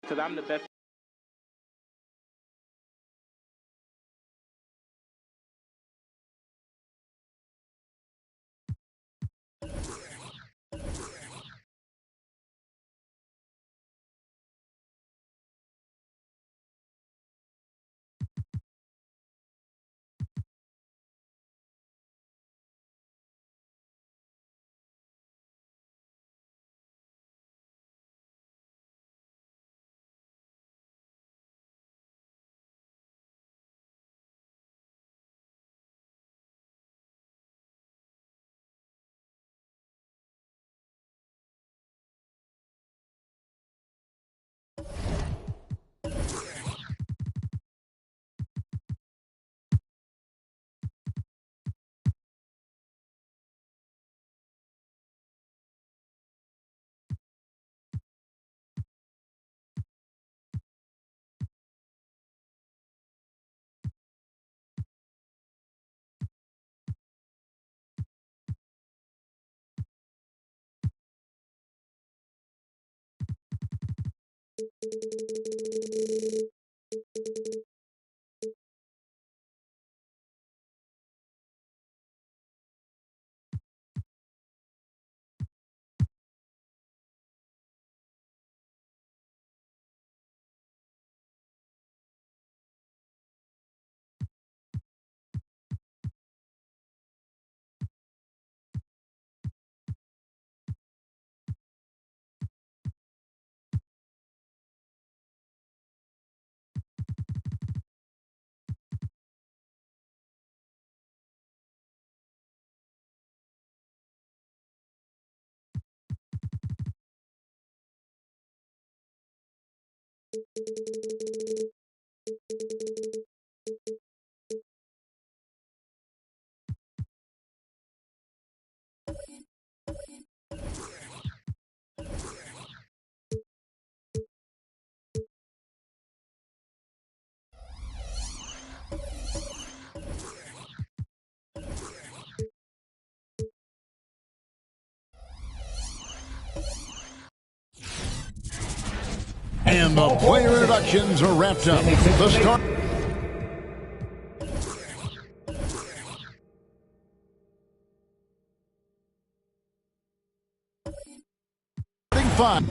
because I'm the best. And the player introductions are wrapped up. The start. Five.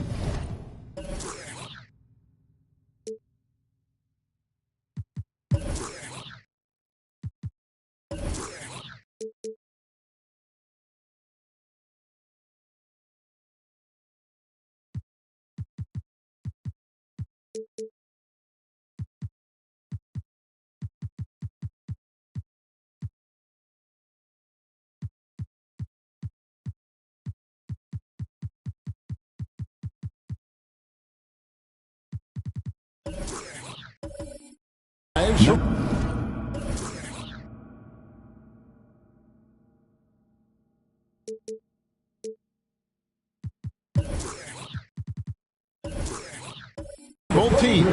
Both teams,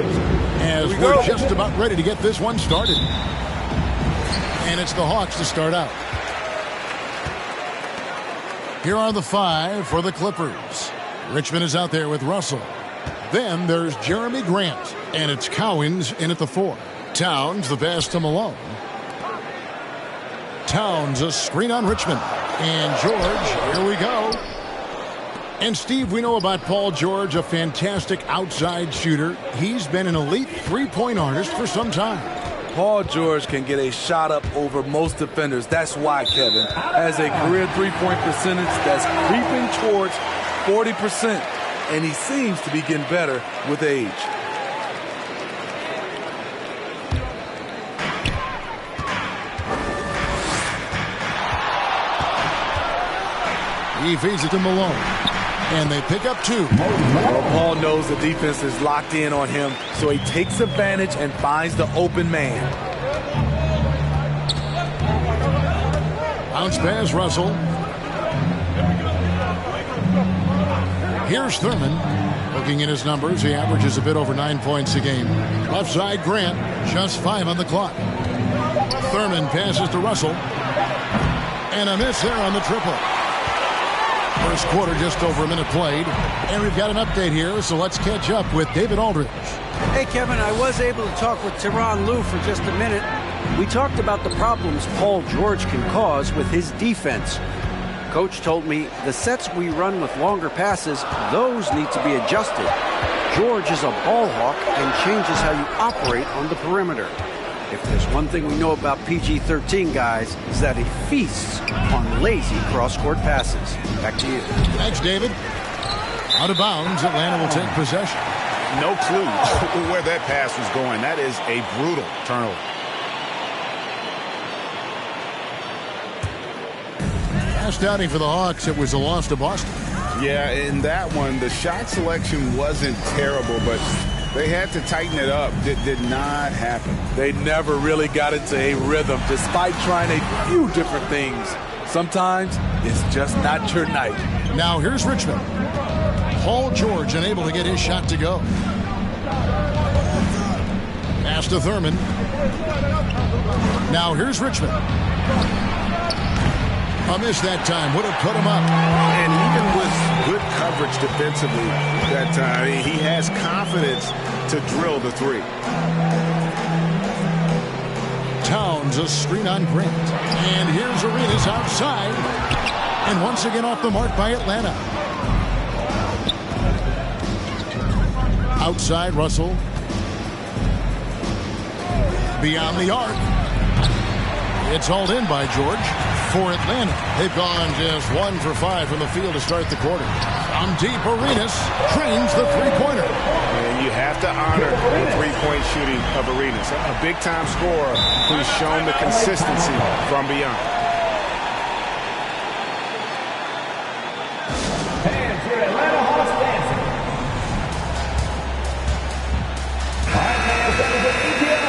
as we're just about ready to get this one started. And it's the Hawks to start out. Here are the five for the Clippers. Richmond is out there with Russell. Then there's Jeremy Grant, and it's Cowens in at the 4. Towns the pass to Malone. Towns a screen on Richmond. And George, here we go. And Steve, we know about Paul George, a fantastic outside shooter. He's been an elite three-point artist for some time. Paul George can get a shot up over most defenders. That's why Kevin has a career three-point percentage that's creeping towards 40%, and he seems to be getting better with age. He feeds it to Malone. And they pick up 2. Well, Paul knows the defense is locked in on him, so he takes advantage and finds the open man. Bounce pass, Russell. Here's Thurman. Looking at his numbers, he averages a bit over 9 points a game. Left side, Grant, just 5 on the clock. Thurman passes to Russell. And a miss there on the triple. For First quarter, just over a minute played. And we've got an update here, so let's catch up with David Aldridge. Hey, Kevin, I was able to talk with Tyronn Lue for just a minute. We talked about the problems Paul George can cause with his defense. Coach told me the sets we run with longer passes, those need to be adjusted. George is a ball hawk and changes how you operate on the perimeter. If there's one thing we know about PG-13 guys, is that he feasts on lazy cross-court passes. Back to you. Thanks, David. Out of bounds, Atlanta will take possession. No clue where that pass was going. That is a brutal turnover. Last outing for the Hawks, it was a loss to Boston. Yeah, in that one, the shot selection wasn't terrible, but they had to tighten it up. It did not happen. They never really got into a rhythm, despite trying a few different things. Sometimes it's just not your night. Now here's Richmond. Paul George unable to get his shot to go. Pass to Thurman. Now here's Richmond. A miss that time. Would have put him up. And even with good coverage defensively that time, he has confidence to drill the three. Towns, a screen on Grant. And here's Arenas outside. And once again off the mark by Atlanta. Outside, Russell. Beyond the arc. It's hauled in by George. For Atlanta, they've gone just 1 for 5 from the field to start the quarter. On deep, Arenas trains the three-pointer. And you have to honor the three-point shooting of Arenas. A big-time scorer who's shown the consistency from beyond. Hands for Atlanta Hawks dancing.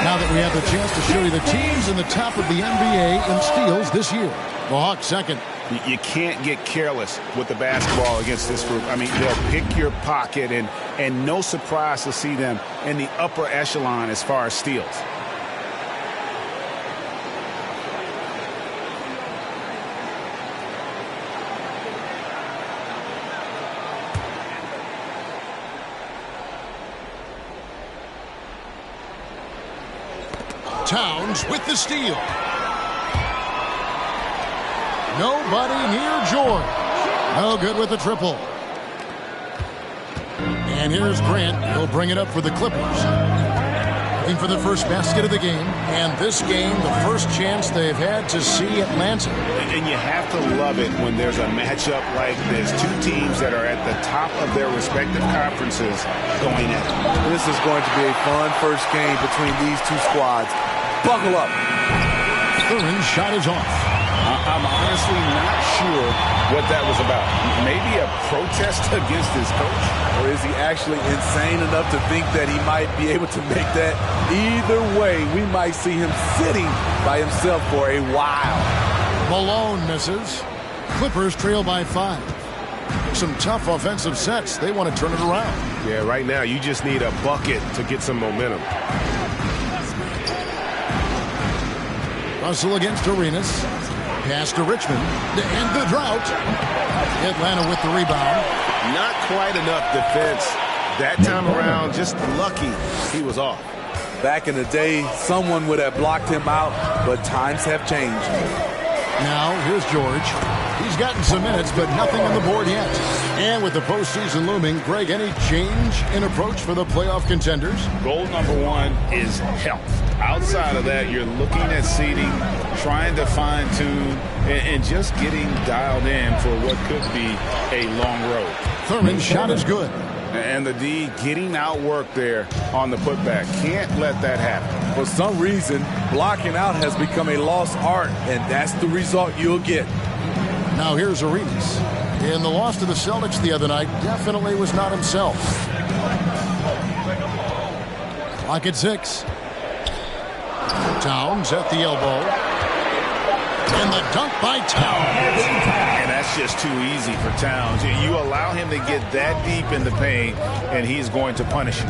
Now that we have the chance to show you the teams in the top of the NBA in steals this year. The Hawks second. You can't get careless with the basketball against this group. I mean, they'll pick your pocket, and no surprise to see them in the upper echelon as far as steals. Towns with the steal. Nobody near George. No good with the triple. And here's Grant. He'll bring it up for the Clippers. Looking for the first basket of the game. And this game, the first chance they've had to see Atlanta. And you have to love it when there's a matchup like this. Two teams that are at the top of their respective conferences going at it. This is going to be a fun first game between these two squads. Buckle up. Thurman's shot is off. I'm honestly not sure what that was about. Maybe a protest against his coach? Or is he actually insane enough to think that he might be able to make that? Either way, we might see him sitting by himself for a while. Malone misses. Clippers trail by 5. Some tough offensive sets. They want to turn it around. Yeah, right now you just need a bucket to get some momentum. Russell against Arenas. Pass to Richmond to end the drought. Atlanta with the rebound. Not quite enough defense. That time around, just lucky he was off. Back in the day, someone would have blocked him out, but times have changed. Now, here's George. He's gotten some minutes, but nothing on the board yet. And with the postseason looming, Greg, any change in approach for the playoff contenders? Goal number 1 is health. Outside of that, you're looking at seeding, trying to fine-tune, and just getting dialed in for what could be a long road. Thurman's shot is good. And the D getting outworked there on the putback. Can't let that happen. For some reason, blocking out has become a lost art, and that's the result you'll get. Now here's Arenas. In the loss to the Celtics the other night, definitely was not himself. Clock at 6. Towns at the elbow. And the dunk by Towns. And that's just too easy for Towns. You allow him to get that deep in the paint, and he's going to punish you.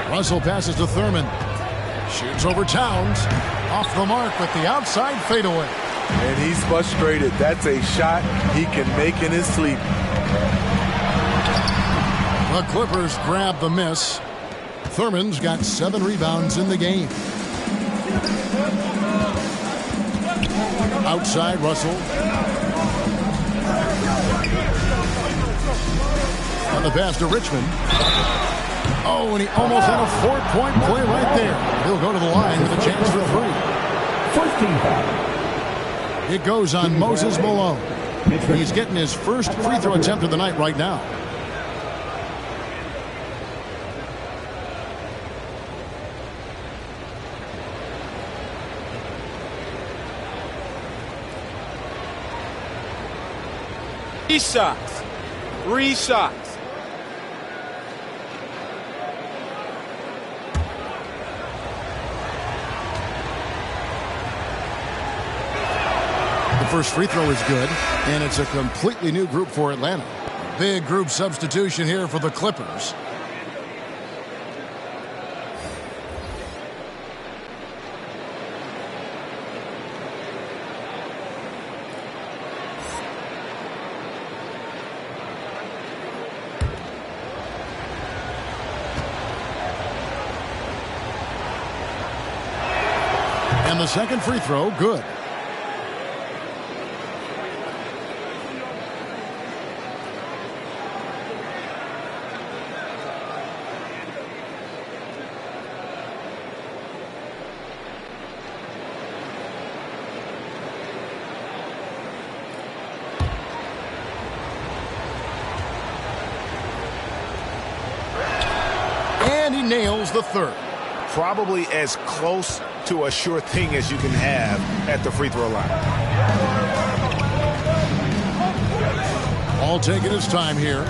Russell passes to Thurman. Shoots over Towns. Off the mark with the outside fadeaway. And he's frustrated. That's a shot he can make in his sleep. The Clippers grab the miss. Thurman's got 7 rebounds in the game. Outside, Russell. On the pass to Richmond. Oh, and he almost had a 4-point play right there. He'll go to the line with a chance for 3. 14 foul. It goes on Moses Malone. He's getting his first free throw attempt of the night right now. Three shots. The first free throw is good, and it's a completely new group for Atlanta. Big group substitution here for the Clippers. And the second free throw, good. And he nails the third. Probably as close to a sure thing as you can have at the free throw line. All taking his time here.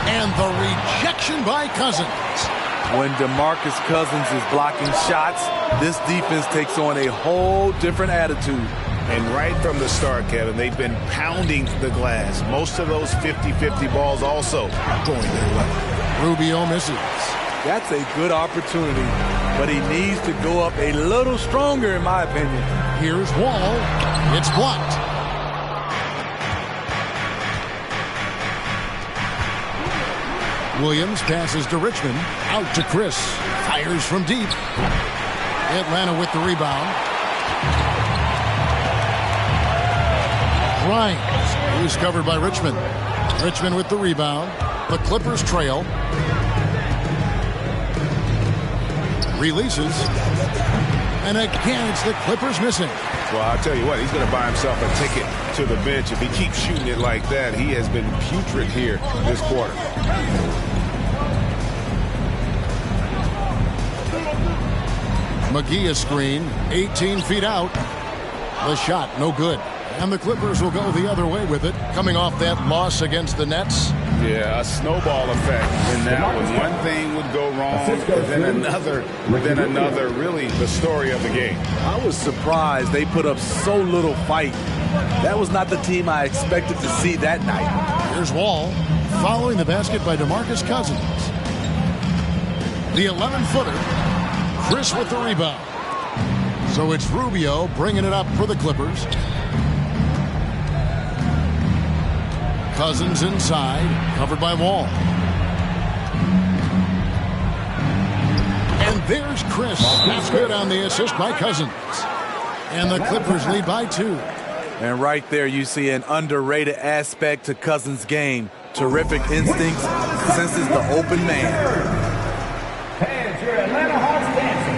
And the rejection by Cousins. When DeMarcus Cousins is blocking shots, this defense takes on a whole different attitude. And right from the start, Kevin, they've been pounding the glass. Most of those 50-50 balls also going their way. Rubio misses. That's a good opportunity, but he needs to go up a little stronger, in my opinion. Here's Wall. It's blocked. Williams passes to Richmond. Out to Chris. Fires from deep. Atlanta with the rebound. Grimes. He's covered by Richmond. Richmond with the rebound. The Clippers trail. Releases. And again, it's the Clippers missing. Well, I'll tell you what, he's going to buy himself a ticket to the bench. If he keeps shooting it like that, he has been putrid here this quarter. McGee a screen, 18 feet out. The shot, no good. And the Clippers will go the other way with it, coming off that loss against the Nets. Yeah, a snowball effect in that one. One thing would go wrong, then another, really the story of the game. I was surprised they put up so little fight. That was not the team I expected to see that night. Here's Wall, following the basket by DeMarcus Cousins. The 11-footer, Chris with the rebound. So it's Rubio bringing it up for the Clippers. Cousins inside, covered by Wall. And there's Chris. That's good on the assist by Cousins. And the Clippers lead by 2. And right there you see an underrated aspect to Cousins' game. Terrific instincts, senses the open man. Fans, your Atlanta Hawks dancing.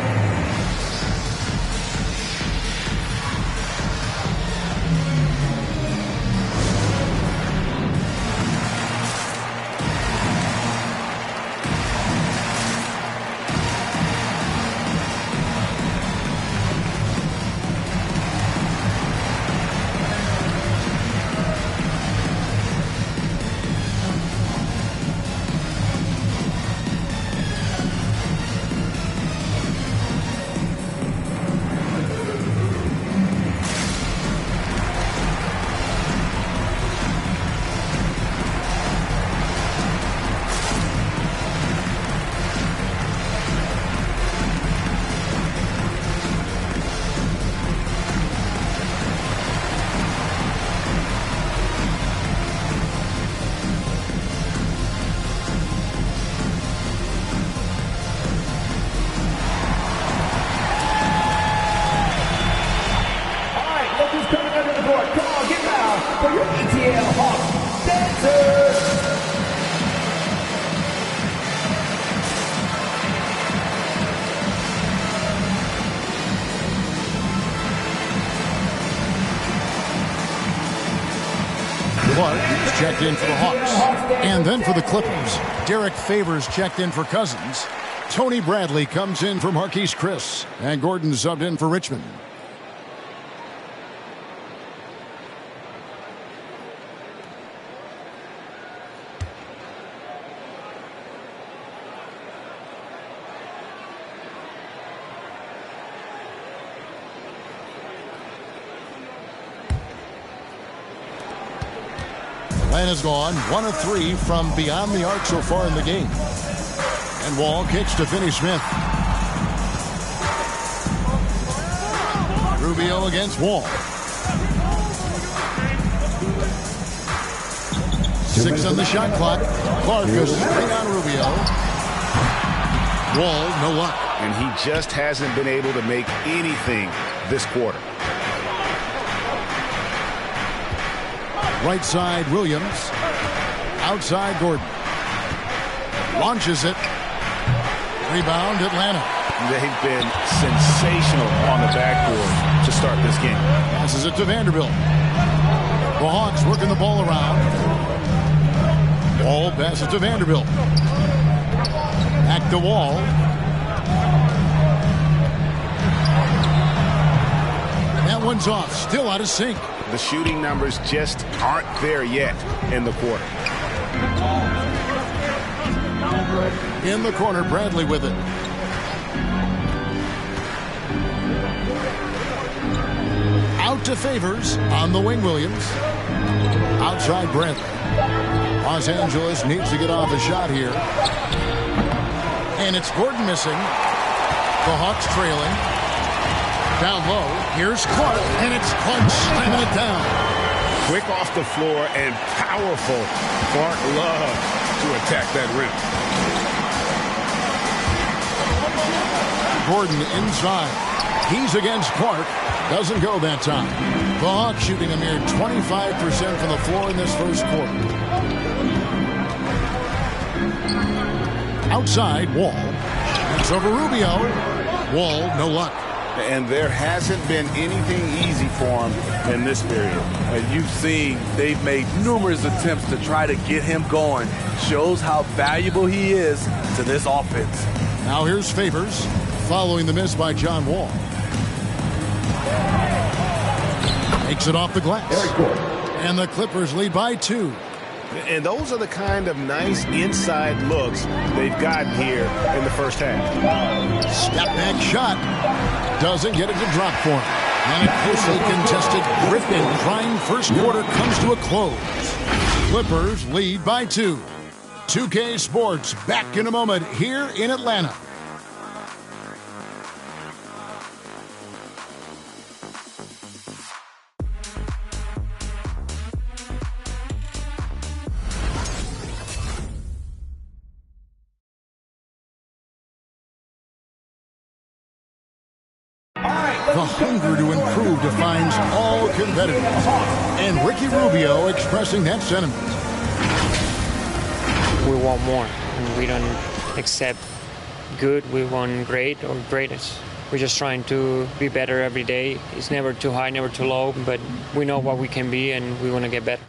checked in for the Hawks. And then for the Clippers, Derek Favors checked in for Cousins. Tony Bradley comes in for Marquise Chris. And Gordon subbed in for Richmond. Atlanta's gone 1 of 3 from beyond the arc so far in the game. And Wall kicks to Finney Smith. Rubio against Wall. 6 on the shot clock. Clark goes straight on Rubio. Wall, no luck. And he just hasn't been able to make anything this quarter. Right side, Williams. Outside, Gordon. Launches it. Rebound, Atlanta. They've been sensational on the backboard to start this game. Passes it to Vanderbilt. The Hawks working the ball around. Wall passes to Vanderbilt. Back to Wall. That one's off. Still out of sync. The shooting numbers just aren't there yet in the quarter. In the corner, Bradley with it. Out to Favors on the wing, Williams. Outside Bradley. Los Angeles needs to get off a shot here. And it's Gordon missing. The Hawks trailing. Down low, here's Clark, and it's Clark slamming it down. Quick off the floor and powerful. Clark loves to attack that rim. Gordon inside. He's against Clark. Doesn't go that time. The Hawks shooting a mere 25% from the floor in this first quarter. Outside, Wall. It's over Rubio. Wall, no luck. And there hasn't been anything easy for him in this period. You've seen they've made numerous attempts to try to get him going. Shows how valuable he is to this offense. Now here's Favors following the miss by John Wall. Makes it off the glass. And the Clippers lead by 2. And those are the kind of nice inside looks they've gotten here in the first half. Step back shot. Doesn't get it to drop for him. And a closely contested Griffin prime first quarter comes to a close. Clippers lead by 2. 2K Sports back in a moment here in Atlanta. The hunger to improve defines all competitors. And Ricky Rubio expressing that sentiment. We want more. And we don't accept good. We want great or greatest. We're just trying to be better every day. It's never too high, never too low. But we know what we can be, and we want to get better.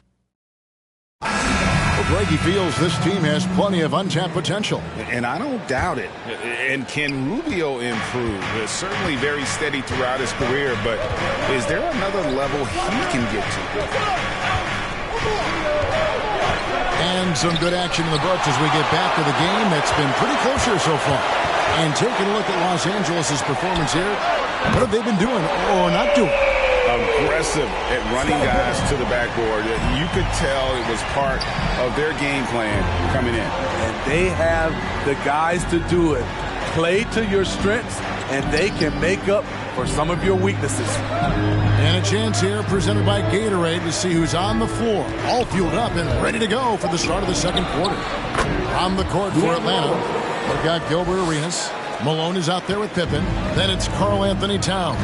Greggy feels this team has plenty of untapped potential. And I don't doubt it. And can Rubio improve? It's certainly very steady throughout his career, but is there another level he can get to? And some good action in the books as we get back to the game that's been pretty close here so far. And taking a look at Los Angeles' performance here, what have they been doing or not doing? Aggressive at running guys to the backboard. You could tell it was part of their game plan coming in. And they have the guys to do it. Play to your strengths, and they can make up for some of your weaknesses. And a chance here presented by Gatorade to see who's on the floor. All fueled up and ready to go for the start of the second quarter. On the court for Atlanta, we've got Gilbert Arenas. Malone is out there with Pippen. Then it's Karl Anthony Towns.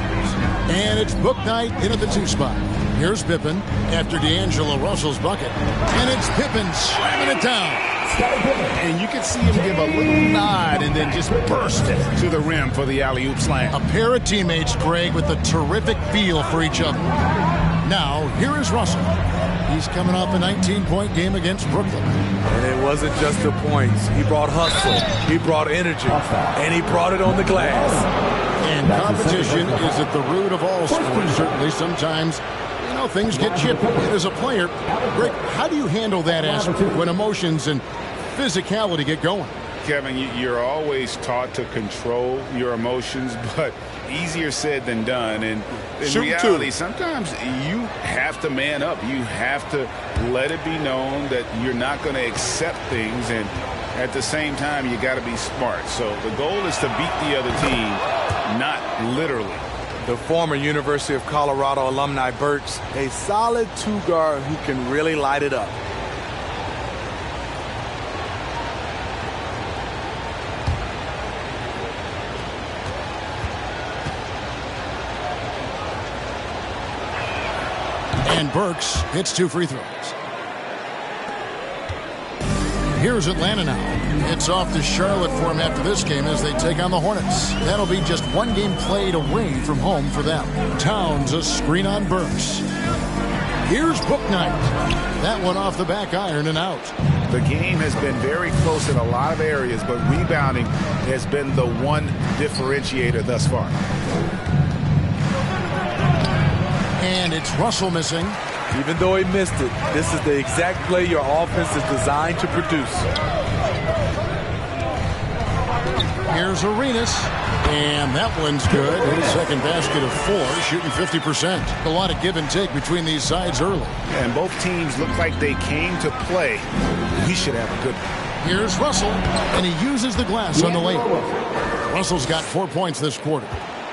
And it's Book Knight in at the 2 spot. Here's Pippen after D'Angelo Russell's bucket. And it's Pippen slamming it down. And you can see him give a little nod and then just burst it to the rim for the alley-oop slam. A pair of teammates, Greg, with a terrific feel for each other. Now, here is Russell. He's coming off a 19-point game against Brooklyn. And it wasn't just the points. He brought hustle, he brought energy, and he brought it on the glass. And competition is at the root of all sports. Certainly, sometimes, things get chippy. And as a player, Greg, how do you handle that aspect when emotions and physicality get going? Kevin, you're always taught to control your emotions, but easier said than done. And in reality, sometimes you have to man up. You have to let it be known that you're not going to accept things. And at the same time, you got to be smart. So the goal is to beat the other team, not literally. The former University of Colorado alumni Burks, a solid two-guard who can really light it up. And Burks hits 2 free throws. Here's Atlanta now. It's off to Charlotte for him after this game as they take on the Hornets. That'll be just 1 game played away from home for them. Towns a screen on Burks. Here's Bouknight. That one off the back iron and out. The game has been very close in a lot of areas, but rebounding has been the one differentiator thus far. And it's Russell missing. Even though he missed it, this is the exact play your offense is designed to produce. Here's Arenas. And that one's good. His second basket of 4, shooting 50%. A lot of give and take between these sides early. And both teams look like they came to play. We should have a good one. Here's Russell, and he uses the glass on the layup. Russell's got 4 points this quarter.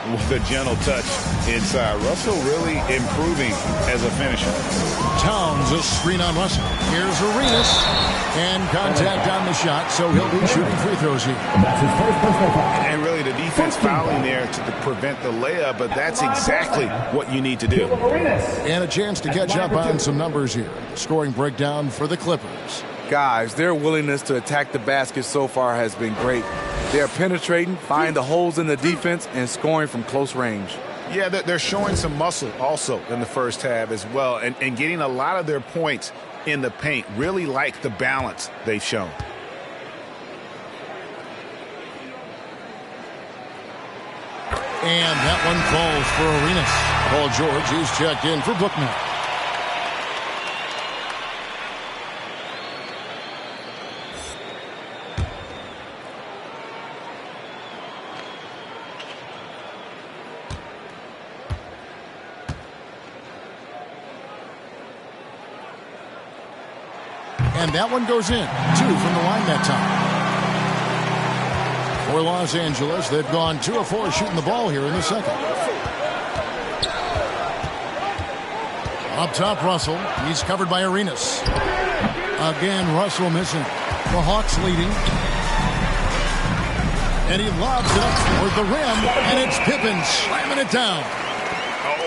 With a gentle touch inside. Russell really improving as a finisher. Towns a screen on Russell. Here's Arenas. And contact on the shot, so he'll be shooting free throws here. And really the defense fouling there to prevent the layup, but that's exactly what you need to do. And a chance to catch up on some numbers here. Scoring breakdown for the Clippers. Guys, their willingness to attack the basket so far has been great. They're penetrating, finding the holes in the defense, and scoring from close range. Yeah, they're showing some muscle also in the first half as well, and getting a lot of their points in the paint. Really like the balance they've shown. And that one falls for Arenas. Paul George, he's checked in for Bouknight. And that one goes in. 2 from the line that time. For Los Angeles, they've gone 2 of 4 shooting the ball here in the second. Up top, Russell. He's covered by Arenas. Again, Russell missing. The Hawks leading. And he lobs it up toward the rim. And it's Pippen slamming it down.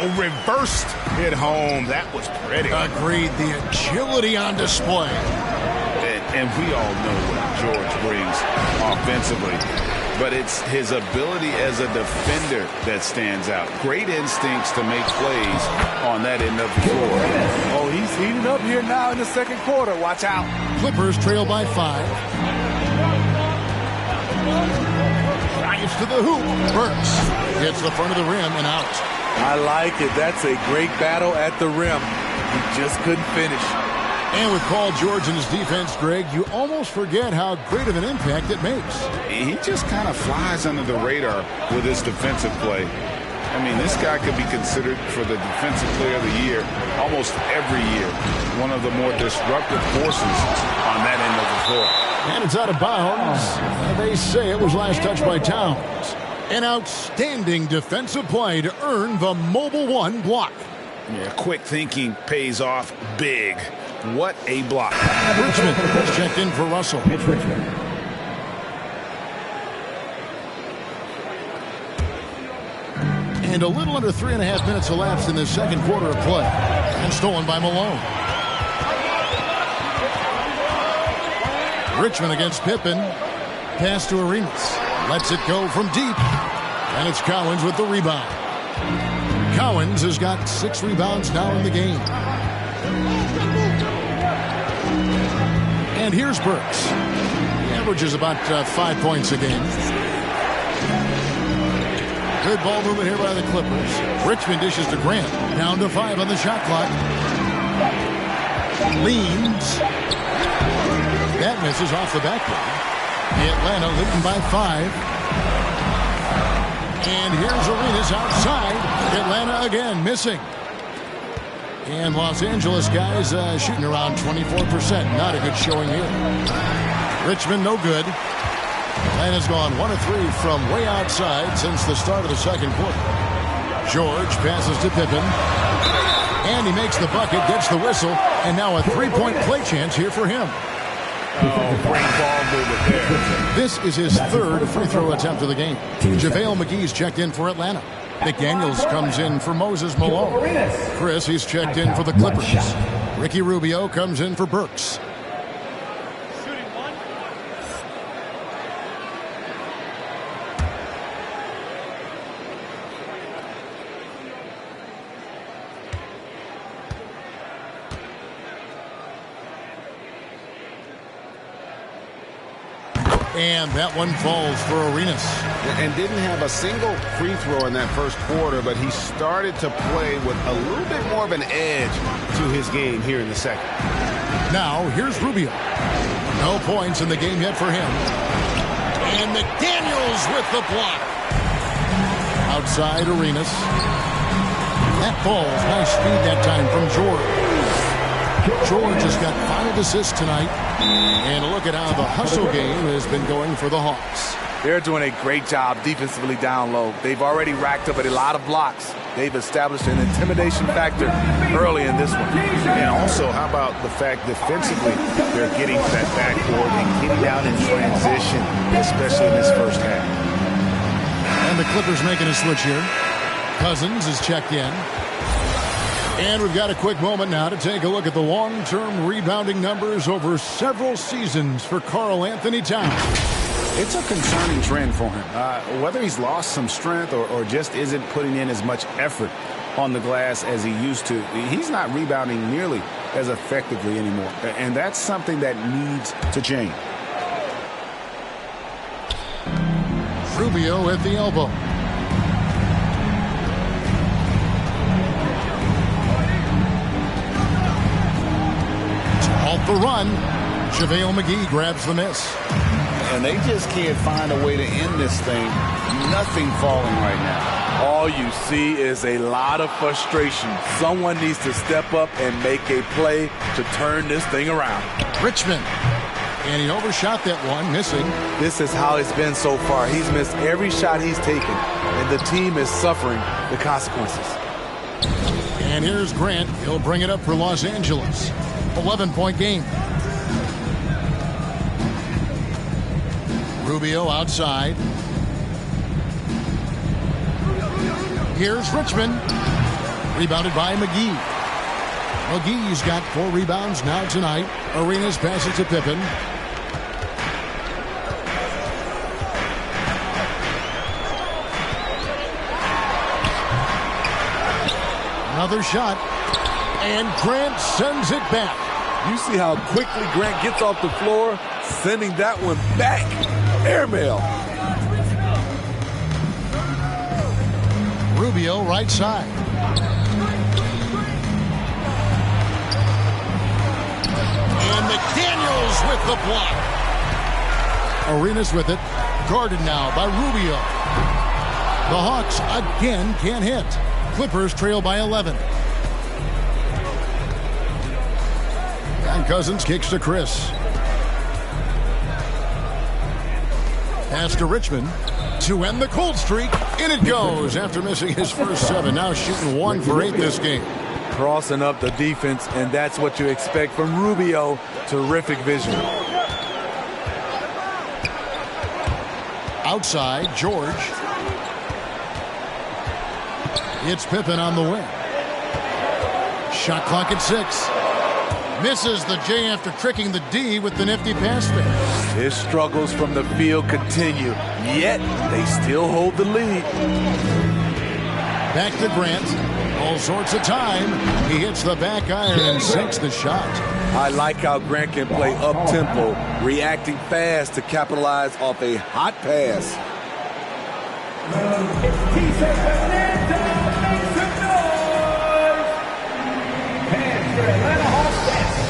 Oh, reversed hit home. That was pretty. Agreed. The agility on display. And we all know what George brings offensively. But it's his ability as a defender that stands out. Great instincts to make plays on that end of the floor. Oh, he's heating up here now in the second quarter. Watch out. Clippers trail by 5. Drives to the hoop. Burks hits the front of the rim and out. I like it. That's a great battle at the rim. He just couldn't finish. And with Paul George and his defense, Greg, you almost forget how great of an impact it makes. He just kind of flies under the radar with his defensive play. I mean, this guy could be considered for the Defensive Player of the Year almost every year. One of the more disruptive forces on that end of the floor. And it's out of bounds. They say it was last touched by Towns. An outstanding defensive play to earn the Mobile One block. Yeah, quick thinking pays off big. What a block. Richmond has checked in for Russell. Mitch Richmond. And a little under 3.5 minutes elapsed in the second quarter of play. And stolen by Malone. Richmond against Pippen. Pass to Arenas. Lets it go from deep. And it's Cowens with the rebound. Cowens has got 6 rebounds now in the game. And here's Burks. He averages about 5 points a game. Good ball movement here by the Clippers. Richmond dishes to Grant. Down to 5 on the shot clock. Leans. That misses off the backboard. Atlanta leading by 5. And here's Arenas outside. Atlanta again missing. And Los Angeles guys shooting around 24%. Not a good showing here. Richmond no good. Atlanta's gone 1 of 3 from way outside since the start of the second quarter. George passes to Pippen. And he makes the bucket, gets the whistle, and now a 3-point play chance here for him. Oh, great ball movement there. This is his 3rd free throw attempt of the game. JaVale McGee's checked in for Atlanta. McDaniels comes in for Moses Malone. Chris, he's checked in for the Clippers. Ricky Rubio comes in for Burks. And that one falls for Arenas. And didn't have a single free throw in that first quarter, but he started to play with a little bit more of an edge to his game here in the second. Now, here's Rubio. No points in the game yet for him. And McDaniels with the block. Outside Arenas. That ball's nice speed that time from George. George has got 5 assists tonight. And look at how the hustle game has been going for the Hawks. They're doing a great job defensively down low. They've already racked up a lot of blocks. They've established an intimidation factor early in this one. And also, how about the fact defensively they're getting to that backboard and getting out in transition, especially in this first half. And the Clippers making a switch here. Cousins is checked in. And we've got a quick moment now to take a look at the long-term rebounding numbers over several seasons for Karl Anthony Towns. It's a concerning trend for him. Whether he's lost some strength or just isn't putting in as much effort on the glass as he used to, he's not rebounding nearly as effectively anymore. And that's something that needs to change. Rubio at the elbow. Off the run, JaVale McGee grabs the miss. And they just can't find a way to end this thing. Nothing falling right now. All you see is a lot of frustration. Someone needs to step up and make a play to turn this thing around. Richmond. And he overshot that one, missing. This is how it's been so far. He's missed every shot he's taken, and the team is suffering the consequences. And here's Grant. He'll bring it up for Los Angeles. 11-point game. Rubio outside. Here's Richmond. Rebounded by McGee. McGee's got 4 rebounds now tonight. Arenas passes to Pippen. Another shot. And Grant sends it back. You see how quickly Grant gets off the floor, sending that one back. Airmail. Rubio right side. And McDaniels with the block. Arenas with it. Guarded now by Rubio. The Hawks again can't hit. Clippers trail by 11. And Cousins kicks to Chris. Pass to Richmond to end the cold streak. In it goes after missing his first 7. Now shooting 1 for 8 this game. Crossing up the defense, and that's what you expect from Rubio. Terrific vision. Outside, George. It's Pippen on the wing. Shot clock at 6. Misses the J after tricking the D with the nifty pass there. His struggles from the field continue, yet they still hold the lead. Back to Grant. All sorts of time. He hits the back iron and sinks the shot. I like how Grant can play up-tempo, reacting fast to capitalize off a hot pass. It's T.J. Fernando. Make some noise. Hands for Atlanta Hawks dancing.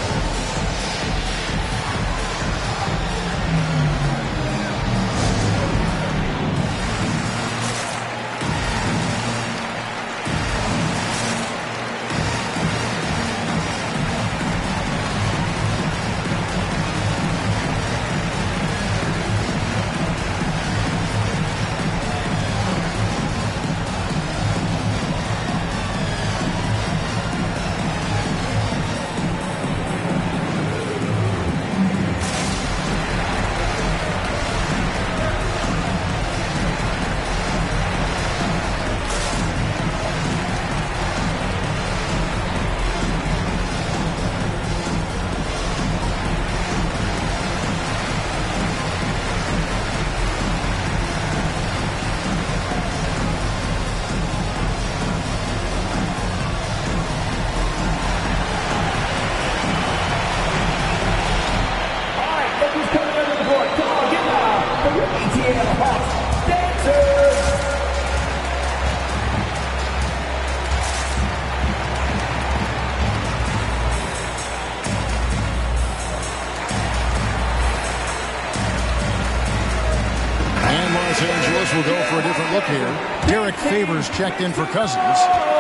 Will go for a different look here. Derek Favors checked in for Cousins.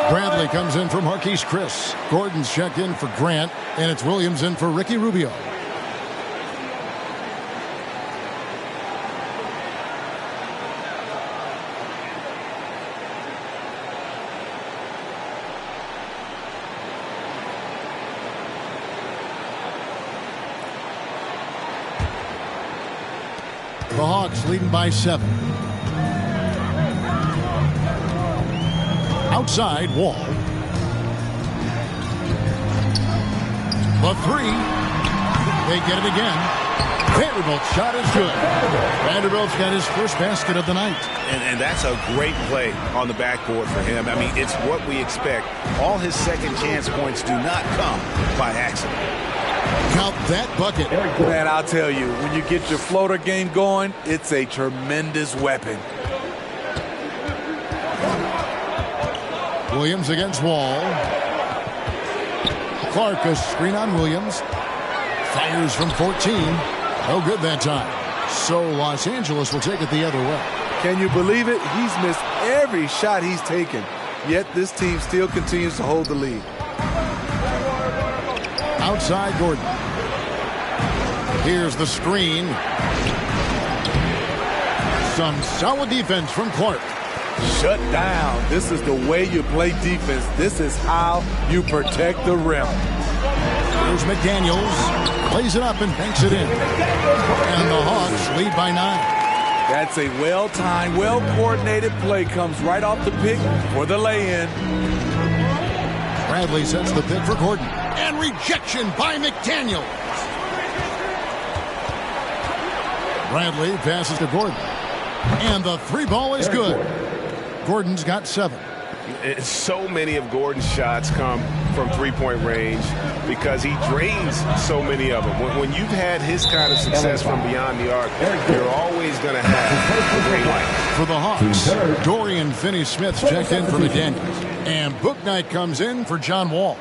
Bradley comes in for Marquise Chris. Gordon's checked in for Grant. And it's Williams in for Ricky Rubio. The Hawks leading by 7. Outside, Wall. The 3. They get it again. Vanderbilt's shot is good. Vanderbilt's got his first basket of the night. And that's a great play on the backboard for him. I mean, it's what we expect. All his second chance points do not come by accident. Count that bucket. Man, I'll tell you, when you get your floater game going, it's a tremendous weapon. Williams against Wall. Clark a screen on Williams. Fires from 14. No good that time. So Los Angeles will take it the other way. Can you believe it? He's missed every shot he's taken. Yet this team still continues to hold the lead. Outside Gordon. Here's the screen. Some solid defense from Clark. Shut down. This is the way you play defense. This is how you protect the rim. Here's McDaniels. Plays it up and banks it in. And the Hawks lead by 9. That's a well-timed, well-coordinated play. Comes right off the pick for the lay-in. Bradley sets the pick for Gordon. And rejection by McDaniels. Bradley passes to Gordon. And the 3 ball is good. Gordon's got 7. So many of Gordon's shots come from three-point range because he drains so many of them. When you've had his kind of success from beyond the arc, you're always going to have a great life. For the Hawks, Dorian Finney-Smith checked in for McDaniels. And Bouknight comes in for John Wall.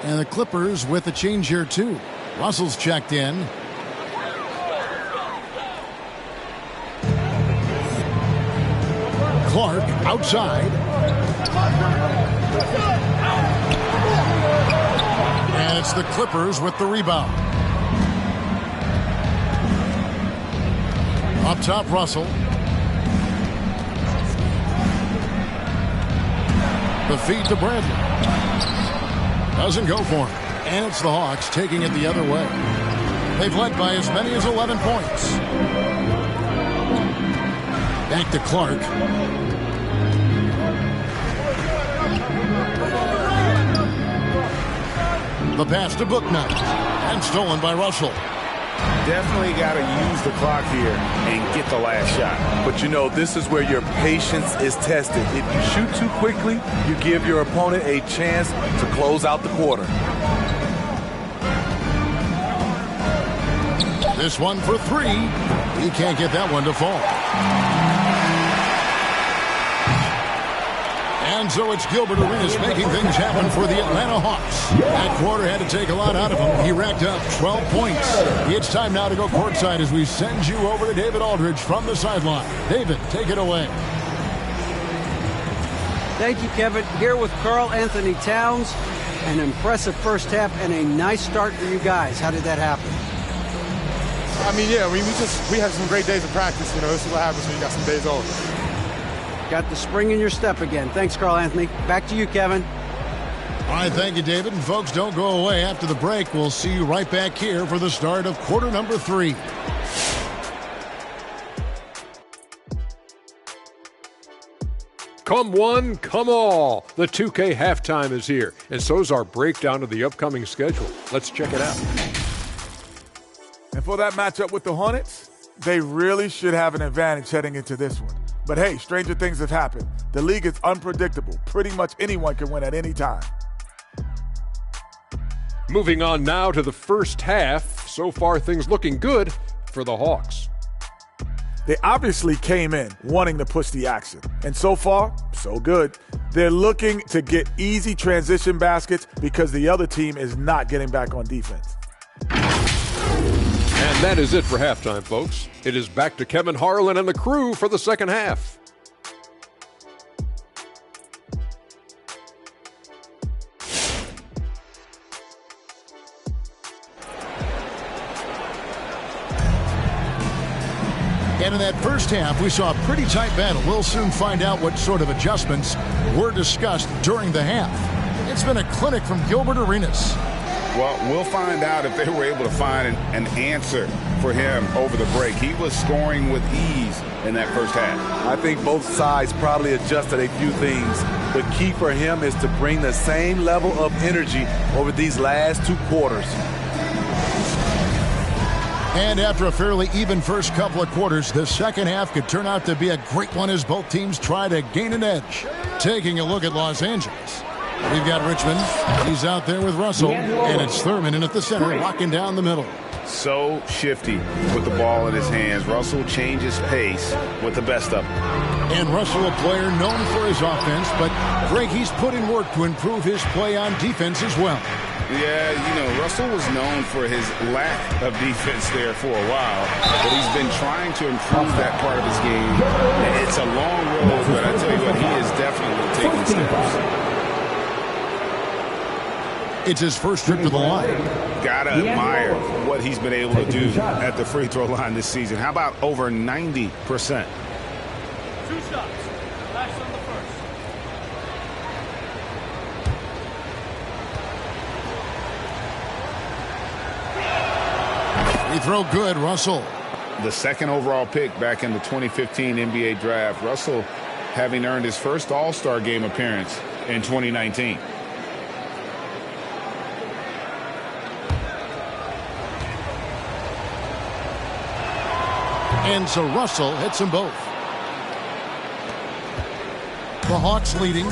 And the Clippers with a change here, too. Russell's checked in. Clark outside. And it's the Clippers with the rebound. Up top, Russell. The feed to Bradley. Doesn't go for him. And it's the Hawks taking it the other way. They've led by as many as 11 points. Back to Clark. The pass to Bouknight. And stolen by Russell. definitely got to use the clock here and get the last shot. But you know, this is where your patience is tested. If you shoot too quickly, you give your opponent a chance to close out the quarter. This one for three. He can't get that one to fall. And so it's Gilbert Arenas making things happen for the Atlanta Hawks. That quarter had to take a lot out of him. He racked up 12 points. It's time now to go courtside as we send you over to David Aldridge from the sideline. David, take it away. Thank you, Kevin. Here with Karl Anthony Towns. An impressive first half and a nice start for you guys. How did that happen? We had some great days of practice. This is what happens when you got some days off. Got the spring in your step again. Thanks, Karl Anthony. Back to you, Kevin. All right, thank you, David. And folks, don't go away. After the break, we'll see you right back here for the start of quarter number 3. Come one, come all. The 2K halftime is here, and so's our breakdown of the upcoming schedule. Let's check it out. And for that matchup with the Hornets, they really should have an advantage heading into this one. But hey, stranger things have happened. The league is unpredictable. Pretty much anyone can win at any time. Moving on now to the first half. So far, things looking good for the Hawks. They obviously came in wanting to push the action. And so far, so good. They're looking to get easy transition baskets because the other team is not getting back on defense. And that is it for halftime, folks. It is back to Kevin Harlan and the crew for the second half. And in that first half, we saw a pretty tight battle. We'll soon find out what sort of adjustments were discussed during the half. It's been a clinic from Gilbert Arenas. Well, we'll find out if they were able to find an answer for him over the break. He was scoring with ease in that first half. I think both sides probably adjusted a few things. The key for him is to bring the same level of energy over these last 2 quarters. And after a fairly even first couple of quarters, the second half could turn out to be a great one as both teams try to gain an edge. Taking a look at Los Angeles. We've got Richmond. He's out there with Russell. And it's Thurman in at the center, locking down the middle. So shifty with the ball in his hands. Russell changes pace with the best of them. And Russell, a player known for his offense, but Greg, he's put in work to improve his play on defense as well. Yeah, Russell was known for his lack of defense there for a while, but he's been trying to improve that part of his game. It's a long road, but I tell you what, he is definitely taking steps. It's his first trip to the line. Gotta admire what he's been able to do at the free throw line this season. How about over 90%? 2 shots. Last on the first. Free throw good, Russell. The second overall pick back in the 2015 NBA draft. Russell having earned his first All-Star game appearance in 2019. And so Russell hits them both. The Hawks leading.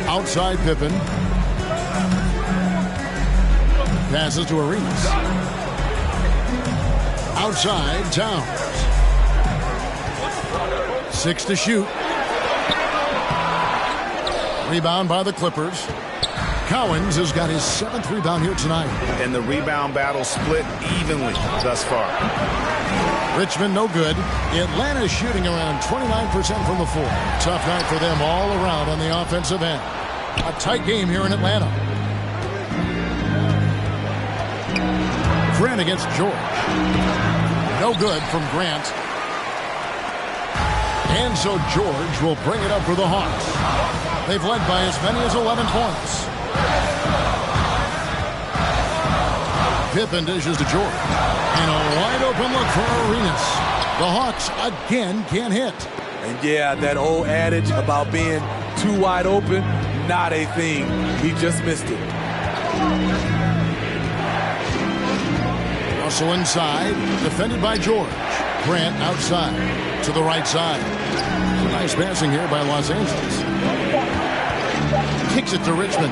Outside Pippen. Passes to Arenas. Outside Towns. 6 to shoot. Rebound by the Clippers. Cowens has got his 7th rebound here tonight. And the rebound battle split evenly thus far. Richmond no good. Atlanta shooting around 29% from the floor. Tough night for them all around on the offensive end. A tight game here in Atlanta. Grant against George. No good from Grant. And so George will bring it up for the Hawks. They've led by as many as 11 points. Pippen dishes to George. And a wide open look for Arenas. The Hawks again can't hit. And yeah, that old adage about being too wide open, not a thing. He just missed it. Russell inside, defended by George. Grant outside to the right side. Nice passing here by Los Angeles. Kicks it to Richmond.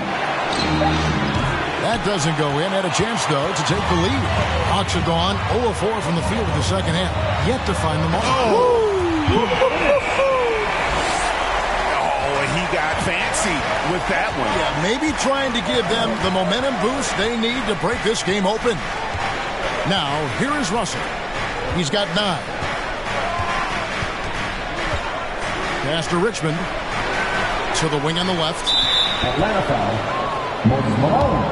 That doesn't go in. Had a chance, though, to take the lead. Hawks have gone 0 of 4 from the field in the second half. Yet to find the mark. He got fancy with that one. Yeah, maybe trying to give them the momentum boost they need to break this game open. Now, here is Russell. He's got 9. Pass to Richmond. To the wing on the left. Atlanta foul. Moses Malone.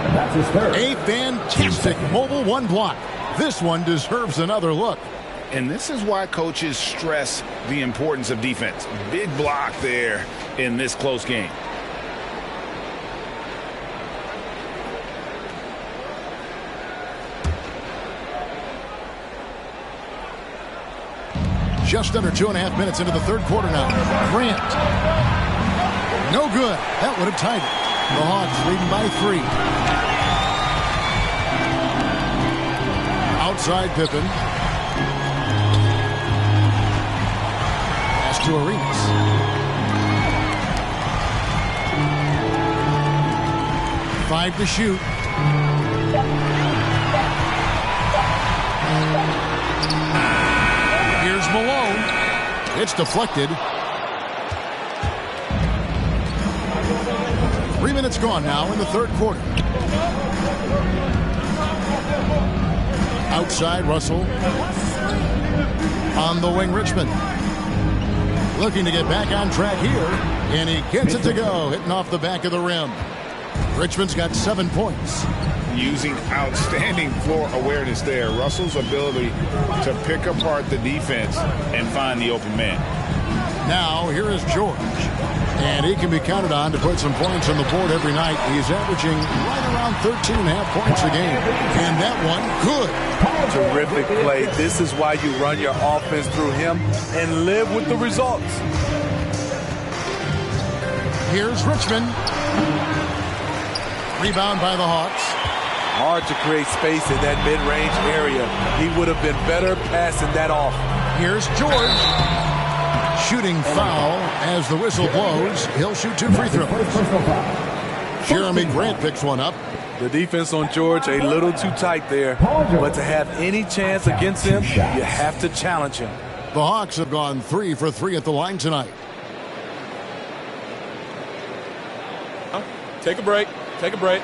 And that's his third. A fantastic mobile one block. This one deserves another look. And this is why coaches stress the importance of defense. Big block there in this close game. Just under 2.5 minutes into the third quarter now. Grant. No good. That would have tied it. The Hawks leading by 3. Outside Pippen. Pass to Arenas. Five to shoot. Here's Malone. It's deflected. 3 minutes gone now in the third quarter. Outside Russell. On the wing Richmond. Looking to get back on track here. And he gets it to go. Hitting off the back of the rim. Richmond's got 7 points. Using outstanding floor awareness there. Russell's ability to pick apart the defense and find the open man. Now, here is George. And he can be counted on to put some points on the board every night. He's averaging right around 13.5 points a game. And that one, good. Terrific play. This is why you run your offense through him and live with the results. Here's Richmond. Rebound by the Hawks. Hard to create space in that mid-range area. He would have been better passing that off. Here's George. Shooting foul as the whistle blows. He'll shoot 2 free throws. Jeremy Grant picks one up. The defense on George a little too tight there. But to have any chance against him, you have to challenge him. The Hawks have gone 3 for 3 at the line tonight. Take a break. Take a break.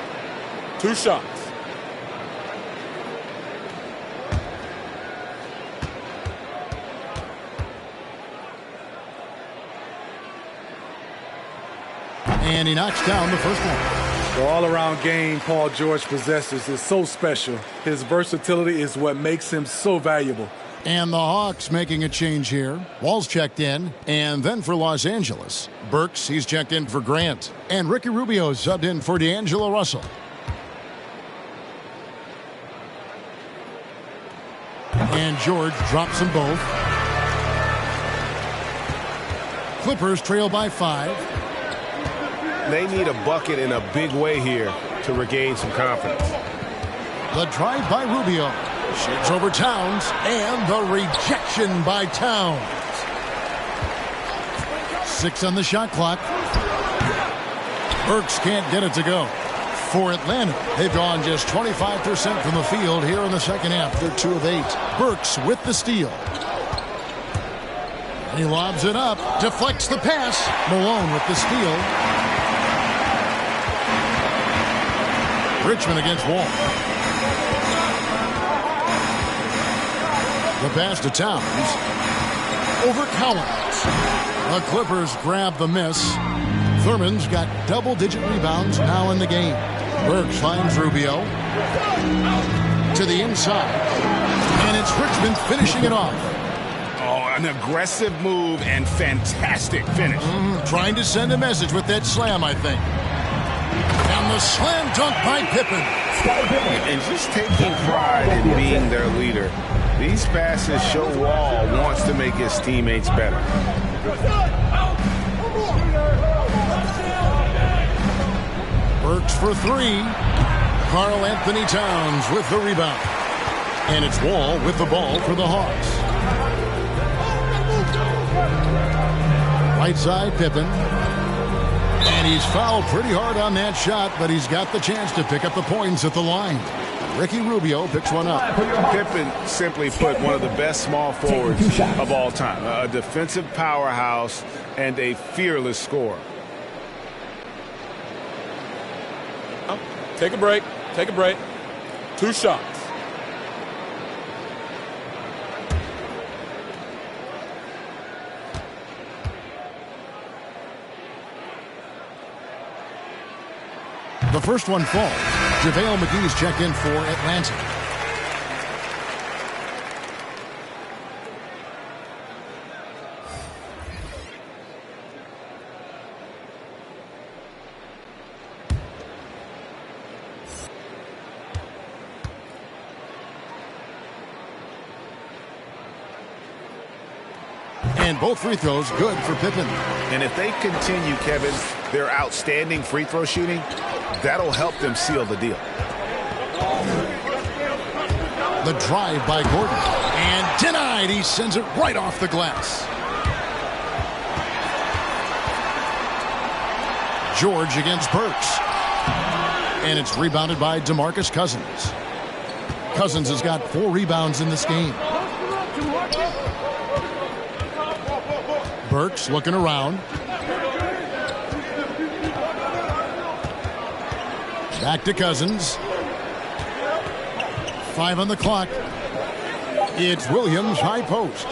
2 shots. And he knocks down the first one. The all-around game Paul George possesses is so special. His versatility is what makes him so valuable. And the Hawks making a change here. Wall's checked in. And then for Los Angeles, Burks, he's checked in for Grant. And Ricky Rubio subbed in for D'Angelo Russell. And George drops them both. Clippers trail by 5. They need a bucket in a big way here to regain some confidence. The drive by Rubio. Shoots over Towns. And the rejection by Towns. 6 on the shot clock. Burks can't get it to go. For Atlanta, they've gone just 25% from the field here in the second half. They're 2 of 8. Burks with the steal. He lobs it up. Deflects the pass. Malone with the steal. Richmond against Wall. The pass to Towns. Over Collins. The Clippers grab the miss. Thurman's got double-digit rebounds now in the game. Burks finds Rubio. To the inside. And it's Richmond finishing it off. Oh, an aggressive move and fantastic finish. Trying to send a message with that slam, I think. And the slam dunk by Pippen. And just taking pride in being their leader. These passes show Wall wants to make his teammates better. Burks for 3. Karl Anthony Towns with the rebound. And it's Wall with the ball for the Hawks. Right side, Pippen. And he's fouled pretty hard on that shot, but he's got the chance to pick up the points at the line. Ricky Rubio picks one up. Pippen, simply put, one of the best small forwards of all time. A defensive powerhouse and a fearless scorer. Take a break. Take a break. 2 shots. The first one falls. JaVale McGee's checked in for Atlanta. And both free throws good for Pippen. And if they continue, Kevin, their outstanding free throw shooting, that'll help them seal the deal. The drive by Gordon. And denied. He sends it right off the glass. George against Burks. And it's rebounded by DeMarcus Cousins. Cousins has got 4 rebounds in this game. Burks looking around. Back to Cousins. 5 on the clock. It's Williams, high post.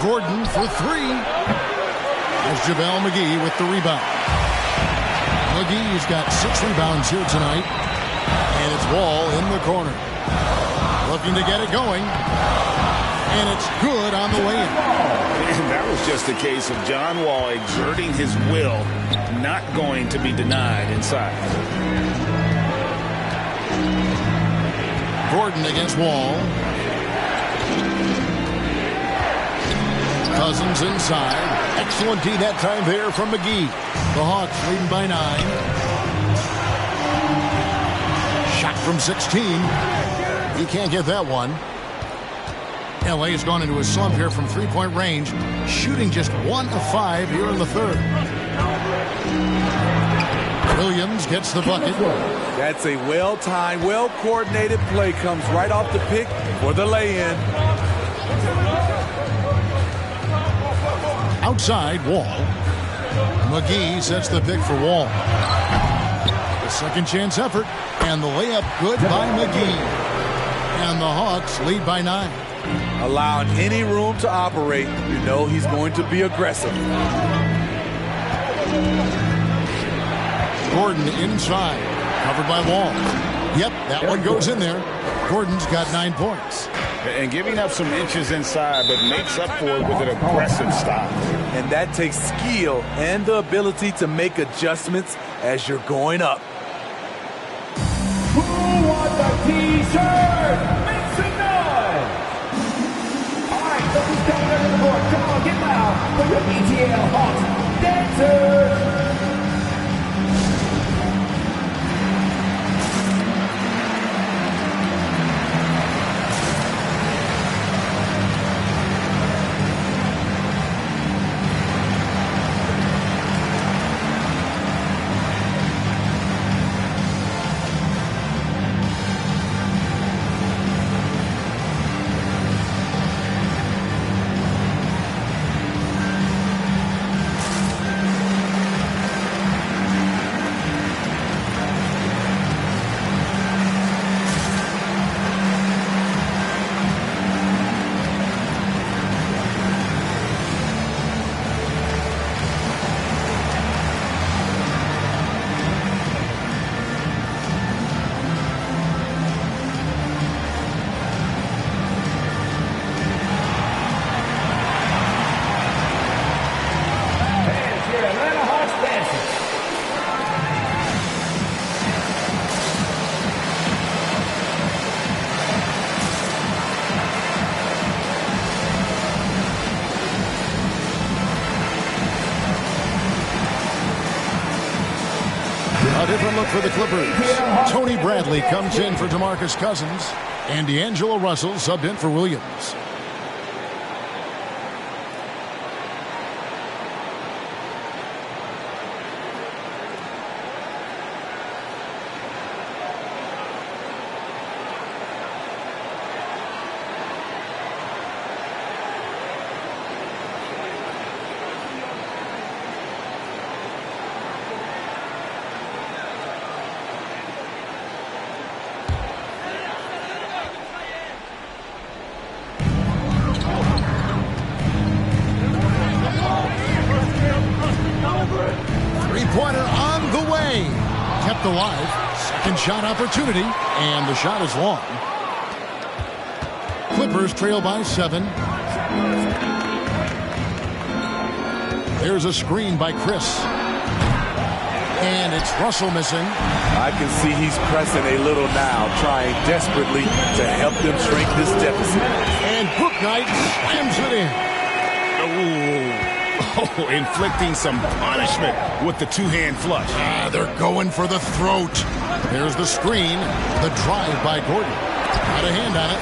Gordon for 3. There's JaVale McGee with the rebound. McGee's got 6 rebounds here tonight. And it's Wall in the corner. Looking to get it going. And it's good on the way in. And that was just a case of John Wall exerting his will, not going to be denied inside. Gordon against Wall. Cousins inside. Excellent D that time there from McGee. The Hawks leading by 9. Shot from 16. He can't get that one. LA has gone into a slump here from 3-point range, shooting just 1 of 5 here in the third. Williams gets the bucket. That's a well-timed, well-coordinated play. Comes right off the pick for the lay-in. Outside, Wall. McGee sets the pick for Wall. The second chance effort, and the layup good by McGee. And the Hawks lead by 9. Allowing any room to operate, you know he's going to be aggressive. Gordon inside, covered by Wall. Yep, that one goes in there. Gordon's got 9 points. And giving up some inches inside, but makes up for it with an aggressive stop. And that takes skill and the ability to make adjustments as you're going up. Who wants a t-shirt? Make some noise! All right, so who's coming under the board? Come on, get loud for your ETL Hawks dancers! different look for the Clippers. Tony Bradley comes in for DeMarcus Cousins, and D'Angelo Russell subbed in for Williams. Three-pointer on the way. Kept alive. Second shot opportunity, and the shot is long. Clippers trail by 7. There's a screen by Chris. And it's Russell missing. I can see he's pressing a little now, trying desperately to help them shrink this deficit. And Bouknight slams it in. Oh, inflicting some punishment with the two-hand flush. They're going for the throat. There's the screen. The drive by Gordon. Got a hand on it.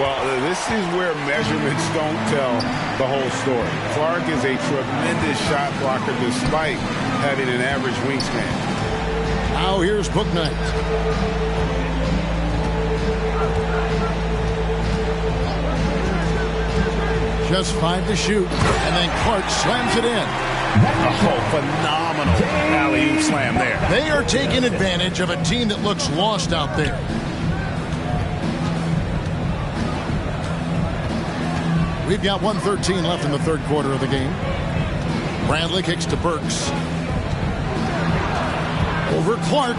Well, this is where measurements don't tell the whole story. Clark is a tremendous shot blocker despite having an average wingspan. Now here's Bouknight. Just 5 to shoot, and then Clark slams it in. Oh, phenomenal alley-oop slam there. They are taking advantage of a team that looks lost out there. We've got 1:13 left in the third quarter of the game. Bradley kicks to Burks. Over Clark.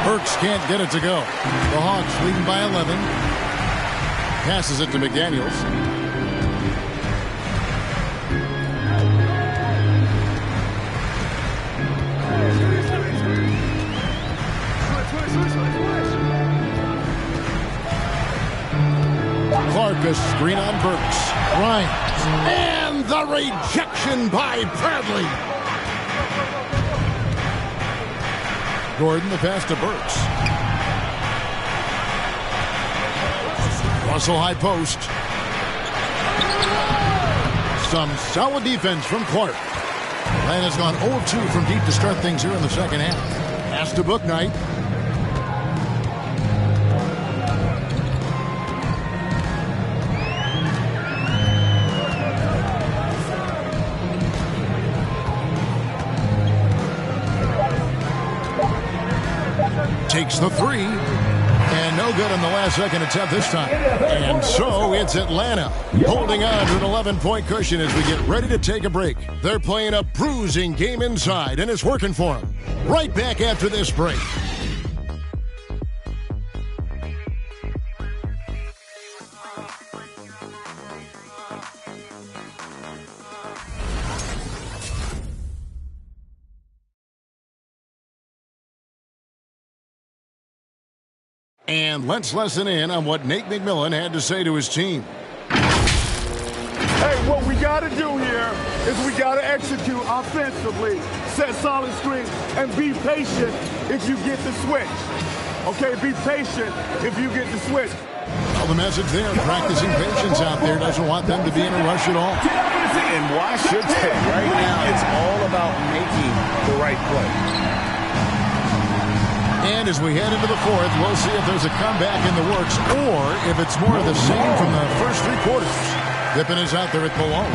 Burks can't get it to go. The Hawks leading by 11. Passes it to McDaniels. Clark, a screen on Burks. Grimes. And the rejection by Bradley. Gordon, the pass to Burks. Russell high post. Some solid defense from Clark. Atlanta has gone 0-2 from deep to start things here in the second half. Pass to Bouknight. Takes the three. And no good on the last second attempt this time. And so it's Atlanta holding on to an 11-point cushion as we get ready to take a break. They're playing a bruising game inside, and it's working for them. Right back after this break. And let's listen in on what Nate McMillan had to say to his team. Hey, what we got to do here is we got to execute offensively, set solid screens, and be patient if you get the switch. Okay, be patient if you get the switch. Well, the message there, practicing patience out there, doesn't want them to be in a rush at all. And why should they? Right now, it's all about making the right play. And as we head into the fourth, we'll see if there's a comeback in the works or if it's more of the same from the first 3 quarters. Pippen is out there at Malone.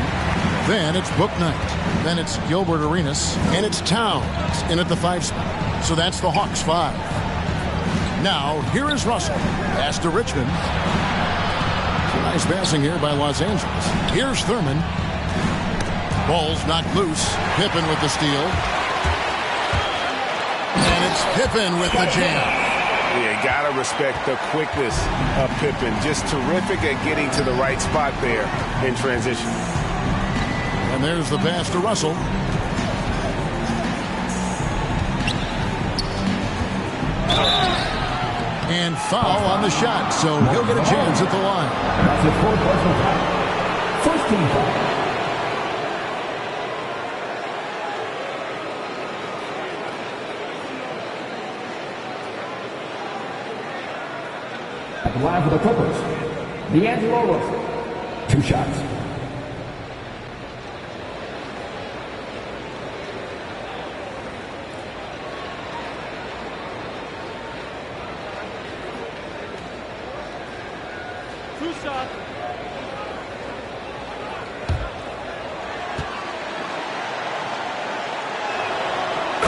Then it's Bouknight. Then it's Gilbert Arenas. And it's Towns in at the 5 spot. So that's the Hawks 5. Now, here is Russell. Pass to Richmond. Nice passing here by Los Angeles. Here's Thurman. Ball's knocked loose. Pippen with the steal. And it's Pippen with the jam. You got to respect the quickness of Pippen. Just terrific at getting to the right spot there in transition. And there's the pass to Russell. And foul on the shot, so he'll get a chance at the line. That's his 4th personal foul. First team foul. the line for the Clippers, D'Angelo Russell. 2 shots.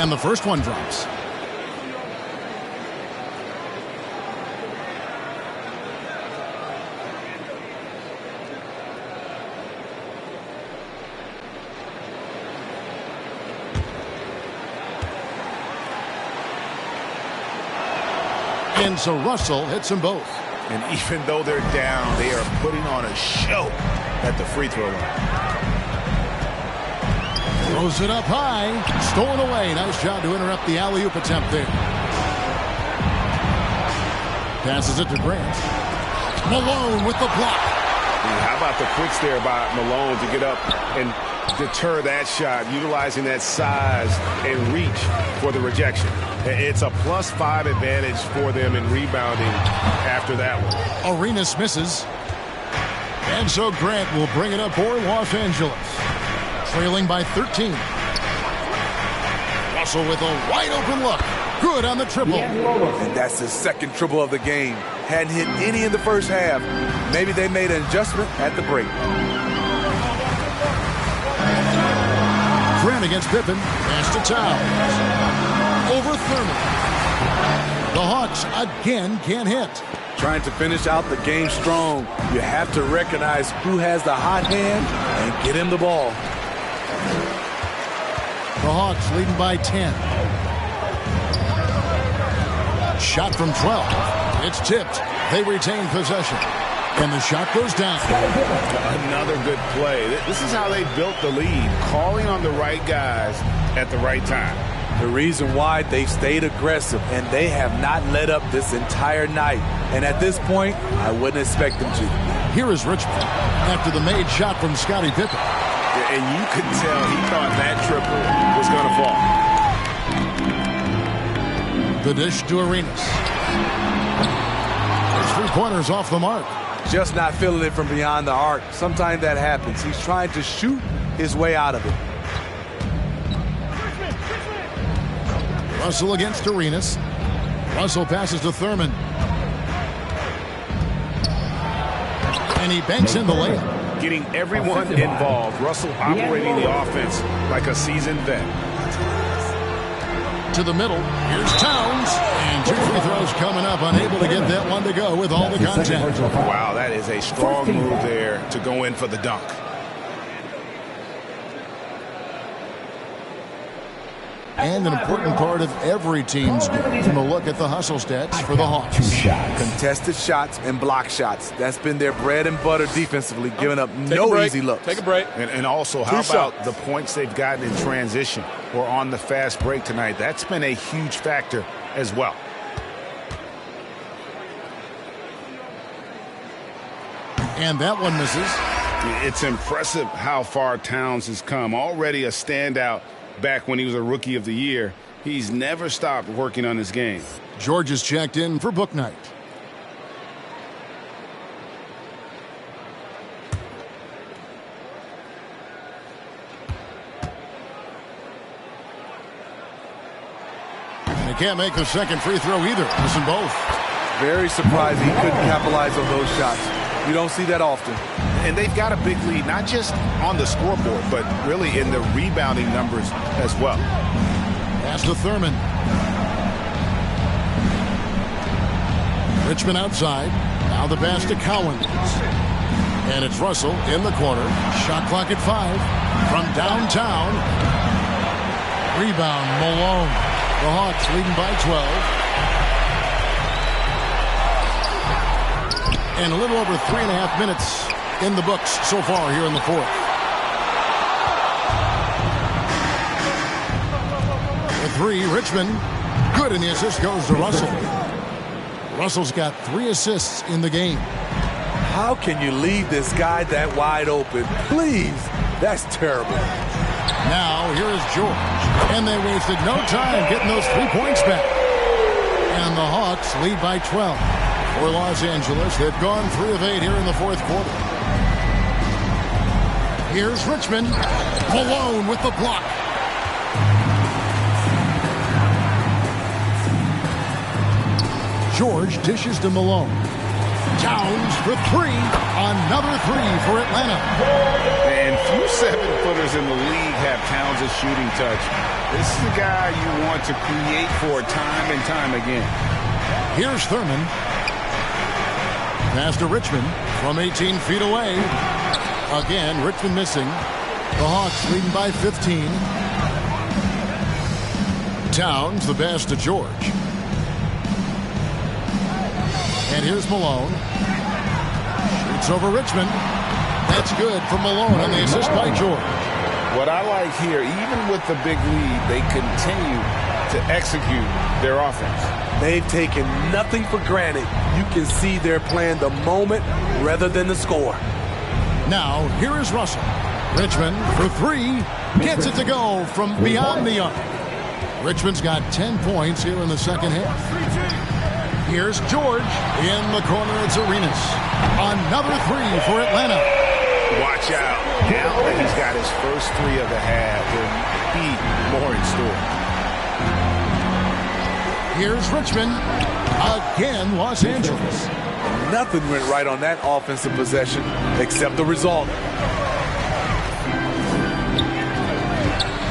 And the first one drops. And so Russell hits them both. And even though they're down, they are putting on a show at the free throw line. Throws it up high. Stolen away. Nice job to interrupt the alley-oop attempt there. Passes it to Grant. Malone with the block. How about the quicks there by Malone to get up and deter that shot, utilizing that size and reach for the rejection. It's a +5 advantage for them in rebounding after that one. Arenas misses. And so Grant will bring it up for Los Angeles. Trailing by 13. Russell with a wide open look. Good on the triple. And that's his second triple of the game. Hadn't hit any in the first half. Maybe they made an adjustment at the break. Grant against Pippen. Pass to Towns. Over Thurman. The Hawks again can't hit. Trying to finish out the game strong. You have to recognize who has the hot hand and get him the ball. The Hawks leading by 10. Shot from 12. It's tipped. They retain possession. And the shot goes down. Another good play. This is how they built the lead. Calling on the right guys at the right time. The reason why they've stayed aggressive, and they have not let up this entire night. And at this point, I wouldn't expect them to. Here is Richmond after the made shot from Scottie Pippen. And you could tell he thought that triple was going to fall. The dish to Arenas. His 3-pointers off the mark. Just not feeling it from beyond the arc. Sometimes that happens. He's trying to shoot his way out of it. Russell against Arenas. Russell passes to Thurman. And he banks in the layup. Getting everyone involved. Russell operating the offense like a seasoned vet. To the middle. Here's Towns. And 2 free throws coming up. Unable to get that one to go with all the contact. Wow, that is a strong move there to go in for the dunk. And an important part of every team's game. A look at the hustle stats for the Hawks. Contested shots and block shots. That's been their bread and butter defensively, giving up no easy looks. Take a break. And also, how about the points they've gotten in transition or on the fast break tonight? That's been a huge factor as well. And that one misses. It's impressive how far Towns has come. Already a standout. Back when he was a Rookie of the Year, he's never stopped working on his game. George is checked in for book night. And he can't make the second free throw either. Missing both. Very surprised he couldn't capitalize on those shots. You don't see that often. And they've got a big lead, not just on the scoreboard, but really in the rebounding numbers as well. Pass to Thurman. Richmond outside. Now the pass to Cowens. And it's Russell in the corner. Shot clock at 5. From downtown. Rebound, Malone. The Hawks leading by 12. And a little over 3.5 minutes in the books so far here in the fourth. The 3, Richmond. Good, and the assist goes to Russell. Russell's got 3 assists in the game. How can you leave this guy that wide open? Please, that's terrible. Now, here is George. And they wasted no time getting those 3 points back. And the Hawks lead by 12. for Los Angeles. They've gone 3 of 8 here in the fourth quarter. Here's Richmond. Malone with the block. George dishes to Malone. Towns for 3. Another 3 for Atlanta. And few 7-footers in the league have Towns' shooting touch. This is the guy you want to create for time and time again. Here's Thurman. Pass to Richmond from 18 feet away. Again, Richmond missing. The Hawks leading by 15. Towns the pass to George. And here's Malone. Shoots over Richmond. That's good for Malone on the assist by George. What I like here, even with the big lead, they continue to execute their offense. They've taken nothing for granted. You can see they're playing the moment rather than the score. Now, here is Russell. Richmond for 3. Gets it to go from beyond the arc. Richmond's got 10 points here in the second half. Here's George. In the corner, it's Arenas. Another 3 for Atlanta. Watch out. Now that he's got his first 3 of the half, there'll be more in store. Here's Richmond. Again, Los Angeles. Nothing went right on that offensive possession except the result.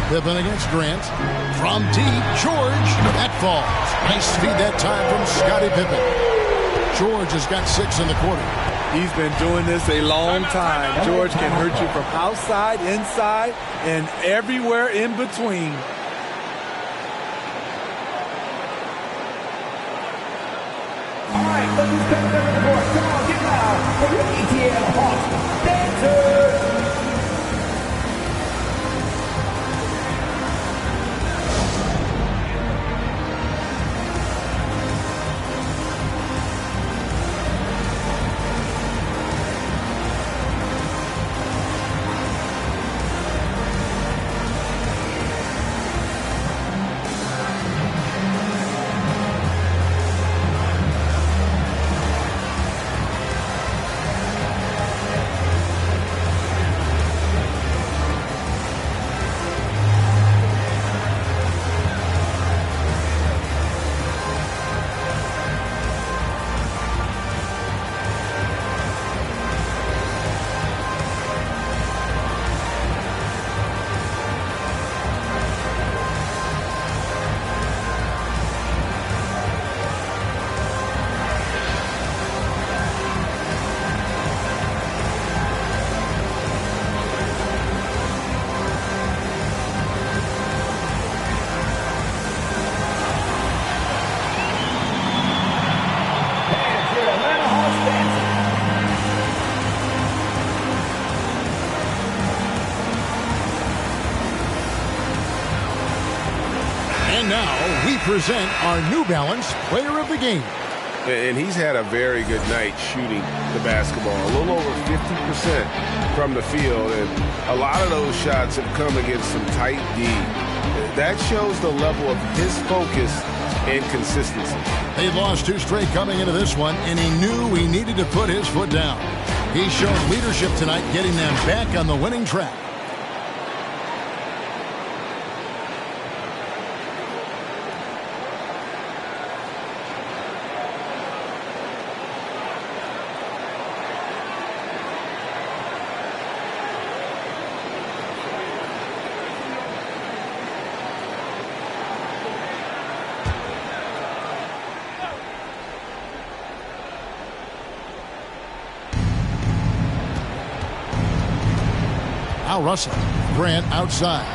Pippen against Grant. From deep, George. That falls. Nice feed that time from Scottie Pippen. George has got 6 in the quarter. He's been doing this a long time. George can hurt you from outside, inside, and everywhere in between. All right, look who's coming over the board. Come on, get loud for your ETL Hawks dancers. Now we present our New Balance Player of the Game. And he's had a very good night shooting the basketball. A little over 50% from the field. And a lot of those shots have come against some tight D. That shows the level of his focus and consistency. They lost 2 straight coming into this one, and he knew he needed to put his foot down. He showed leadership tonight, getting them back on the winning track. Now Russell. Grant outside.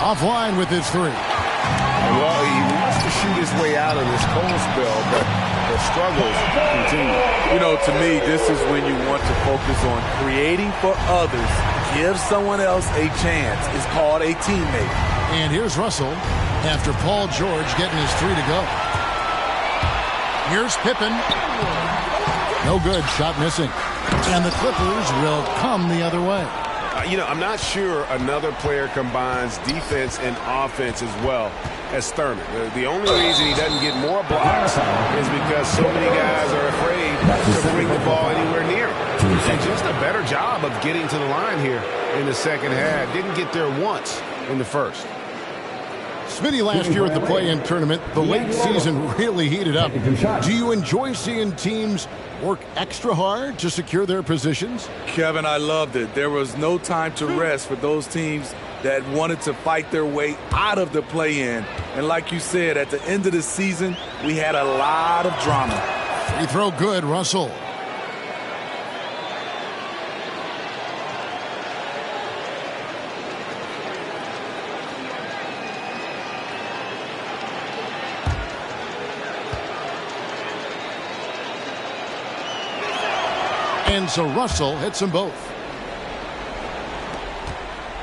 Offline with his 3. Well, he wants to shoot his way out of this cold spell, but the struggles continue. You know, to me, this is when you want to focus on creating for others. Give someone else a chance. It's called a teammate. And here's Russell after Paul George getting his 3 to go. Here's Pippen. No good. Shot missing. And the Clippers will come the other way. I'm not sure another player combines defense and offense as well as Thurman. The only reason he doesn't get more blocks is because so many guys are afraid to bring the ball anywhere near him. And just a better job of getting to the line here in the second half. Didn't get there once in the first. Smitty, last year at the play-in tournament, the late season really heated up. Do you enjoy seeing teams work extra hard to secure their positions? Kevin, I loved it. There was no time to rest for those teams that wanted to fight their way out of the play-in. And like you said, at the end of the season, we had a lot of drama. Free throw good, Russell. And so Russell hits them both.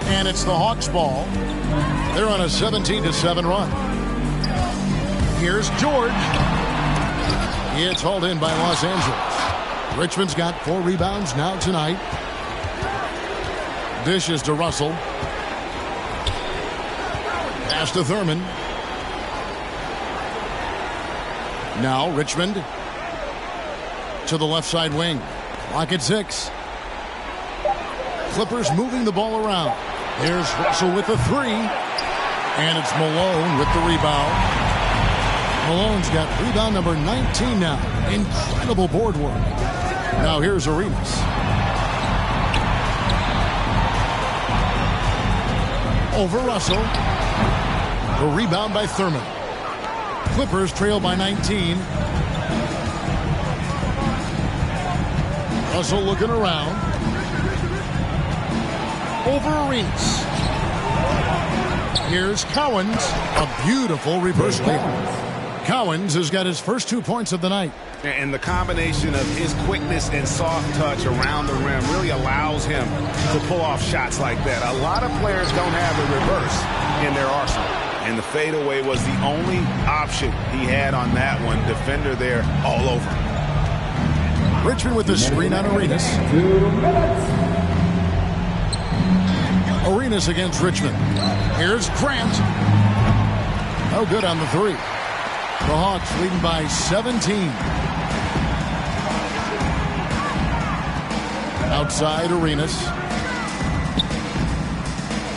And it's the Hawks ball. They're on a 17-7 run. Here's George. It's hauled in by Los Angeles. Richmond's got 4 rebounds now tonight. Dishes to Russell. Pass to Thurman. Now Richmond to the left side wing. Clock at 6. Clippers moving the ball around. There's Russell with the 3. And it's Malone with the rebound. Malone's got rebound number 19 now. Incredible board work. Now here's Arenas. Over Russell. The rebound by Thurman. Clippers trail by 19. Russell looking around. Over Arenas. Here's Cowens. A beautiful reverse layup. Cowens has got his first 2 points of the night. And the combination of his quickness and soft touch around the rim really allows him to pull off shots like that. A lot of players don't have a reverse in their arsenal. And the fadeaway was the only option he had on that one. Defender there all over. Richmond with the screen on Arenas. 2 minutes. Arenas against Richmond. Here's Grant. No good on the 3. The Hawks leading by 17. Outside Arenas.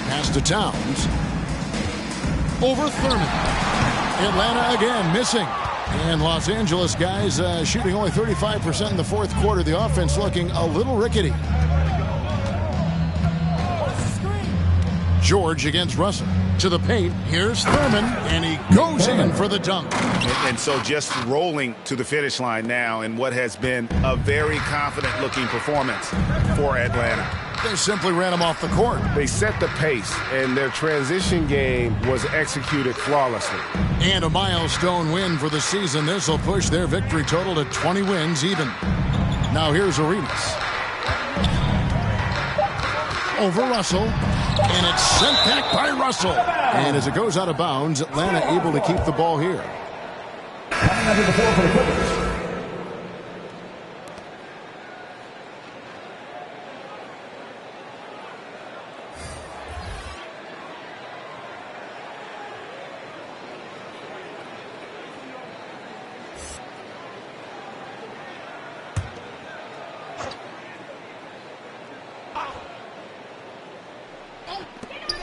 Pass to Towns. Over Thurman. Atlanta again missing. And Los Angeles guys shooting only 35% in the fourth quarter. The offense looking a little rickety. George against Russell. To the paint. Here's Thurman. And he goes in for the dunk. And so just rolling to the finish line now in what has been a very confident-looking performance for Atlanta. They simply ran him off the court. They set the pace, and their transition game was executed flawlessly. And a milestone win for the season. This will push their victory total to 20 wins even. Now here's Arenas. Over Russell. And it's sent back by Russell. And as it goes out of bounds, Atlanta able to keep the ball here. Coming under the floor for the Clippers.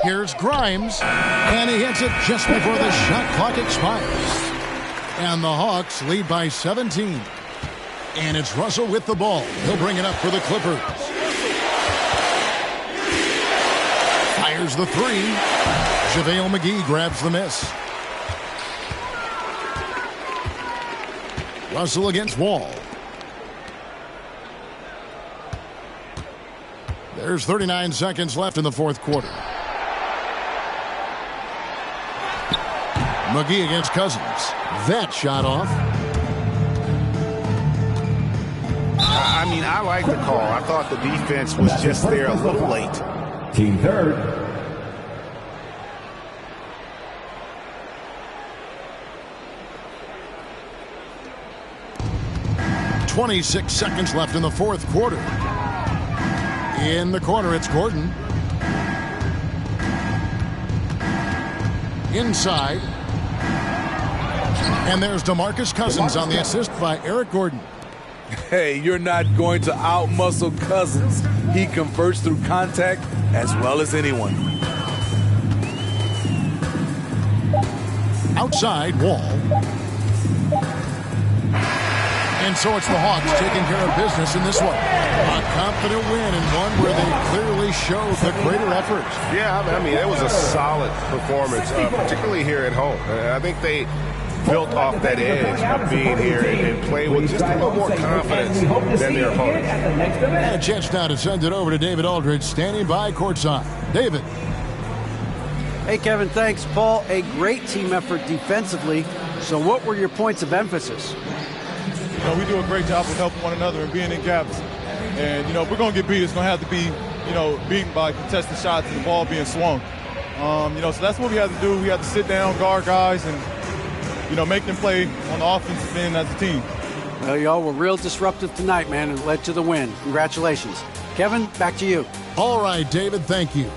Here's Grimes, and he hits it just before the shot clock expires. And the Hawks lead by 17. And it's Russell with the ball. He'll bring it up for the Clippers. Fires the 3. JaVale McGee grabs the miss. Russell against Wall. There's 39 seconds left in the fourth quarter. McGee against Cousins. That shot off. I mean, I like the call. I thought the defense was just there a little late. Team third. .26 seconds left in the fourth quarter. In the corner, it's Gordon. inside. And there's DeMarcus Cousins on the assist by Eric Gordon. Hey, you're not going to out-muscle Cousins. He converts through contact as well as anyone. Outside, Wall. And so it's the Hawks taking care of business in this one. A confident win and one where they clearly showed the greater effort. Yeah, I mean, it was a solid performance, particularly here at home. I think they built off that edge of being here and played with just a little more confidence than their opponents. And a chance now to send it over to David Aldridge, standing by courtside. David. Hey, Kevin, thanks. Paul, a great team effort defensively. So what were your points of emphasis? You know, we do a great job of helping one another and being in gaps. And, you know, if we're going to get beat, it's going to have to be, you know, beaten by contested shots and the ball being swung. You know, so that's what we have to do. We have to sit down, guard guys, and, you know, make them play on the offensive end as a team. Well, y'all were real disruptive tonight, man, and led to the win. Congratulations. Kevin, back to you. All right, David, thank you.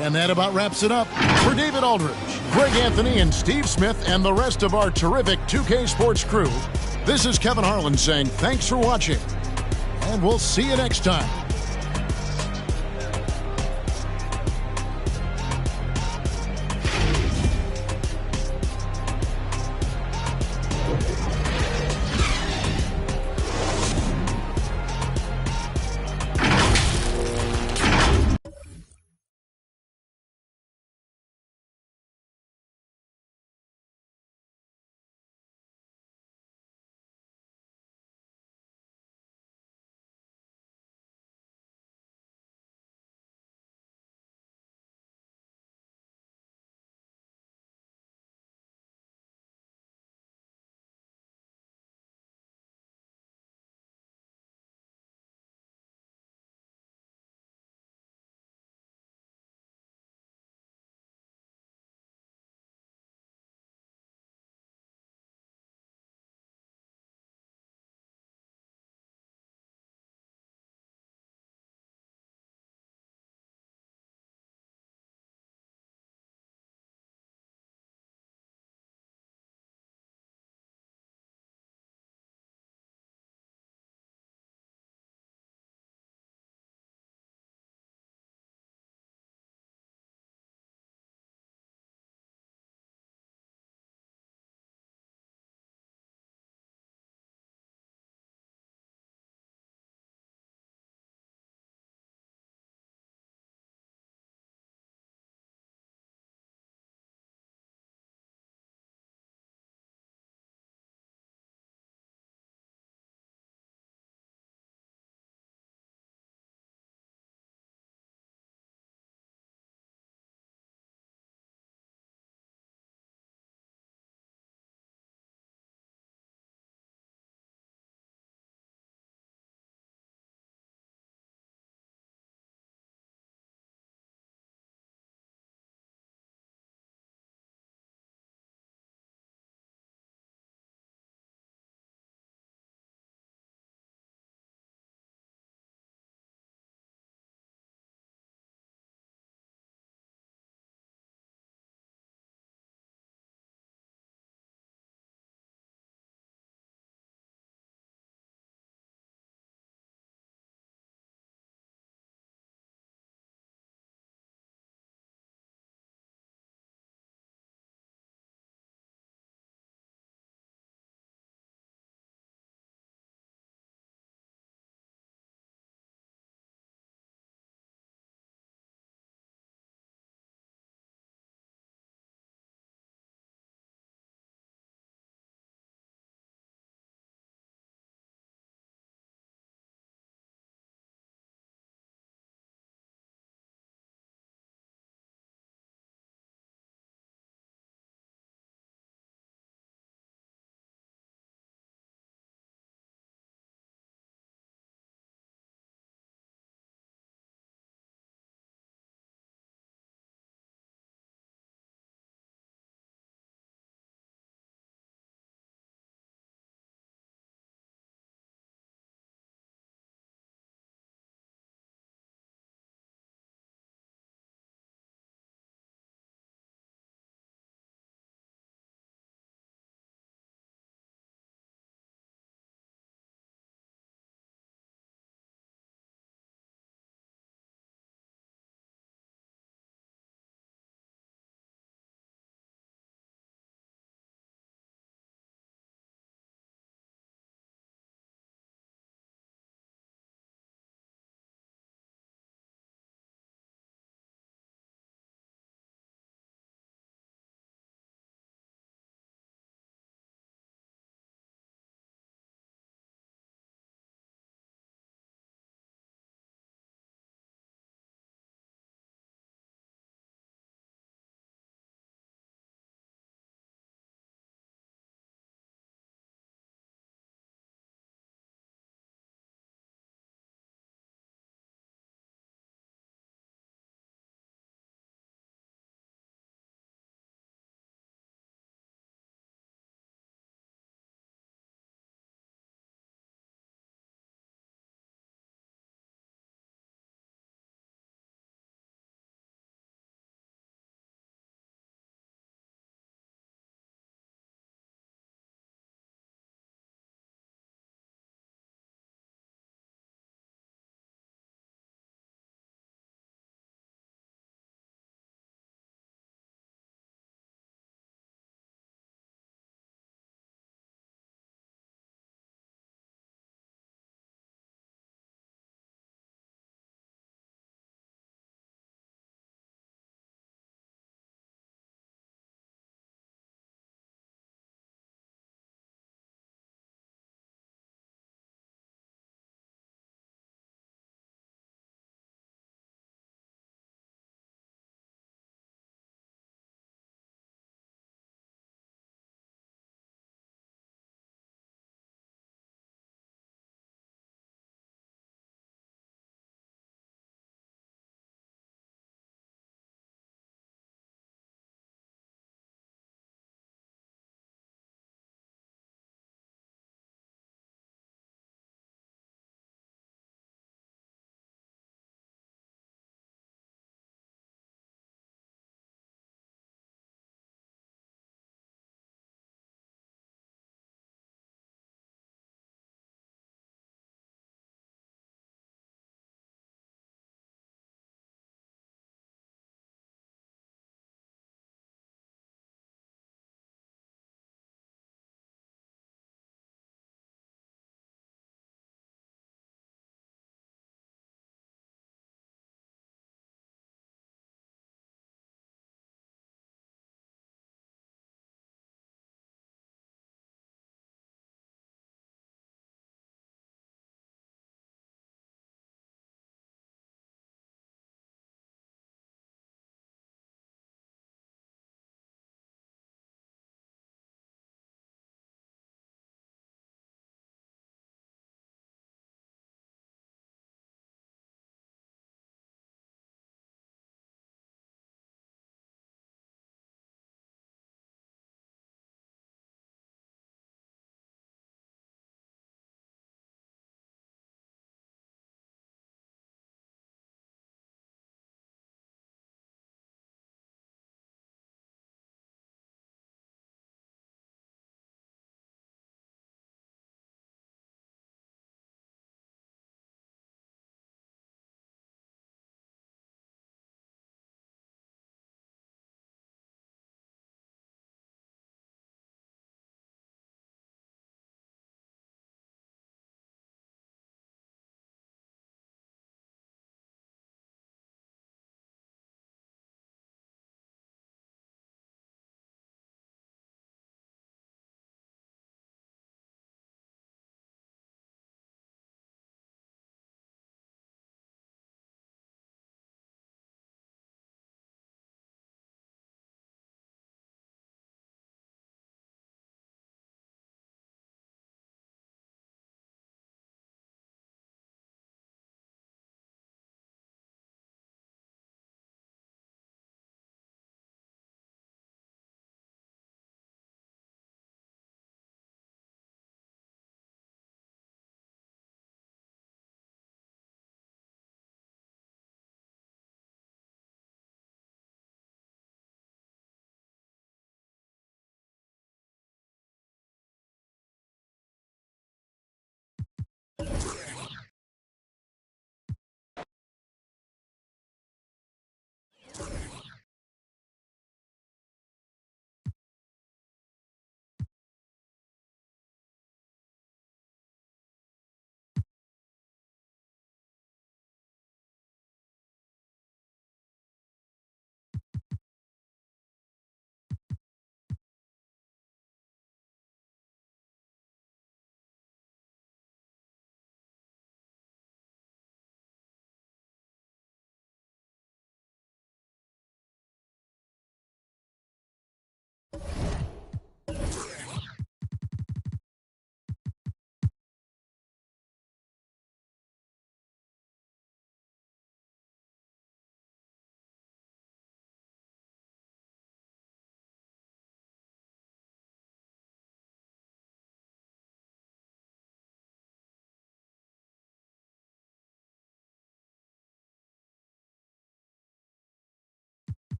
And that about wraps it up. For David Aldridge, Greg Anthony, and Steve Smith, and the rest of our terrific 2K Sports crew, this is Kevin Harlan saying thanks for watching, and we'll see you next time.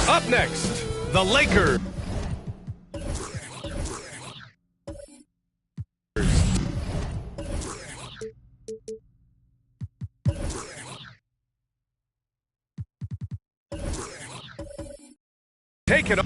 Up next, the Lakers. Take it up.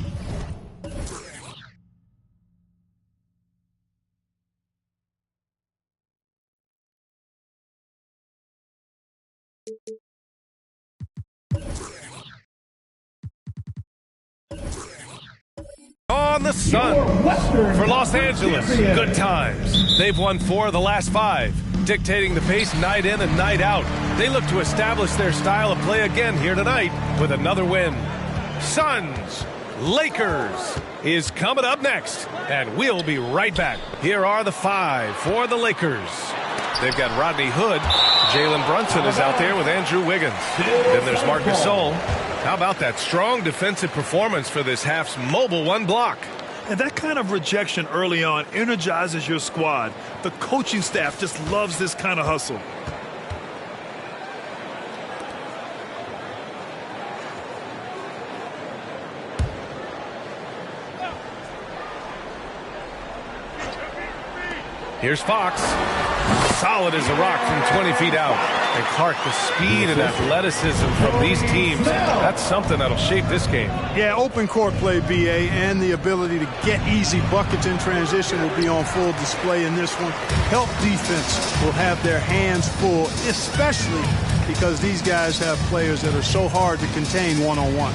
on the Sun. For Los Angeles, good times. They've won 4 of the last 5, dictating the pace night in and night out. They look to establish their style of play again here tonight with another win. Suns, Lakers is coming up next, and we'll be right back. Here are the 5 for the Lakers. They've got Rodney Hood. Jalen Brunson is out there with Andrew Wiggins. Then there's Marc Gasol. How about that strong defensive performance for this half's mobile 1 block? And that kind of rejection early on energizes your squad. The coaching staff just loves this kind of hustle. Here's Fox. Solid as a rock from 20 feet out. And Clark, the speed and athleticism from these teams, that's something that'll shape this game. Yeah, open court play, BA, and the ability to get easy buckets in transition will be on full display in this one. Help defense will have their hands full, especially because these guys have players that are so hard to contain one-on-one.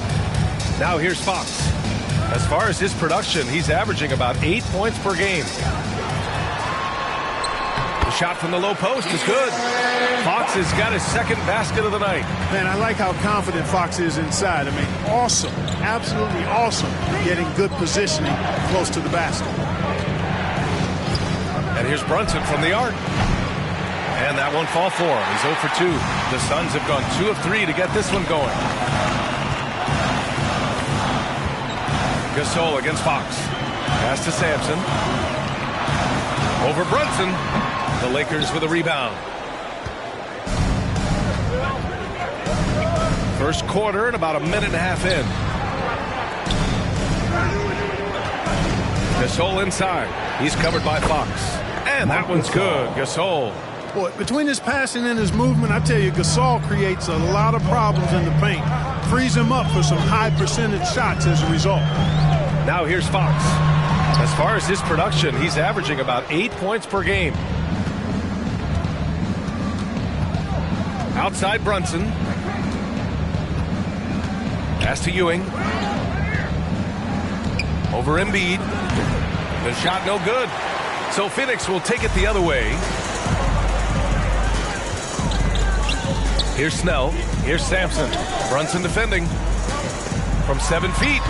Now here's Fox. As far as his production, he's averaging about 8 points per game. The shot from the low post is good. Fox has got his second basket of the night. Man, I like how confident Fox is inside. I mean, awesome, absolutely awesome, getting good positioning close to the basket. And here's Brunson from the arc. And that won't fall for him. He's 0 for 2. The Suns have gone 2 of 3 to get this one going. Gasol against Fox. Pass to Sampson. Over Brunson. The Lakers with a rebound. First quarter and about a minute and a half in. Gasol inside. He's covered by Fox. And that one's good. Gasol. Boy, between his passing and his movement, I tell you, Gasol creates a lot of problems in the paint. Frees him up for some high percentage shots as a result. Now here's Fox. As far as his production, he's averaging about 8 points per game. Outside Brunson. Pass to Ewing. Over Embiid. The shot no good. So Phoenix will take it the other way. Here's Snell. Here's Sampson. Brunson defending. From 7 feet.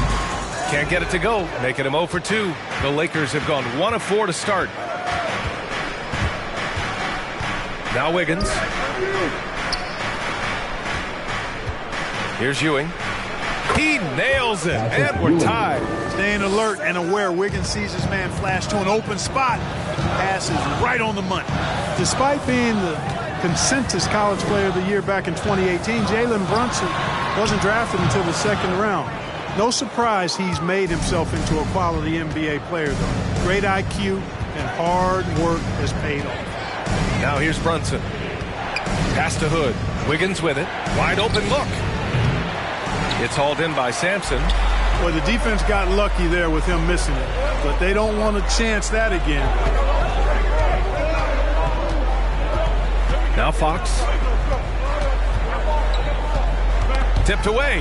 Can't get it to go. Making him 0 for 2. The Lakers have gone 1 of 4 to start. Now Wiggins. Here's Ewing. He nails it, and we're tied. Staying alert and aware. Wiggins sees his man flash to an open spot. Passes right on the money. Despite being the consensus college player of the year back in 2018, Jalen Brunson wasn't drafted until the second round. No surprise he's made himself into a quality NBA player, though. Great IQ and hard work has paid off. Now here's Brunson. Pass to Hood. Wiggins with it. Wide open look. It's hauled in by Sampson. Well, the defense got lucky there with him missing it, but they don't want to chance that again. Now Fox. Tipped away.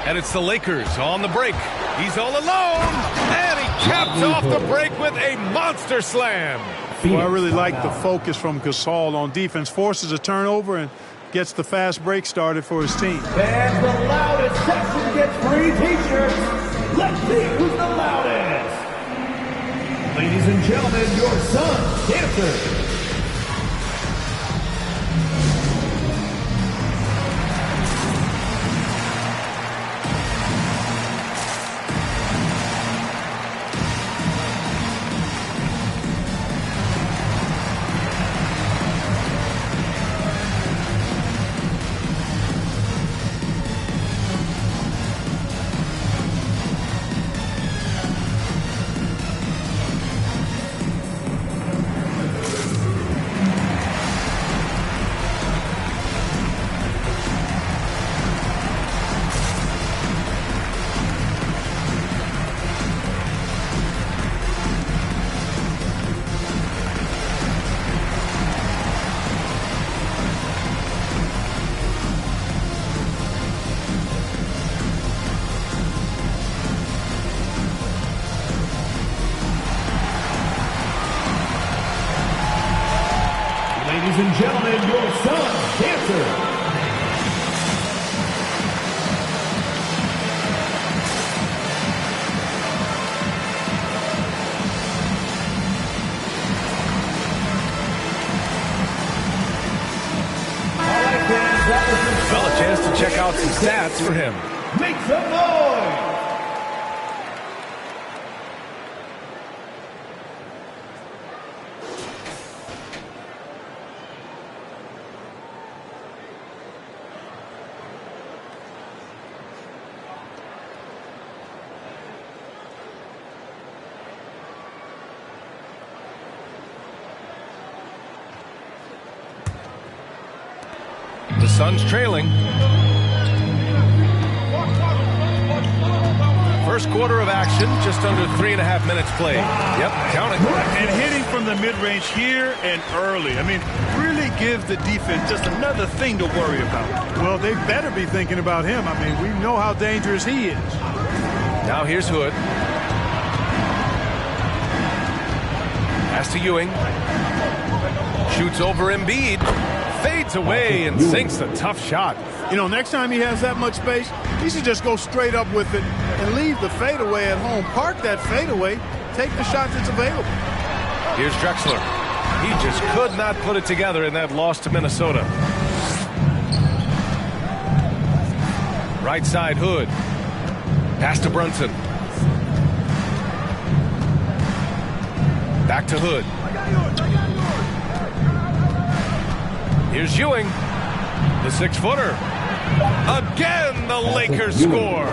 And it's the Lakers on the break. He's all alone. And he capped off the break with a monster slam. Well, I really like the focus from Gasol on defense. Forces a turnover and gets the fast break started for his team. And the loudest section gets free t-shirts. Let's see who's the loudest. Ladies and gentlemen, your Suns dancers. Ladies and gentlemen, your Suns dancer. Well, a chance to check out some stats for him. Make some noise! The Suns trailing. First quarter of action, just under 3.5 minutes played. Yep, counting. And hitting from the mid-range here and early. I mean, really gives the defense just another thing to worry about. Well, they better be thinking about him. I mean, we know how dangerous he is. Now here's Hood. Pass to Ewing. Shoots over Embiid. Fades away and sinks a tough shot. You know, next time he has that much space, he should just go straight up with it and leave the fadeaway at home. Park that fadeaway, take the shot that's available. Here's Drexler. He just could not put it together in that loss to Minnesota. Right side, Hood. Pass to Brunson. Back to Hood. Here's Ewing, the 6-footer. Again, the Lakers score.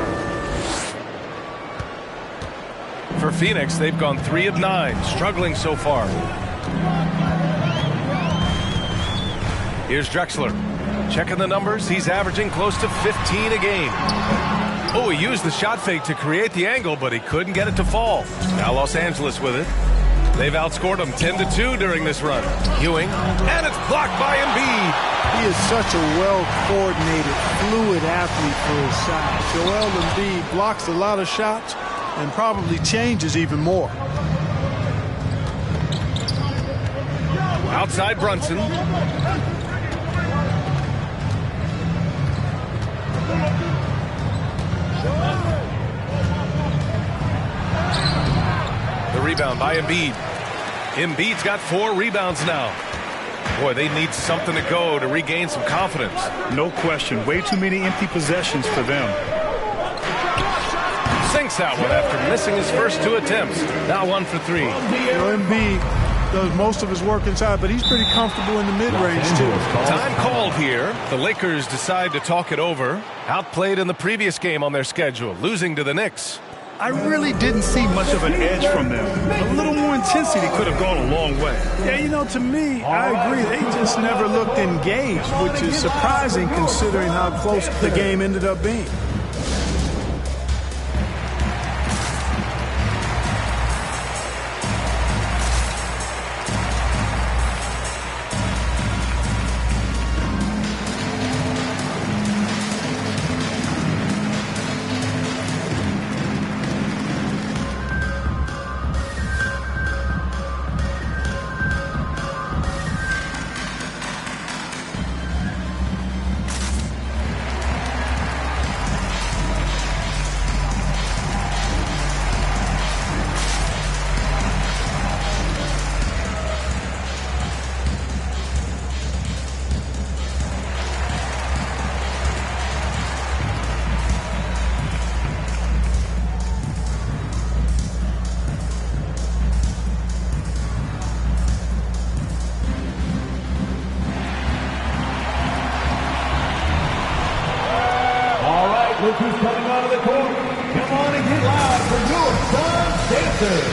For Phoenix, they've gone 3 of 9, struggling so far. Here's Drexler. Checking the numbers, he's averaging close to 15 a game. Oh, he used the shot fake to create the angle, but he couldn't get it to fall. Now Los Angeles with it. They've outscored them 10-2 during this run. Ewing, and it's blocked by Embiid. He is such a well-coordinated, fluid athlete for his size. Joel Embiid blocks a lot of shots and probably changes even more. Outside Brunson. The rebound by Embiid. Embiid's got 4 rebounds now. Boy, they need something to go to regain some confidence. No question. Way too many empty possessions for them. Sinks that one after missing his first 2 attempts. Now 1 for 3. You know, Embiid does most of his work inside, but he's pretty comfortable in the mid-range, too. Time called here. The Lakers decide to talk it over. Outplayed in the previous game on their schedule, losing to the Knicks. I really didn't see much of an edge from them. A little more intensity could have gone a long way. Yeah, you know, to me, I agree. They just never looked engaged, which is surprising considering how close the game ended up being. Look who's coming out of the court. Come on and get loud for your Suns dancers.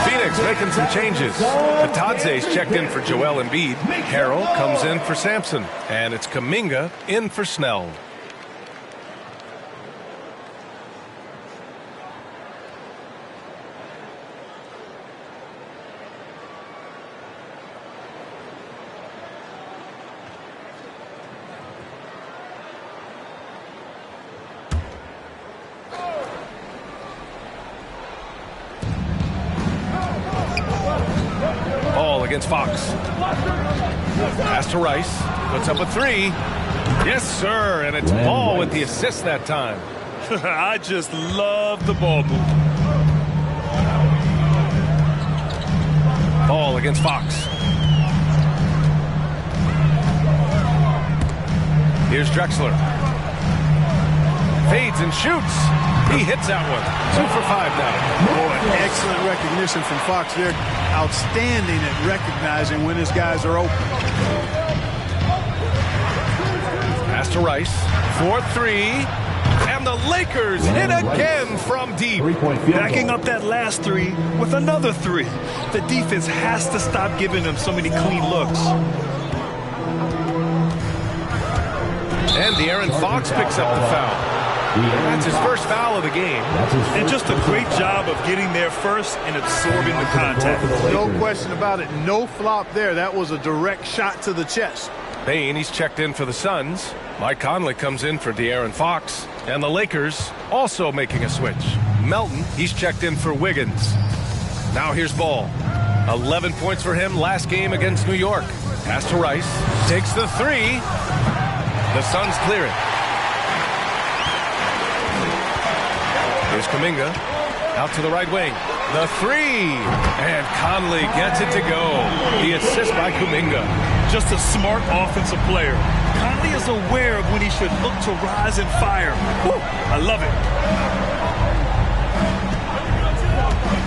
Phoenix making some changes. Atadze's checked in for Joel Embiid. Harrell comes in for Sampson. And it's Kuminga in for Snell. against Fox. Pass to Rice. Puts up a three. Yes, sir. And it's Ball with the assist that time. I just love the ball movement. Ball against Fox. Here's Drexler. Fades and shoots. He hits that one. 2 for 5 now. Boy, excellent recognition from Fox. They're outstanding at recognizing when his guys are open. Pass to Rice. 4-3. And the Lakers hit again from deep. Backing up that last three with another three. The defense has to stop giving them so many clean looks. And De'Aaron Fox picks up the foul. That's his first foul of the game. And just a great job of getting there first and absorbing the contact. No question about it. No flop there. That was a direct shot to the chest. Bane, he's checked in for the Suns. Mike Conley comes in for De'Aaron Fox. And the Lakers also making a switch. Melton, he's checked in for Wiggins. Now here's Ball. 11 points for him last game against New York. Pass to Rice. Takes the three. The Suns clear it. Here's Kuminga. Out to the right wing. The three. And Conley gets it to go. The assist by Kuminga. Just a smart offensive player. Conley is aware of when he should look to rise and fire. Woo, I love it.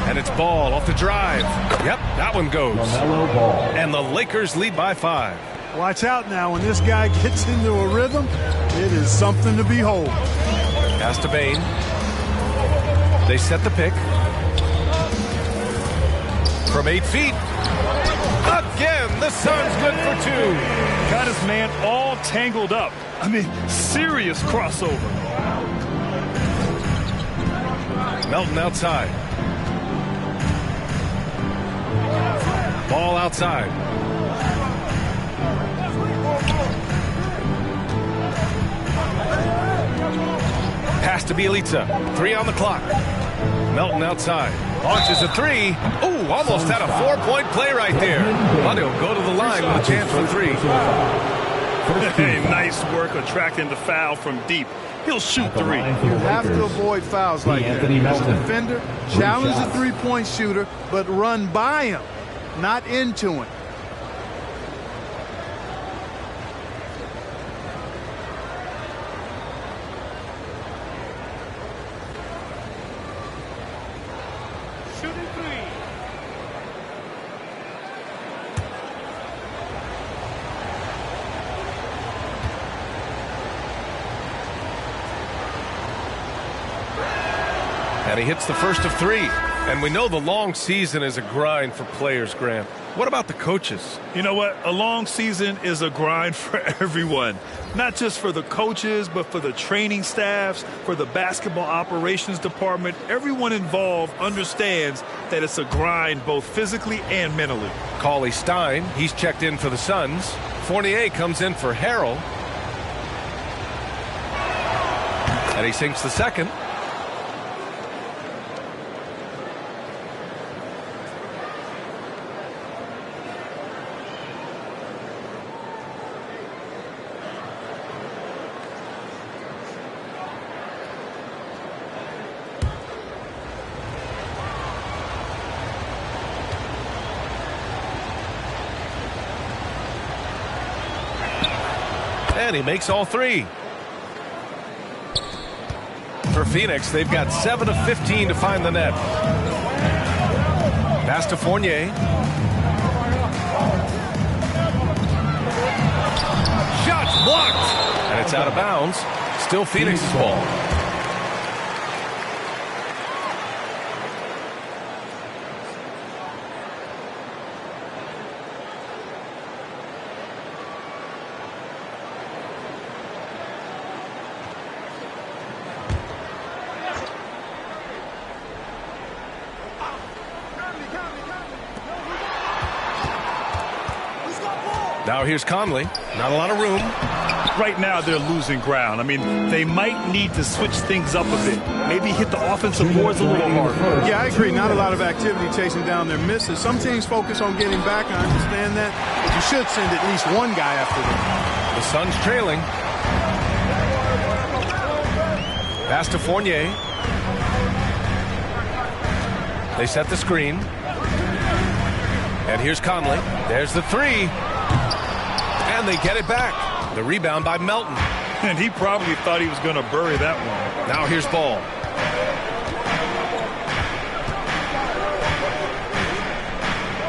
And it's Ball off the drive. Yep, that one goes. And the Lakers lead by 5. Watch out now. When this guy gets into a rhythm, it is something to behold. Pass to Bane. They set the pick. From 8 feet. Again, the Suns good for 2. Got his man all tangled up. I mean, serious crossover. Melton outside. Ball outside. Pass to Bjelica. 3 on the clock. Melton outside. Launches a 3. Ooh, almost had a 4-point play right there. But he'll go to the line with a chance for 3. Hey, nice work attracting the foul from deep. He'll shoot 3. You have to avoid fouls like that. As a defender, challenge the three-point shooter, but run by him, not into him. And he hits the first of 3. And we know the long season is a grind for players, Grant. What about the coaches? You know what? A long season is a grind for everyone. Not just for the coaches, but for the training staffs, for the basketball operations department. Everyone involved understands that it's a grind both physically and mentally. Cauley Stein, he's checked in for the Suns. Fournier comes in for Harrell. And he sinks the second. And he makes all 3. For Phoenix, they've got 7 of 15 to find the net. Pass to Fournier. Shots blocked. And it's out of bounds. Still Phoenix's ball. Now here's Conley. Not a lot of room. Right now they're losing ground. I mean, they might need to switch things up a bit. Maybe hit the offensive boards a little harder. Yeah, I agree. Not a lot of activity chasing down their misses. Some teams focus on getting back. I understand that. But you should send at least one guy after them. The Suns trailing. Pass to Fournier. They set the screen. And here's Conley. There's the three. And they get it back. The rebound by Melton. And he probably thought he was going to bury that one. Now here's Ball.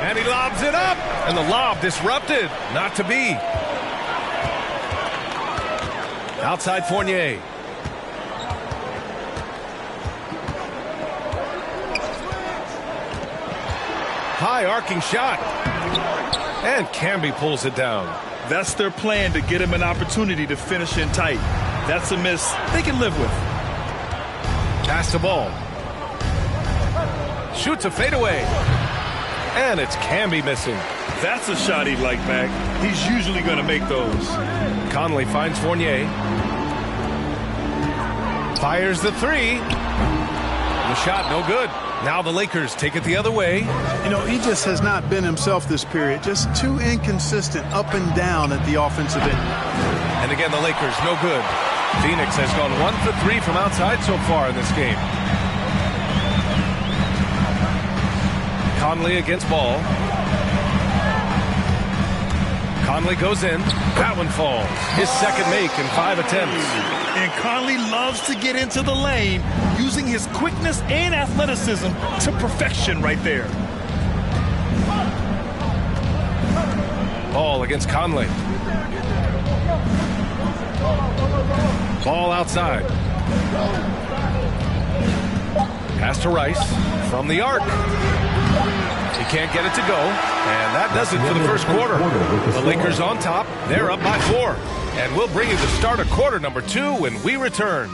And he lobs it up. And the lob disrupted. Not to be. Outside Fournier. High arcing shot. And Camby pulls it down. That's their plan, to get him an opportunity to finish in tight. That's a miss they can live with. Pass the Ball. Shoots a fadeaway. And it's Camby missing. That's a shot he'd like back. He's usually going to make those. Conley finds Fournier. Fires the three. The shot no good. Now the Lakers take it the other way. You know, he just has not been himself this period. Just too inconsistent up and down at the offensive end. And again, the Lakers, no good. Phoenix has gone 1 for 3 from outside so far in this game. Conley against Ball. Conley goes in. That one falls. His second make in 5 attempts. And Conley loves to get into the lane, using his quickness and athleticism to perfection right there. Ball against Conley. Ball outside. Pass to Rice from the arc. He can't get it to go, and that does it for the first quarter. The Lakers on top. They're up by 4. And we'll bring you the start of quarter number 2 when we return.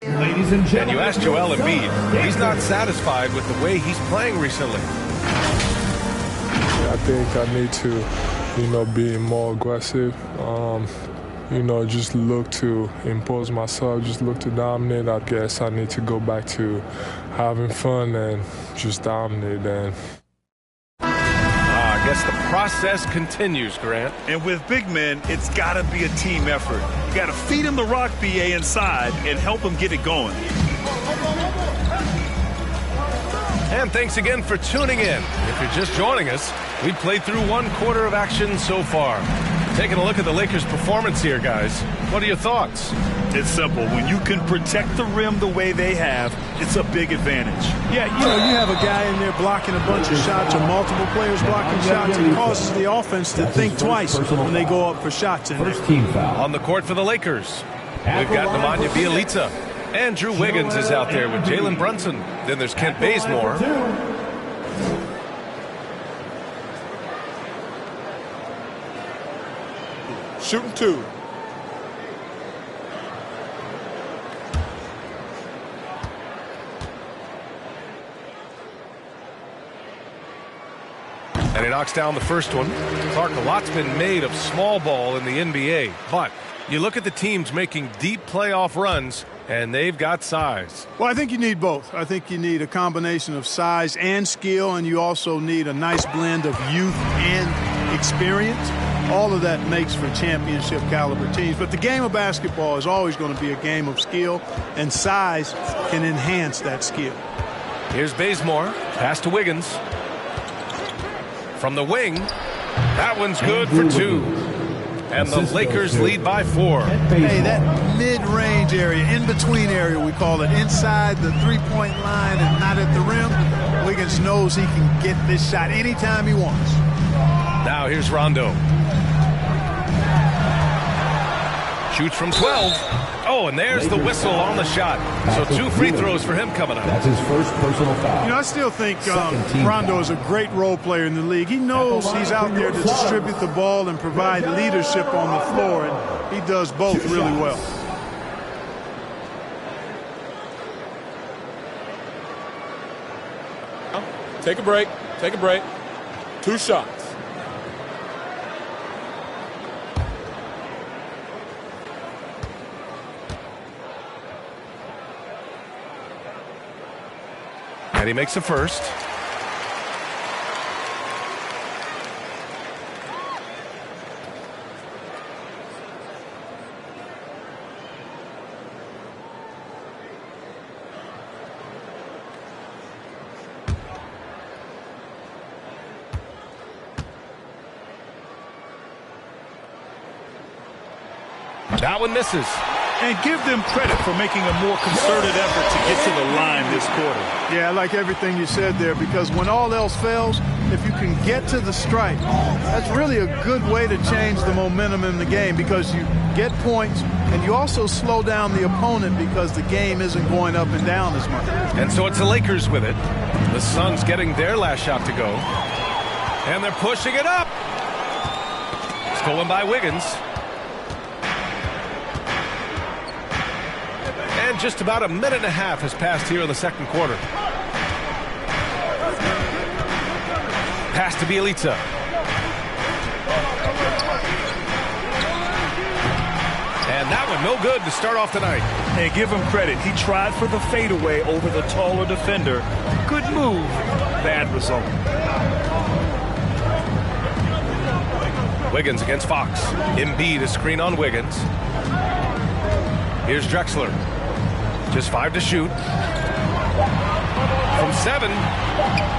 Ladies and gentlemen, and you asked Joel Embiid, he's not satisfied with the way he's playing recently. I think I need to, be more aggressive. Just look to impose myself, just look to dominate. I guess I need to go back to having fun and just dominate. And I guess the process continues, Grant. And with big men, it's got to be a team effort. You got to feed him the rock, BA, inside and help him get it going. And thanks again for tuning in. If you're just joining us, we've played through 1 quarter of action so far. Taking a look at the Lakers' performance here, guys. What are your thoughts? It's simple. When you can protect the rim the way they have, it's a big advantage. Yeah, you have a guy in there blocking a bunch of shots or multiple players blocking shots. It causes the offense to think twice when they go up for shots in there. On the court for the Lakers, we've got Nemanja Bjelica. Andrew Wiggins is out there with Jalen Brunson. Then there's Kent Bazemore. Shooting 2. And he knocks down the first one. Clark, a lot's been made of small ball in the NBA. But you look at the teams making deep playoff runs, and they've got size. Well, I think you need both. I think you need a combination of size and skill, and you also need a nice blend of youth and experience. All of that makes for championship caliber teams. But the game of basketball is always going to be a game of skill, and size can enhance that skill. Here's Bazemore. Pass to Wiggins. From the wing. That one's good for 2. And the Lakers lead by 4. Hey, that mid-range area, in-between area, we call it, inside the three-point line and not at the rim, Wiggins knows he can get this shot anytime he wants. Now here's Rondo. Shoots from 12. Oh, and there's the whistle on the shot. So 2 free throws for him coming up. That's his first personal foul. You know, I still think Rondo is a great role player in the league. He knows he's out there to distribute the ball and provide leadership on the floor, and he does both really well. Take a break. Take a break. 2 shots. And he makes a first. That one misses. And give them credit for making a more concerted effort to get to the line this quarter. Yeah, I like everything you said there, because when all else fails, if you can get to the stripe, that's really a good way to change the momentum in the game, because you get points and you also slow down the opponent because the game isn't going up and down as much. And so it's the Lakers with it. The Suns getting their last shot to go. And they're pushing it up. Stolen by Wiggins. And just about a minute and a half has passed here in the second quarter. Pass to Bjelica. And that one no good to start off the night. And give him credit. He tried for the fadeaway over the taller defender. Good move. Bad result. Wiggins against Fox. Embiid a screen on Wiggins. Here's Drexler. Just 5 to shoot. From 7.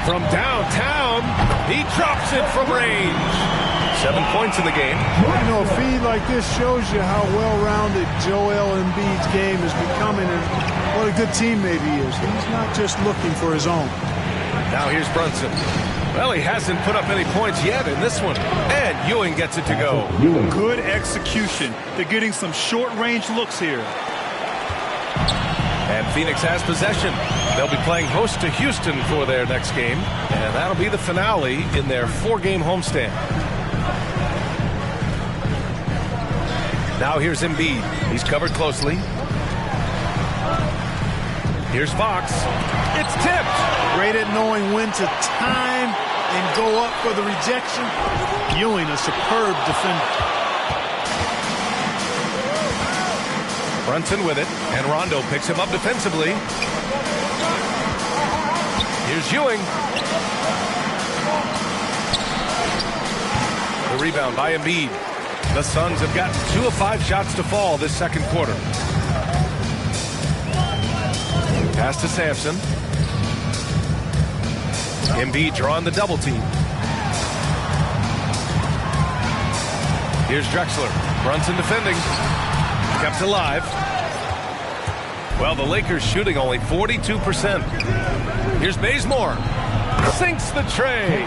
From downtown. He drops it from range. 7 points in the game. You know, a feed like this shows you how well-rounded Joel Embiid's game is becoming and what a good teammate he is. He's not just looking for his own. Now here's Brunson. Well, he hasn't put up any points yet in this one. And Ewing gets it to go. Good execution. They're getting some short-range looks here. And Phoenix has possession. They'll be playing host to Houston for their next game. And that'll be the finale in their 4-game homestand. Now here's Embiid. He's covered closely. Here's Fox. It's tipped. Great at knowing when to time and go up for the rejection. Ewing, a superb defender. Brunson with it, and Rondo picks him up defensively. Here's Ewing. The rebound by Embiid. The Suns have gotten 2 of 5 shots to fall this second quarter. Pass to Sampson. Embiid drawing the double team. Here's Drexler. Brunson defending. Kept alive. Well, the Lakers shooting only 42%. Here's Bazemore. Sinks the tray.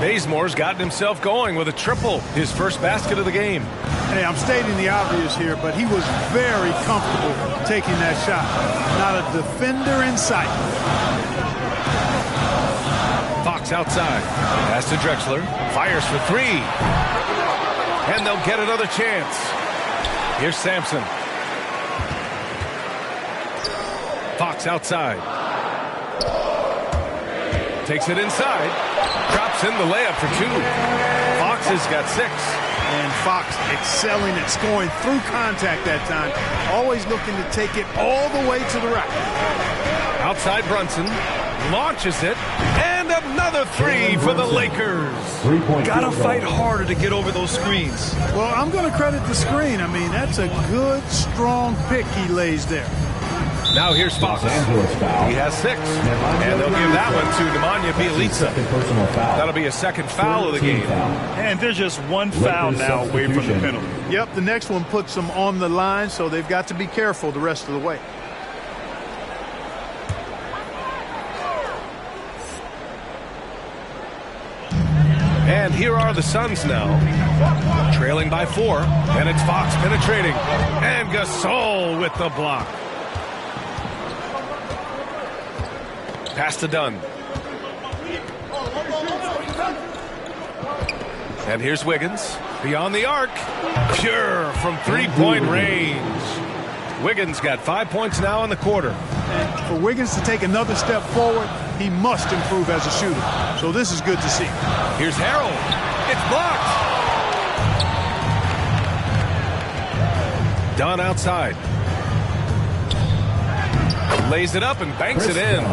Bazemore's gotten himself going with a triple. His first basket of the game. Hey, I'm stating the obvious here, but he was very comfortable taking that shot. Not a defender in sight. Fox outside. Pass to Drexler. Fires for 3. And they'll get another chance. Here's Sampson. Fox outside. Takes it inside. Drops in the layup for 2. Fox has got 6. And Fox excelling at scoring through contact that time. Always looking to take it all the way to the rack. Outside Brunson. Launches it. And another 3 for the Lakers. Gotta fight harder to get over those screens. Well, I'm going to credit the screen. I mean, that's a good, strong pick he lays there. Now here's Fox. He has 6. And they'll give that one to Nemanja Bjelica. That'll be a second foul of the game. And there's just 1 foul now away from the penalty. Yep, the next one puts them on the line, so they've got to be careful the rest of the way. And here are the Suns now, trailing by 4. And it's Fox penetrating. And Gasol with the block. Pass to Dunn. And here's Wiggins. Beyond the arc. Pure from three-point range. Wiggins got 5 points now in the quarter. For Wiggins to take another step forward, he must improve as a shooter. So this is good to see. Here's Harrell. It's blocked. Dunn outside. Lays it up and banks it in.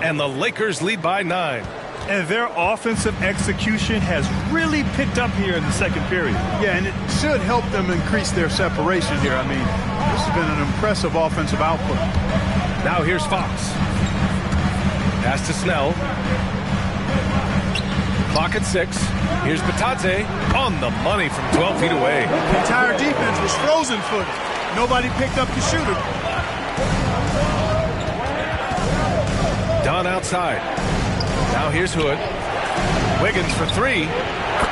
And the Lakers lead by 9. And their offensive execution has really picked up here in the second period. Yeah, and it should help them increase their separation here. I mean, this has been an impressive offensive output. Now here's Fox. Pass to Snell. Clock at 6. Here's Batadze on the money from 12 feet away. The entire defense was frozen footed. Nobody picked up the shooter. Dunn outside. Now here's Hood. Wiggins for 3.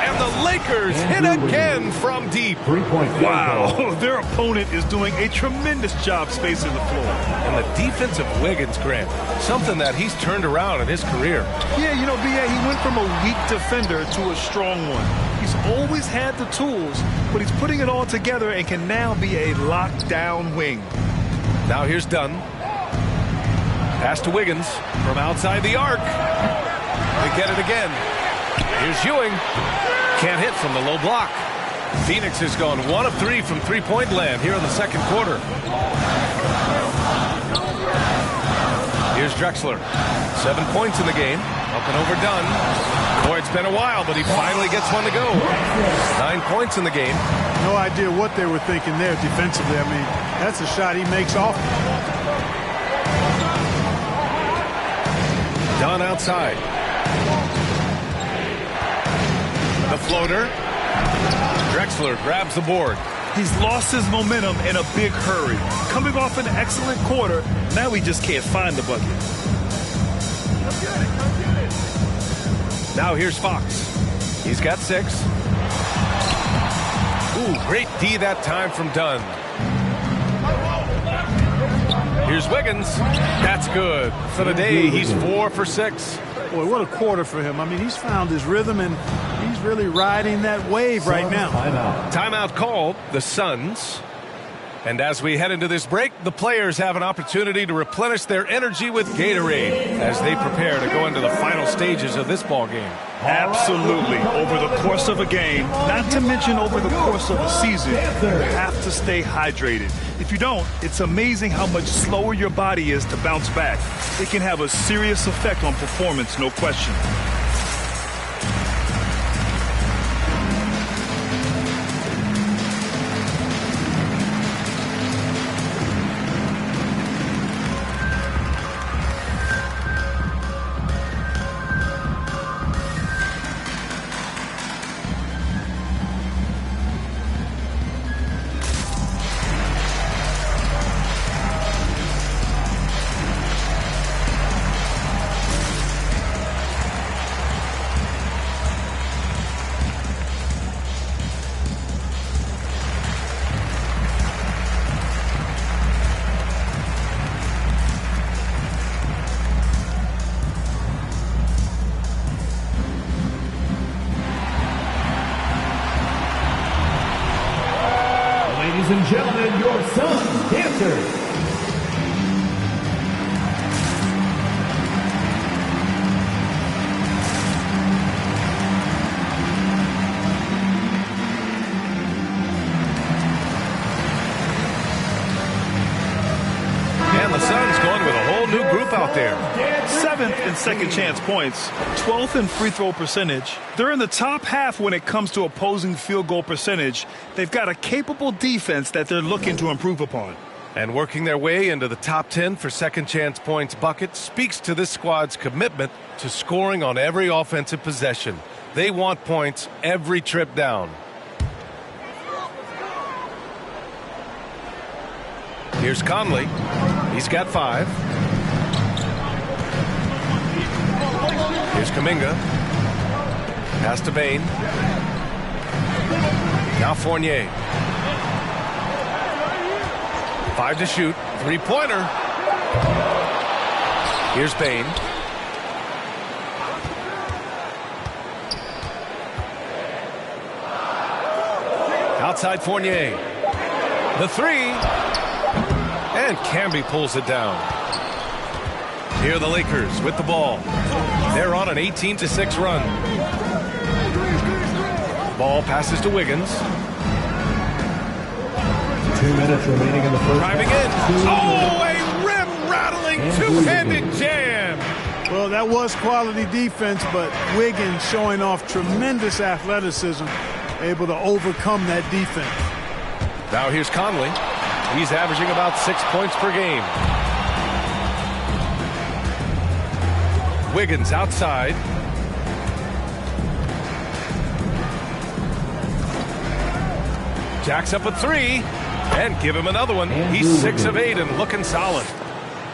And the Lakers hit again from deep. Wow, their opponent is doing a tremendous job spacing the floor. And the defense of Wiggins, Grant, something that he's turned around in his career. Yeah, you know, B.A., he went from a weak defender to a strong one. He's always had the tools, but he's putting it all together and can now be a lockdown wing. Now here's Dunn. Pass to Wiggins from outside the arc. They get it again. Here's Ewing. Can't hit from the low block. Phoenix has gone 1 of 3 from three-point land here in the second quarter. Here's Drexler. 7 points in the game. Up and over Dunn. Boy, it's been a while, but he finally gets one to go. 9 points in the game. No idea what they were thinking there defensively. I mean, that's a shot he makes off. Dunn outside. The floater. Drexler grabs the board. He's lost his momentum in a big hurry. Coming off an excellent quarter, now he just can't find the bucket. Now here's Fox. He's got 6. Ooh, great D that time from Dunn. Here's Wiggins. That's good. For the day, he's 4 for 6. Boy, what a quarter for him. I mean, he's found his rhythm, and he's really riding that wave right now. Timeout called, the Suns. And as we head into this break, the players have an opportunity to replenish their energy with Gatorade as they prepare to go into the final stages of this ball game. Absolutely. Over the course of a game, not to mention over the course of a season, you have to stay hydrated. If you don't, it's amazing how much slower your body is to bounce back. It can have a serious effect on performance, no question. Ladies and gentlemen, your Suns dancers. And the Suns going with a whole new group out there. 7th in second chance points, 12th in free throw percentage. They're in the top half when it comes to opposing field goal percentage. They've got a capable defense that they're looking to improve upon. And working their way into the top 10 for second chance points bucket speaks to this squad's commitment to scoring on every offensive possession. They want points every trip down. Here's Conley. He's got 5. Here's Kuminga. Pass to Bane. Now Fournier. 5 to shoot. Three-pointer. Here's Bane. Outside Fournier. The three. And Camby pulls it down. Here are the Lakers with the ball. They're on an 18-6 run. Ball passes to Wiggins. 2 minutes remaining in the first. Driving in. Oh, a rim-rattling two-handed jam. Well, that was quality defense, but Wiggins showing off tremendous athleticism, able to overcome that defense. Now here's Conley. He's averaging about 6 points per game. Wiggins outside. Jacks up a three. And give him another one. He's 6 of 8 and looking solid.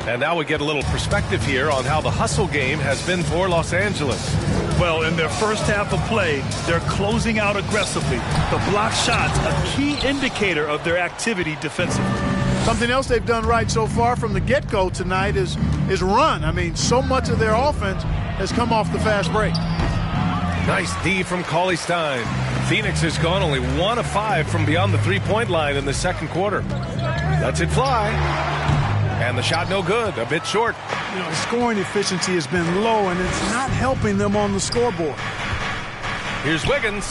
And now we get a little perspective here on how the hustle game has been for Los Angeles. Well, in their first half of play, they're closing out aggressively. The block shots, a key indicator of their activity defensively. Something else they've done right so far from the get-go tonight is run. I mean, so much of their offense has come off the fast break. Nice D from Cauley-Stein. Phoenix has gone only 1 of 5 from beyond the three-point line in the second quarter. Lets it fly. And the shot no good, a bit short. You know, scoring efficiency has been low, and it's not helping them on the scoreboard. Here's Wiggins.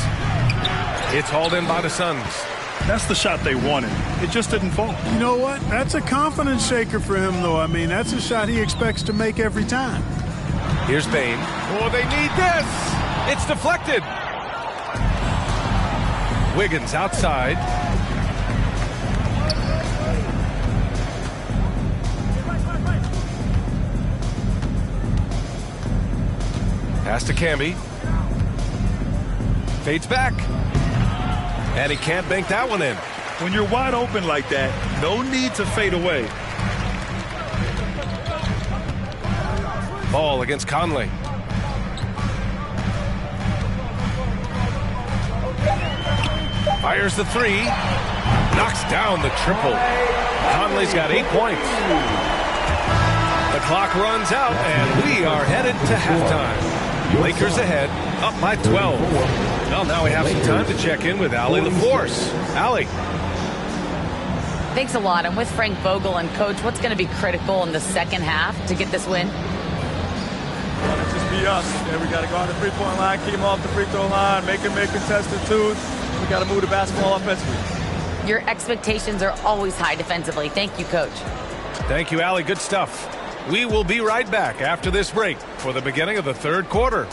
It's hauled in by the Suns. That's the shot they wanted. It just didn't fall. You know what? That's a confidence shaker for him, though. I mean, that's a shot he expects to make every time. Here's Bane. Oh, they need this. It's deflected. Wiggins outside. Pass to Camby. Fades back. And he can't bank that one in. When you're wide open like that, no need to fade away. Ball against Conley. Fires the three. Knocks down the triple. Conley's got 8 points. The clock runs out, and we are headed to halftime. Lakers ahead, up by 12. Well, now we have some time to check in with Allie LaForce. Allie. Thanks a lot. I'm with Frank Vogel. And, Coach, what's going to be critical in the second half to get this win? Well, it's just be us. We got to go on the three-point line, keep them off the free throw line, make them make contested twos. We got to move the basketball offensively. Your expectations are always high defensively. Thank you, Coach. Thank you, Allie. Good stuff. We will be right back after this break for the beginning of the third quarter.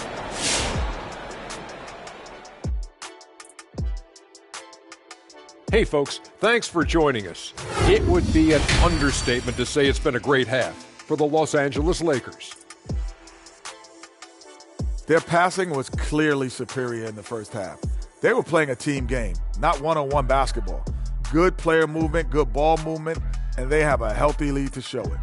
Hey, folks, thanks for joining us. It would be an understatement to say it's been a great half for the Los Angeles Lakers. Their passing was clearly superior in the first half. They were playing a team game, not one-on-one basketball. Good player movement, good ball movement, and they have a healthy lead to show it.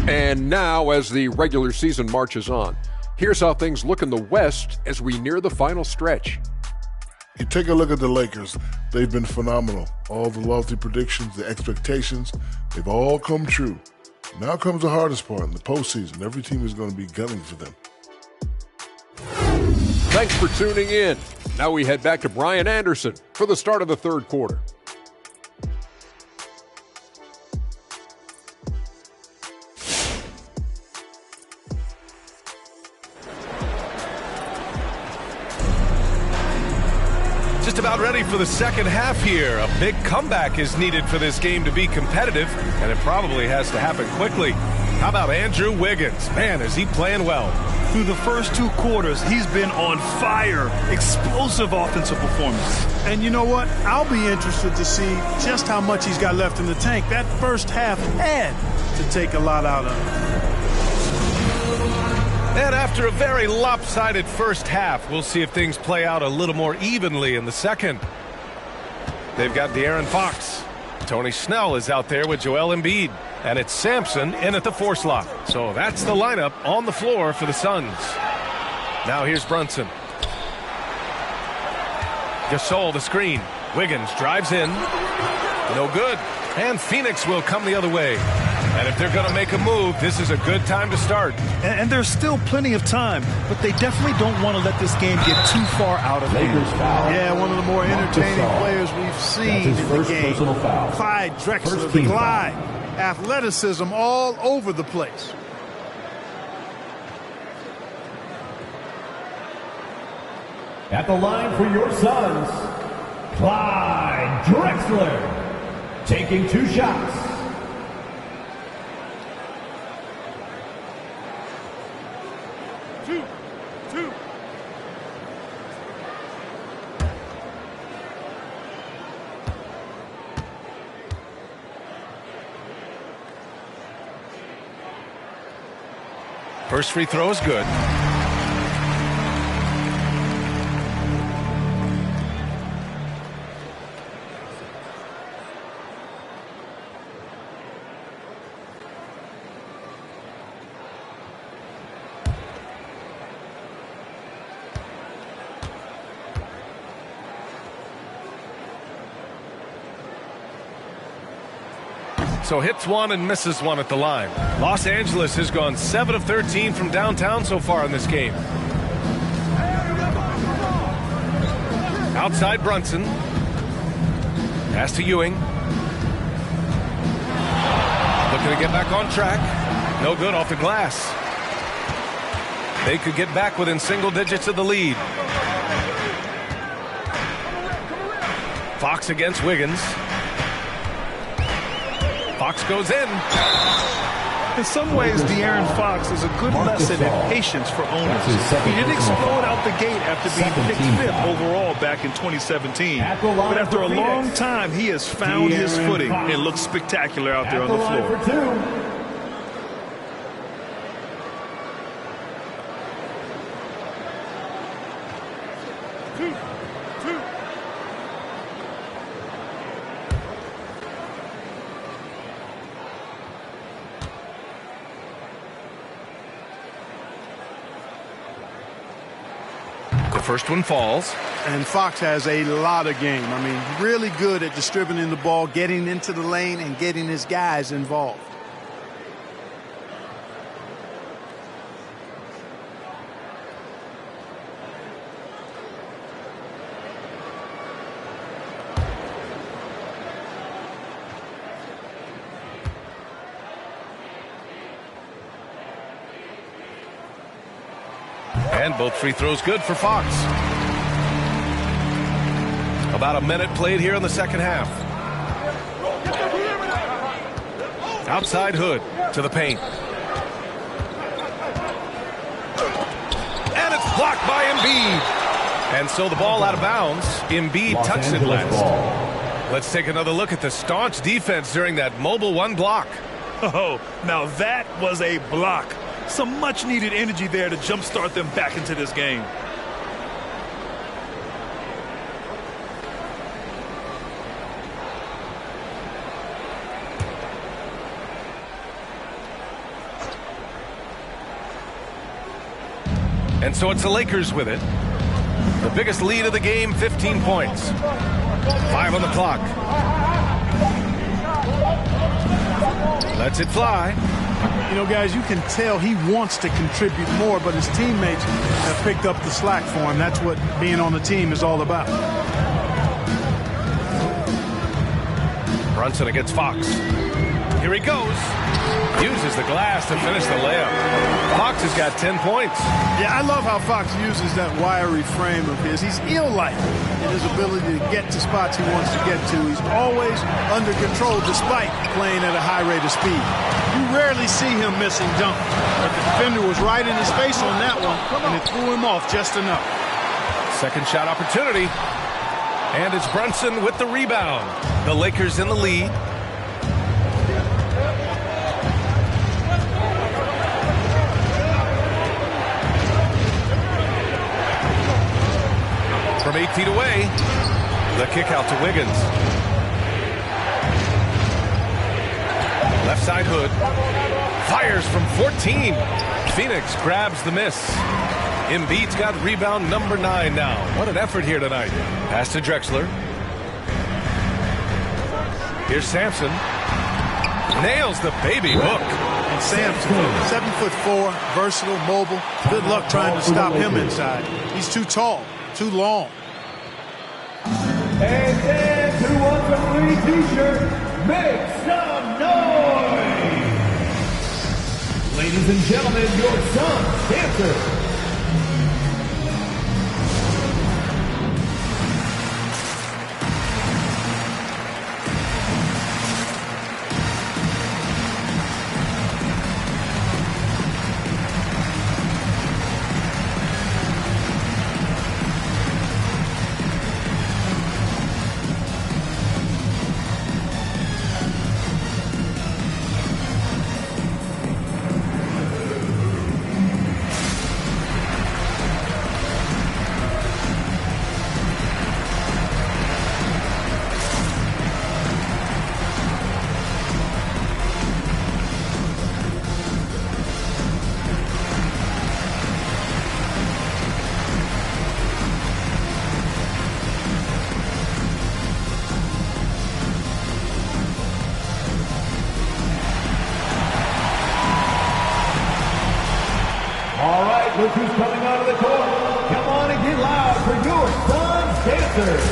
And now, as the regular season marches on, here's how things look in the West as we near the final stretch. You take a look at the Lakers. They've been phenomenal. All the lofty predictions, the expectations, they've all come true. Now comes the hardest part in the postseason. Every team is going to be gunning for them. Thanks for tuning in. Now we head back to Brian Anderson for the start of the third quarter. Just about ready for the second half here. A big comeback is needed for this game to be competitive, and it probably has to happen quickly. How about Andrew Wiggins? Man, is he playing well. Through the first 2 quarters, he's been on fire. Explosive offensive performance. And you know what? I'll be interested to see just how much he's got left in the tank. That first half had to take a lot out of him. And after a very lopsided first half, we'll see if things play out a little more evenly in the second. They've got De'Aaron Fox. Tony Snell is out there with Joel Embiid. And it's Sampson in at the 4 slot. So that's the lineup on the floor for the Suns. Now here's Brunson. Gasol the screen. Wiggins drives in. No good. And Phoenix will come the other way. And if they're going to make a move, this is a good time to start. And there's still plenty of time, but they definitely don't want to let this game get too far out of hand. Yeah, one of the more entertaining players we've seen in the game. Clyde Drexler, the glide. Athleticism all over the place. At the line for your Suns, Clyde Drexler. Taking 2 shots. Two. First free throw is good. So hits one and misses one at the line. Los Angeles has gone 7 of 13 from downtown so far in this game. Outside Brunson. Pass to Ewing. Looking to get back on track. No good off the glass. They could get back within single digits of the lead. Fox against Wiggins. Fox goes in. In some ways, De'Aaron Fox is a good lesson in patience for owners. He didn't explode out the gate after being picked 5th overall back in 2017. But after a long time, he has found his footing and looks spectacular out there on the floor. First one falls. And Fox has a lot of game. I mean, really good at distributing the ball, getting into the lane, and getting his guys involved. And both free throws good for Fox. About a minute played here in the second half. Outside Hood to the paint. And it's blocked by Embiid. And so the ball out of bounds. Embiid tucks it last. Let's take another look at the staunch defense during that mobile 1 block. Oh, now that was a block. Some much-needed energy there to jumpstart them back into this game. And so it's the Lakers with it. The biggest lead of the game, 15 points. 5 on the clock. Lets it fly. You know, guys, you can tell he wants to contribute more, but his teammates have picked up the slack for him. That's what being on the team is all about. Brunson against Fox. Here he goes. Uses the glass to finish the layup. Fox has got 10 points. Yeah, I love how Fox uses that wiry frame of his. He's eel-like in his ability to get to spots he wants to get to. He's always under control despite playing at a high rate of speed. You rarely see him missing dunks. But the defender was right in his face on that one, and it threw him off just enough. Second shot opportunity. And it's Brunson with the rebound. The Lakers in the lead. From 8 feet away, the kick out to Wiggins. Left side Hood. Fires from 14. Phoenix grabs the miss. Embiid's got rebound number 9 now. What an effort here tonight. Pass to Drexler. Here's Sampson. Nails the baby hook. And Sampson, 7'4", versatile, mobile. Good luck trying to stop him inside. He's too tall, too long. And then 2-1-3 t-shirt, make some noise! Ladies and gentlemen, your Suns dancer. Look who's coming out of the court. Come on and get loud for your Suns dancers.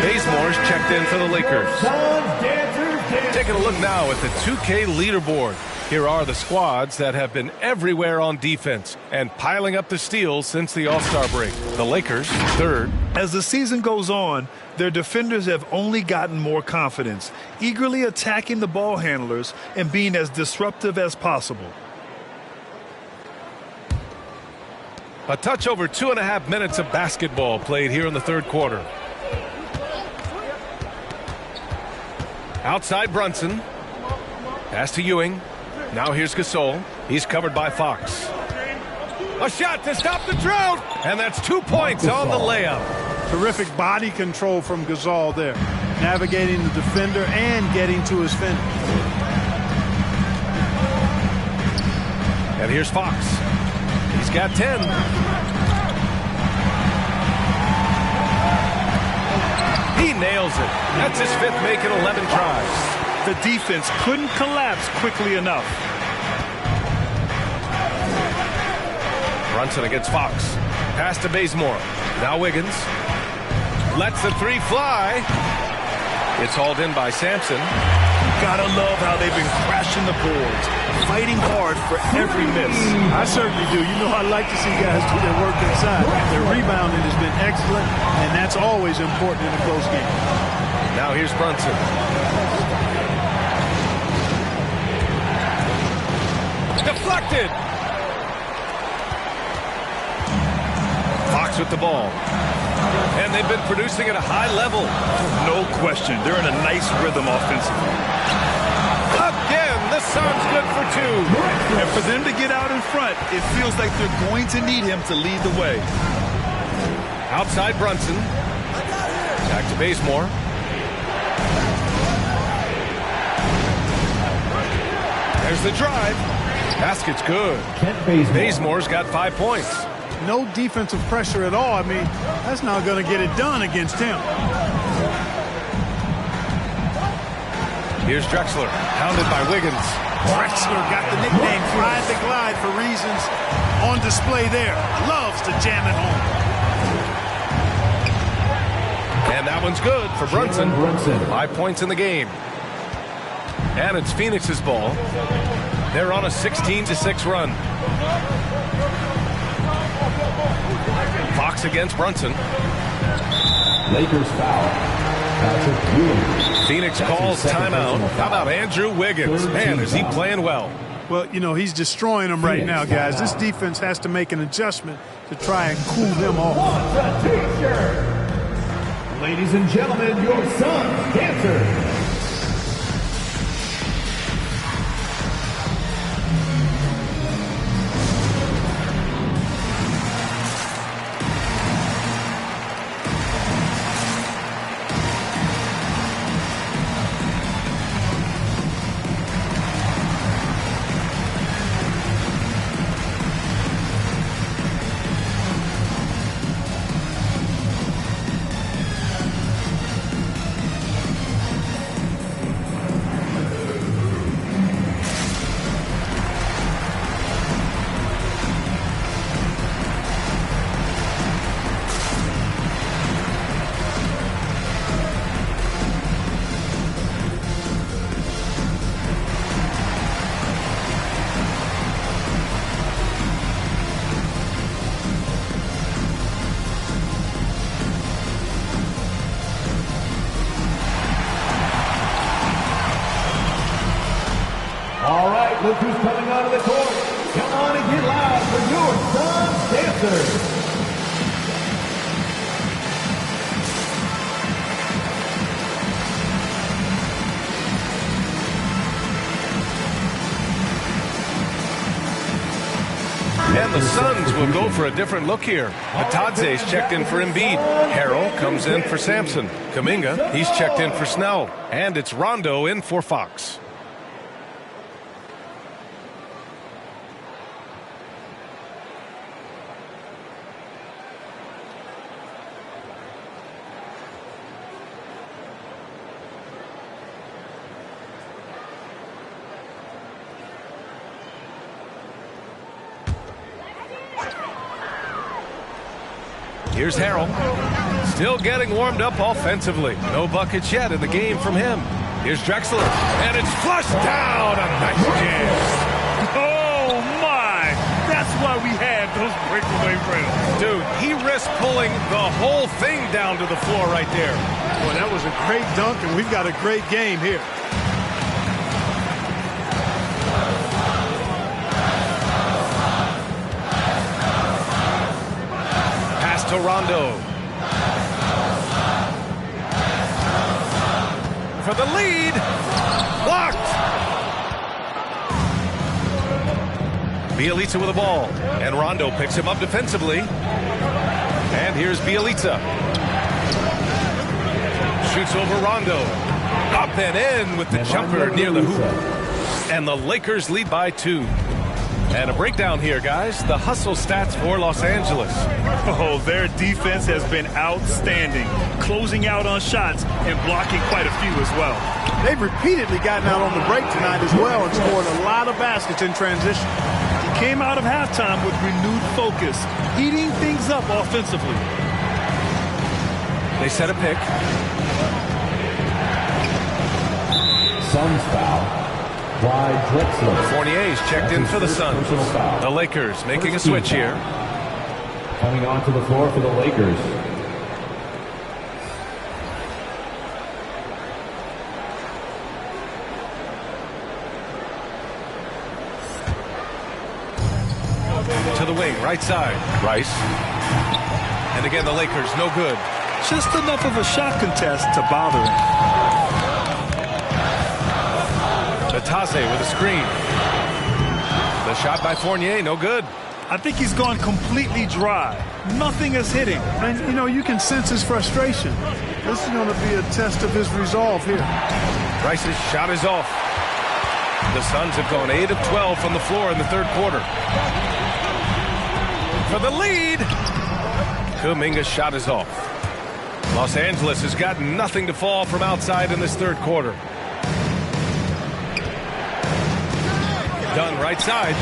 Bazemore's checked in for the Lakers. Suns dancers. Taking a look now at the 2K leaderboard. Here are the squads that have been everywhere on defense and piling up the steals since the All-Star break. The Lakers, 3rd. As the season goes on, their defenders have only gotten more confidence, eagerly attacking the ball handlers and being as disruptive as possible. A touch over 2.5 minutes of basketball played here in the 3rd quarter. Outside Brunson. Pass to Ewing. Now here's Gasol. He's covered by Fox. A shot to stop the drought. And that's 2 points on the layup. Terrific body control from Gasol there. Navigating the defender and getting to his finish. And here's Fox. He's got 10. He nails it. That's his 5th make in 11 tries. The defense couldn't collapse quickly enough. Brunson against Fox. Pass to Bazemore. Now Wiggins. Lets the 3 fly. It's hauled in by Sampson. Gotta love how they've been crashing the boards, fighting hard for every miss. I certainly do. You know, I like to see guys do their work inside. Their rebounding has been excellent, and that's always important in a close game. Now here's Brunson. Deflected. Fox with the ball. And they've been producing at a high level. No question. They're in a nice rhythm offensively. Again, the Suns good for 2. And for them to get out in front, it feels like they're going to need him to lead the way. Outside Brunson. Back to Bazemore. There's the drive. Basket's good. Bazemore's got 5 points. No defensive pressure at all. I mean, that's not going to get it done against him. Here's Drexler, hounded by Wiggins. Drexler got the nickname Ride the Glide for reasons on display there. Loves to jam it home. And that one's good for Brunson. 5 points in the game. And it's Phoenix's ball. They're on a 16-6 run. Fox against Brunson. Lakers foul. Phoenix calls timeout. How about Andrew Wiggins? Man, is he playing well. Well, you know, he's destroying them right now, guys. This defense has to make an adjustment to try and cool them off. Ladies and gentlemen, your Suns dancers. Look who's coming onto the court. Come on and get loud for your Suns dancers. And the Suns will go for a different look here. Atadze's checked in for Embiid. Harrell comes in for Sampson. Kuminga, he's checked in for Snell. And it's Rondo in for Fox. Here's Harrell. Still getting warmed up offensively. No buckets yet in the game from him. Here's Drexler. And it's flushed down. A nice jam. Oh, my. That's why we have those breakaway rims. Dude, he risked pulling the whole thing down to the floor right there. Well, that was a great dunk, and we've got a great game here. To Rondo for the lead. Blocked. Bjelica with the ball, and Rondo picks him up defensively. And here's Bjelica. Shoots over Rondo. Up and in with the jumper near the hoop. And the Lakers lead by 2. And a breakdown here, guys. The hustle stats for Los Angeles. Oh, their defense has been outstanding, closing out on shots and blocking quite a few as well. They've repeatedly gotten out on the break tonight as well and scored a lot of baskets in transition. He came out of halftime with renewed focus, heating things up offensively. They set a pick. Suns foul. Fournier's checked in for the Suns. The Lakers making a switch here. Coming onto the floor for the Lakers. To the wing, right side. Rice. And again, the Lakers, no good. Just enough of a shot contest to bother him. Atadze with a screen. The shot by Fournier, no good. I think he's gone completely dry. Nothing is hitting. And, you know, you can sense his frustration. This is going to be a test of his resolve here. Rice's shot is off. The Suns have gone 8 of 12 from the floor in the third quarter. For the lead. Kuminga's shot is off. Los Angeles has got nothing to fall from outside in this third quarter. Dunn right side.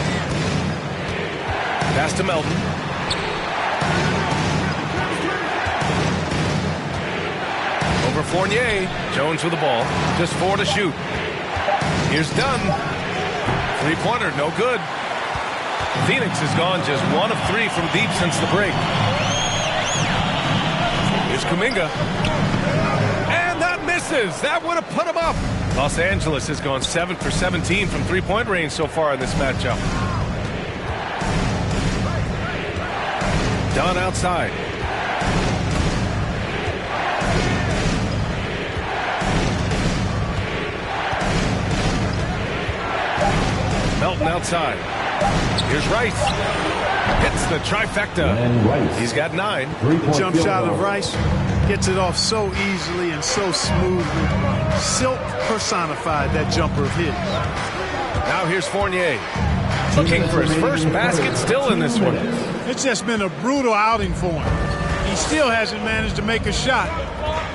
Pass to Melton. Over Fournier. Jones with the ball. Just 4 to shoot. Here's Dunn. Three-pointer, no good. Phoenix has gone just 1 of 3 from deep since the break. Here's Kuminga. And that misses. That would have put him up. Los Angeles has gone 7 for 17 from three-point range so far in this matchup. Dunn outside. Melton outside. Here's Rice. Hits the trifecta. He's got 9. The jump shot of Rice gets it off so easily and so smoothly. Silk personified that jumper of his. Now here's Fournier. Looking for his first basket still in this one. It's just been a brutal outing for him. He still hasn't managed to make a shot,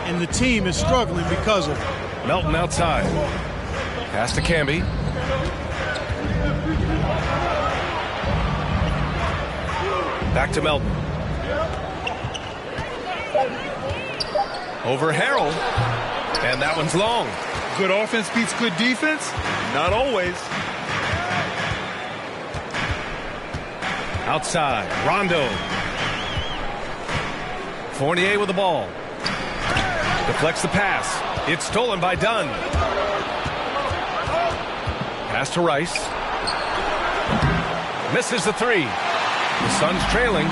and the team is struggling because of it. Melton outside. Pass to Camby. Back to Melton. Over Harrell. And that one's long. Good offense beats good defense? Not always. Outside. Rondo. Fournier with the ball. Deflects the pass. It's stolen by Dunn. Pass to Rice. Misses the three. The Suns trailing.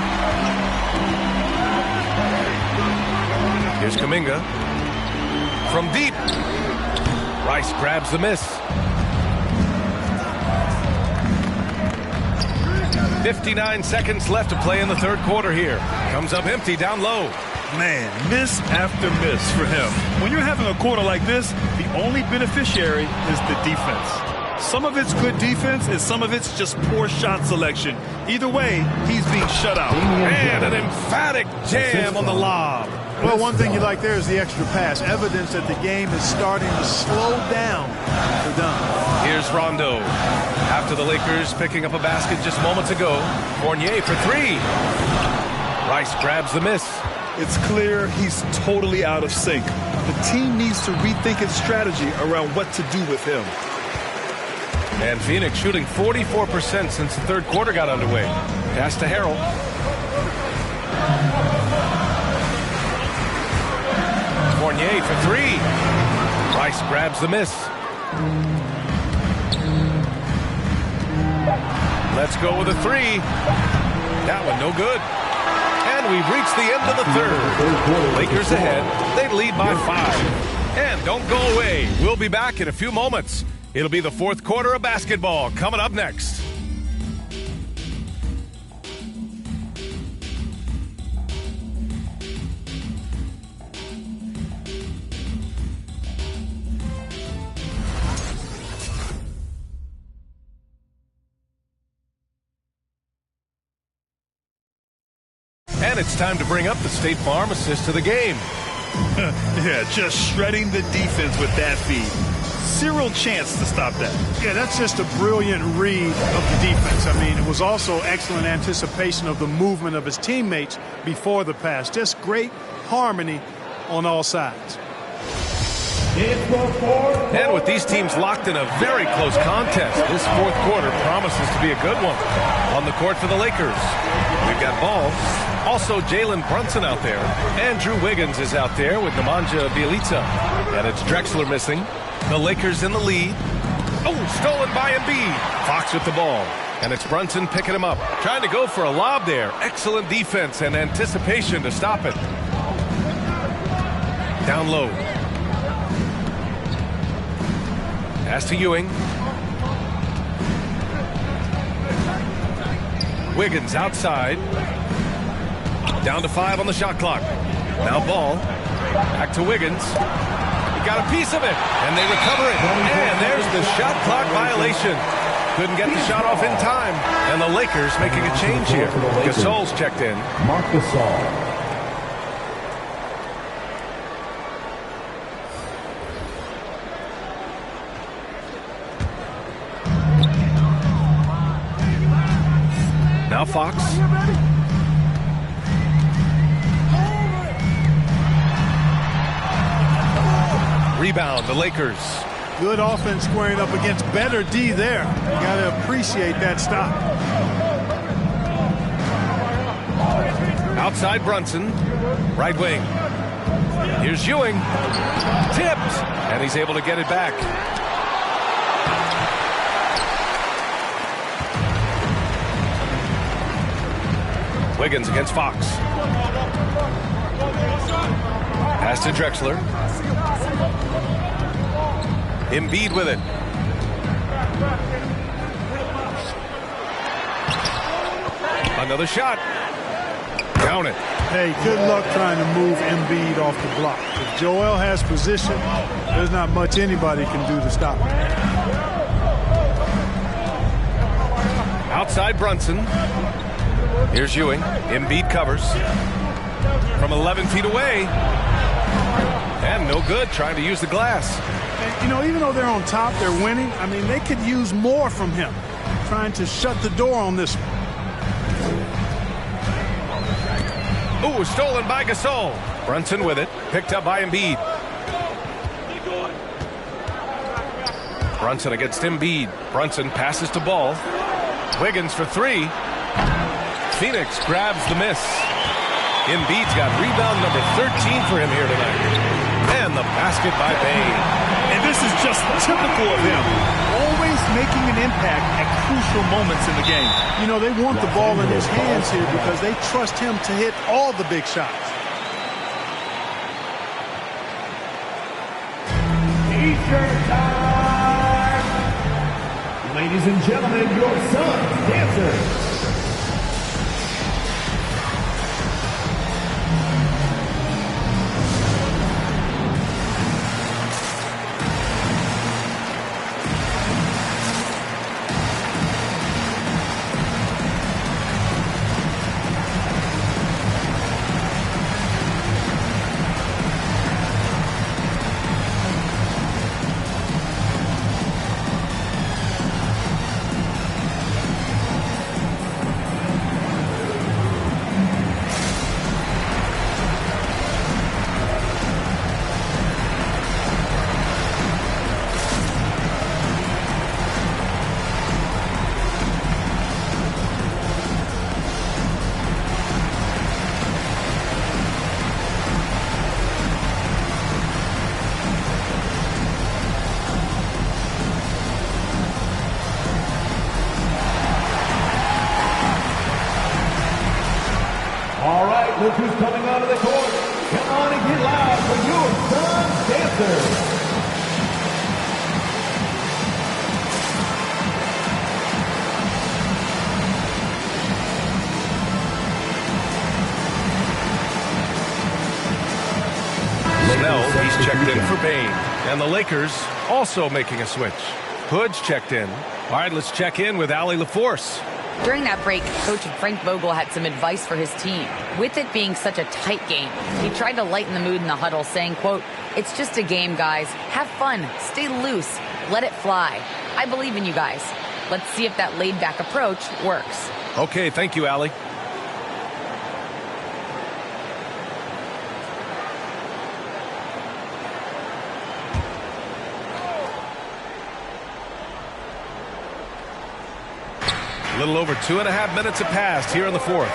Here's Kuminga. From deep. Rice grabs the miss. 59 seconds left to play in the third quarter here. Comes up empty down low. Man, miss after miss for him. When you're having a quarter like this, the only beneficiary is the defense. Some of it's good defense, and some of it's just poor shot selection. Either way, he's being shut out. And an emphatic jam on the lob. Well, one thing you like there is the extra pass. Evidence that the game is starting to slow down for Dunn. Here's Rondo. After the Lakers picking up a basket just moments ago, Fournier for three. Rice grabs the miss. It's clear he's totally out of sync. The team needs to rethink its strategy around what to do with him. And Phoenix shooting 44% since the third quarter got underway. Pass to Harrell. Fournier for three. Rice grabs the miss. Let's go with a three. That one no good. And we've reached the end of the third. Lakers ahead. They lead by 5. And don't go away. We'll be back in a few moments. It'll be the fourth quarter of basketball coming up next. And it's time to bring up the State Farm assist to the game. Yeah, just shredding the defense with that feed. Zero chance to stop that. Yeah, that's just a brilliant read of the defense. I mean, it was also excellent anticipation of the movement of his teammates before the pass. Just great harmony on all sides. And with these teams locked in a very close contest, this fourth quarter promises to be a good one. On the court for the Lakers, we've got Ball. Also, Jalen Brunson out there. Andrew Wiggins is out there with Nemanja Bjelica. And it's Drexler missing. The Lakers in the lead. Oh, stolen by Embiid. Fox with the ball. And it's Brunson picking him up. Trying to go for a lob there. Excellent defense and anticipation to stop it. Down low. Pass to Ewing. Wiggins outside. Down to 5 on the shot clock. Now Ball. Back to Wiggins. He got a piece of it. And they recover it. And there's the shot clock violation. Couldn't get the shot off in time. And the Lakers making a change here. Gasol's checked in. Marc Gasol. Now Fox. Rebound, the Lakers. Good offense squaring up against better D there. You got to appreciate that stop. Outside Brunson. Right wing. Here's Ewing. Tipped. And he's able to get it back. Wiggins against Fox. Pass to Drexler. Embiid with it. Another shot. Down it. Hey, good luck trying to move Embiid off the block. If Joel has position, there's not much anybody can do to stop him. Outside Brunson. Here's Ewing. Embiid covers. From 11 feet away. And no good, trying to use the glass. And, you know, even though they're on top, they're winning. I mean, they could use more from him. Trying to shut the door on this one. Ooh, stolen by Gasol. Brunson with it. Picked up by Embiid. Brunson against Embiid. Brunson passes to Ball. Wiggins for three. Phoenix grabs the miss. Embiid's got rebound number 13 for him here tonight. And the basket by Bane. And this is just typical of him. Always making an impact at crucial moments in the game. You know, they want the ball in his hands here because they trust him to hit all the big shots. T-shirt time! Ladies and gentlemen, your Suns dancers. Look who's coming out of the court. Come on and get loud for your Suns dancers. Snell, he's checked in for Bane. And the Lakers also making a switch. Hood's checked in. All right, let's check in with Allie LaForce. During that break, Coach Frank Vogel had some advice for his team. With it being such a tight game, he tried to lighten the mood in the huddle, saying, quote, "It's just a game, guys. Have fun. Stay loose. Let it fly. I believe in you guys. Let's see if that laid-back approach works." Okay, thank you, Allie. A little over 2.5 minutes have passed here in the fourth.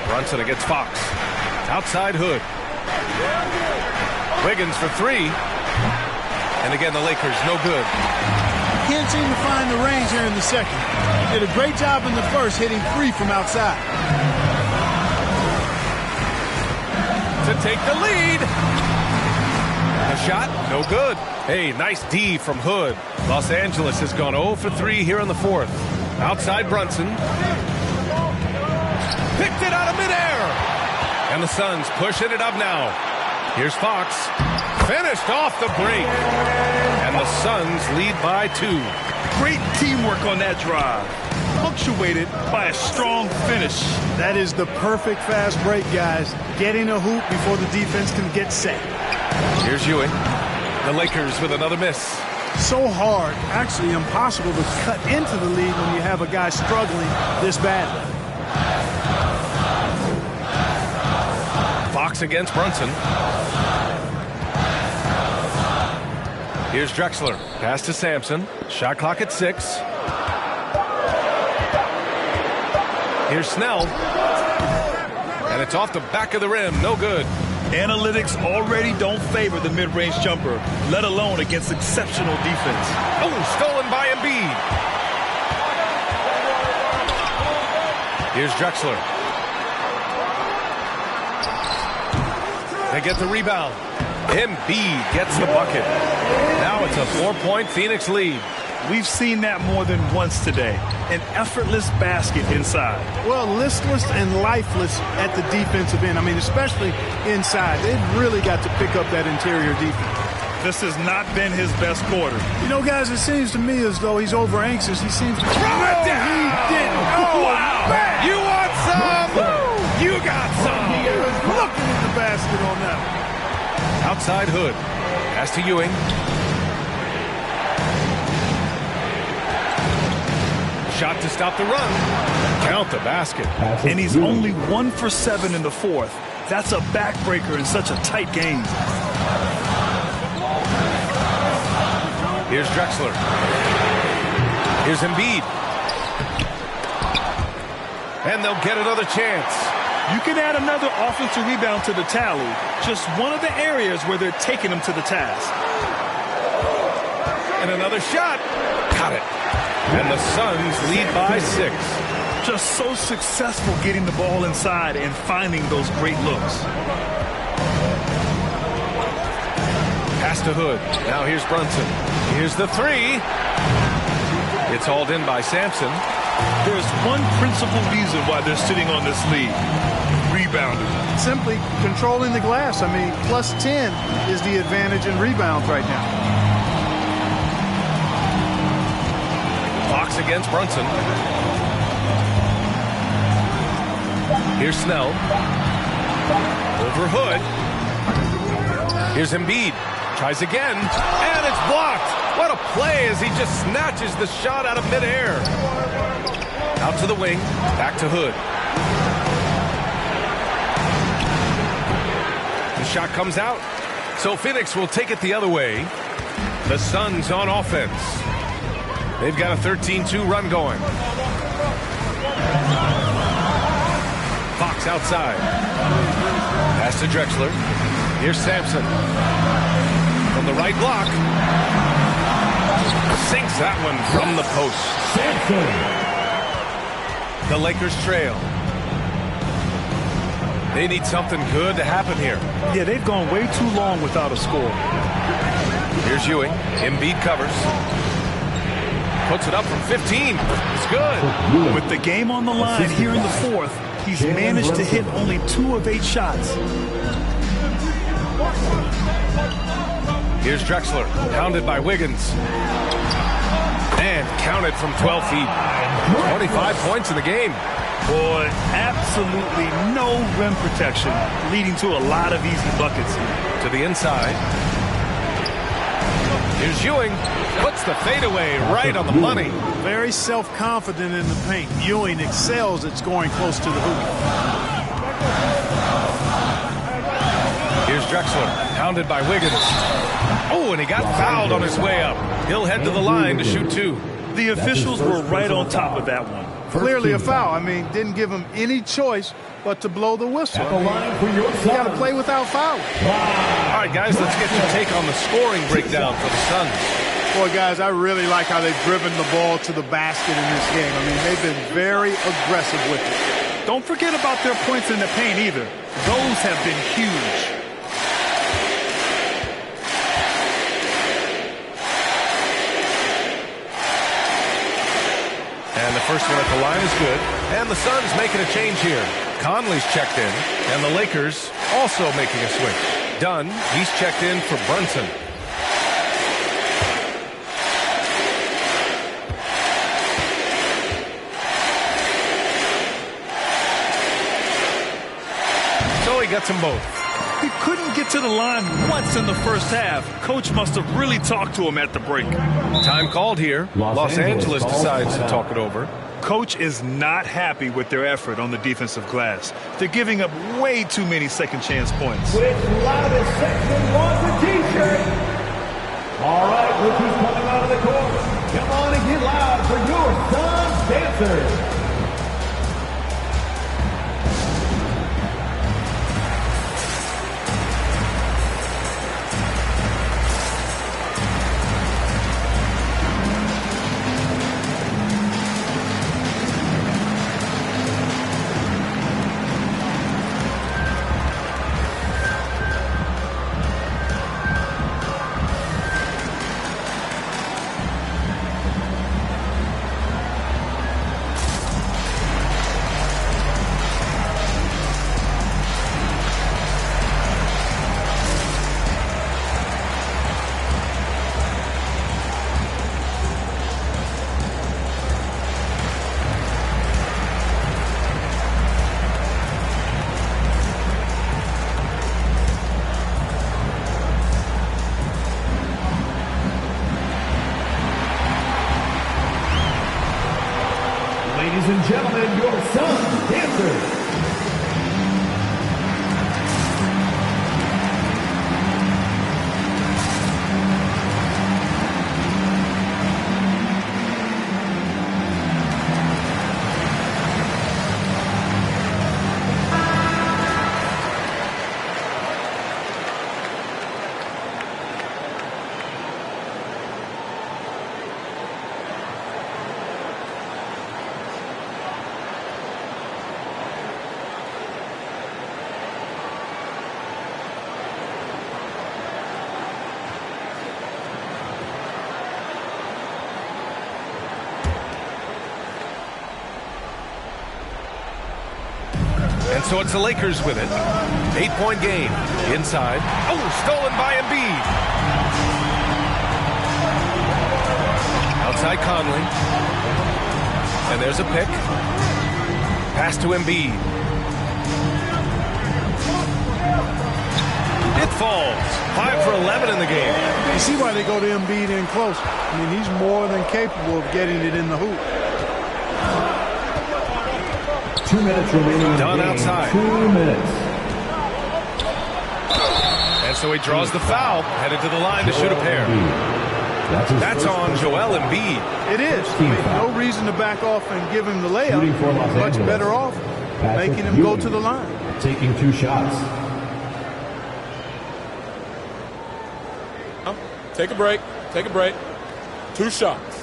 Brunson against Fox. Outside Hood. Wiggins for three. And again, the Lakers, no good. Can't seem to find the range here in the second. Did a great job in the first, hitting three from outside. To take the lead. A shot, no good. Hey, nice D from Hood. Los Angeles has gone 0 for 3 here in the fourth. Outside Brunson. Picked it out of midair. And the Suns pushing it up now. Here's Fox. Finished off the break. And the Suns lead by 2. Great teamwork on that drive. Punctuated by a strong finish. That is the perfect fast break, guys. Getting a hoop before the defense can get set. Here's Ewing. The Lakers with another miss. So hard, actually impossible to cut into the lead when you have a guy struggling this badly. Fox against Brunson. Here's Drexler. Pass to Sampson. Shot clock at 6. Here's Snell. And it's off the back of the rim. No good. Analytics already don't favor the mid-range jumper, let alone against exceptional defense. Oh, stolen by Embiid. Here's Drexler. They get the rebound. Embiid gets the bucket. Now it's a 4-point Phoenix lead. We've seen that more than once today. An effortless basket inside. Well, listless and lifeless at the defensive end. I mean, especially inside. They've really got to pick up that interior defense. This has not been his best quarter. You know, guys, it seems to me as though he's over anxious. He seems to throw it down. He didn't. Oh, wow. Man. You want some? You got some. Looking at the basket on that. Outside Hood. Pass to Ewing. Shot to stop the run. Count the basket. And he's only 1 for 7 in the fourth. That's a backbreaker in such a tight game. Here's Drexler. Here's Embiid. And they'll get another chance. You can add another offensive rebound to the tally. Just one of the areas where they're taking them to the task. And another shot. Got it. And the Suns lead by 6. Just so successful getting the ball inside and finding those great looks. Pass to Hood. Now here's Brunson. Here's the 3. It's hauled in by Sampson. There's one principal reason why they're sitting on this lead. Rebounding. Simply controlling the glass. I mean, plus 10 is the advantage in rebounds right now. Fox against Brunson. Here's Snell. Over Hood. Here's Embiid. Tries again. And it's blocked. What a play as he just snatches the shot out of midair. Out to the wing. Back to Hood. The shot comes out. So Phoenix will take it the other way. The Suns on offense. They've got a 13-2 run going. Fox outside. Pass to Drexler. Here's Sampson. From the right block. Sinks that one from the post. The Lakers trail. They need something good to happen here. Yeah, they've gone way too long without a score. Here's Ewing. Embiid covers. Puts it up from 15. It's good. With the game on the line here in the fourth, he's managed to hit only 2 of 8 shots. Here's Drexler, pounded by Wiggins. And counted from 12 feet. 25 points in the game. Boy, absolutely no rim protection, leading to a lot of easy buckets. To the inside. Here's Ewing. Puts the fadeaway right on the money. Very self-confident in the paint. Ewing excels at scoring close to the hoop. Here's Drexler, pounded by Wiggins. Oh, and he got fouled on his way up. He'll head to the line to shoot 2. The officials were right on top of that one. Clearly a foul. I mean, didn't give him any choice but to blow the whistle. You got to play without fouling. All right, guys, let's get your take on the scoring breakdown for the Suns. Boy, guys, I really like how they've driven the ball to the basket in this game. I mean, they've been very aggressive with it. Don't forget about their points in the paint either. Those have been huge. And the first one at the line is good. And the Suns making a change here. Conley's checked in. And the Lakers also making a switch. Dunn, he's checked in for Brunson. So he gets them both. He couldn't get to the line once in the first half. Coach must have really talked to him at the break. Time called here. Los Angeles decides to talk it over. Coach is not happy with their effort on the defensive glass. They're giving up way too many second chance points. With loudest section wants a t-shirt. All right, rookies coming out of the court. Come on and get loud for your Suns dancers. So it's the Lakers with it. 8-point game. Inside. Oh, stolen by Embiid. Outside Conley. And there's a pick. Pass to Embiid. It falls. 5 for 11 in the game. You see why they go to Embiid in close. I mean, he's more than capable of getting it in the hoop. 2 minutes remaining. Done outside. 2 minutes. And so he draws the foul, headed to the line to shoot a pair. That's on Joel Embiid. It is. I mean, no reason to back off and give him the layup. Much better off making him go to the line. Taking 2 shots. Take a break. Take a break. 2 shots.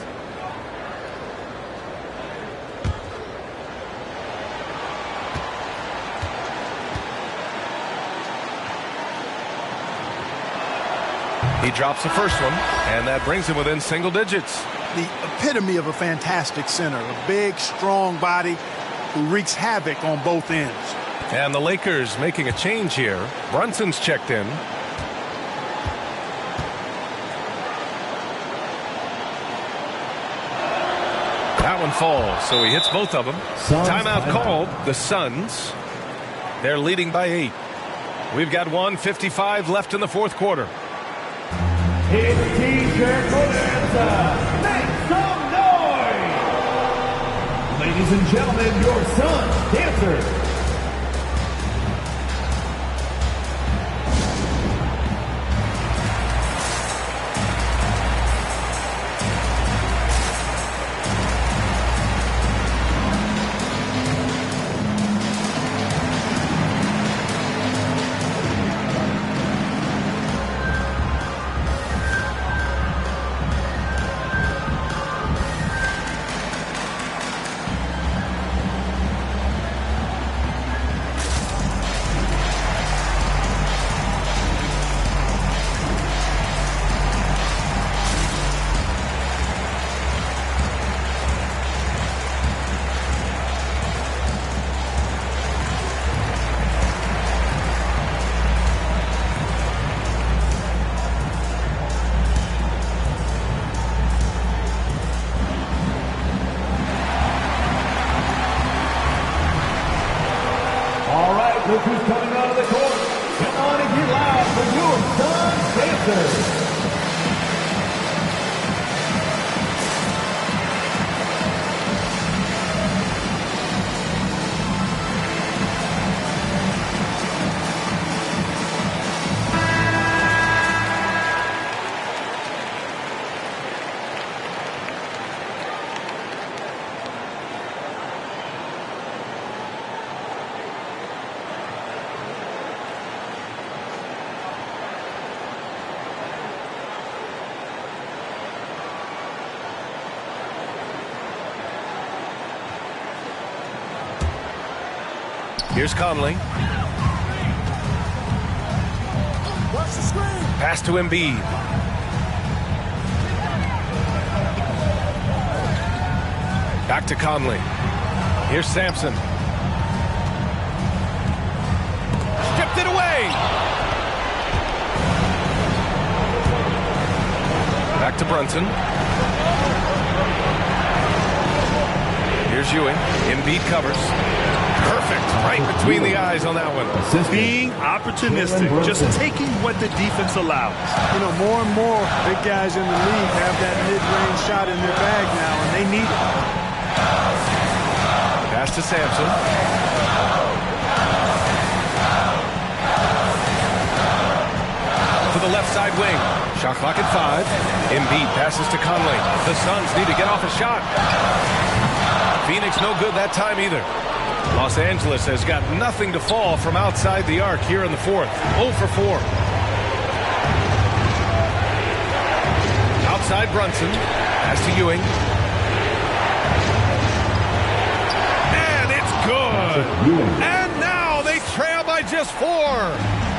He drops the first one, and that brings him within single digits. The epitome of a fantastic center. A big, strong body who wreaks havoc on both ends. And the Lakers making a change here. Brunson's checked in. That one falls, so he hits both of them. Timeout called. The Suns. They're leading by 8. We've got 1:55 left in the fourth quarter. His T-shirt bonanza. Make some noise! Ladies and gentlemen, your Suns dancers. Look who's coming out of the court. Come on and get loud for your Suns dancers. Here's Conley. Pass to Embiid. Back to Conley. Here's Sampson. Stripped it away. Back to Brunson. Here's Ewing. Embiid covers. Perfect. Right between the eyes on that one. Being opportunistic. Just taking what the defense allows. You know, more and more big guys in the league have that mid-range shot in their bag now, and they need it. Pass to Sampson. To the left side wing. Shot clock at 5. Embiid passes to Conley. The Suns need to get off a shot. Phoenix no good that time either. Los Angeles has got nothing to fall from outside the arc here in the fourth. 0 for 4. Outside Brunson. Pass to Ewing. And it's good. And now they trail by just 4.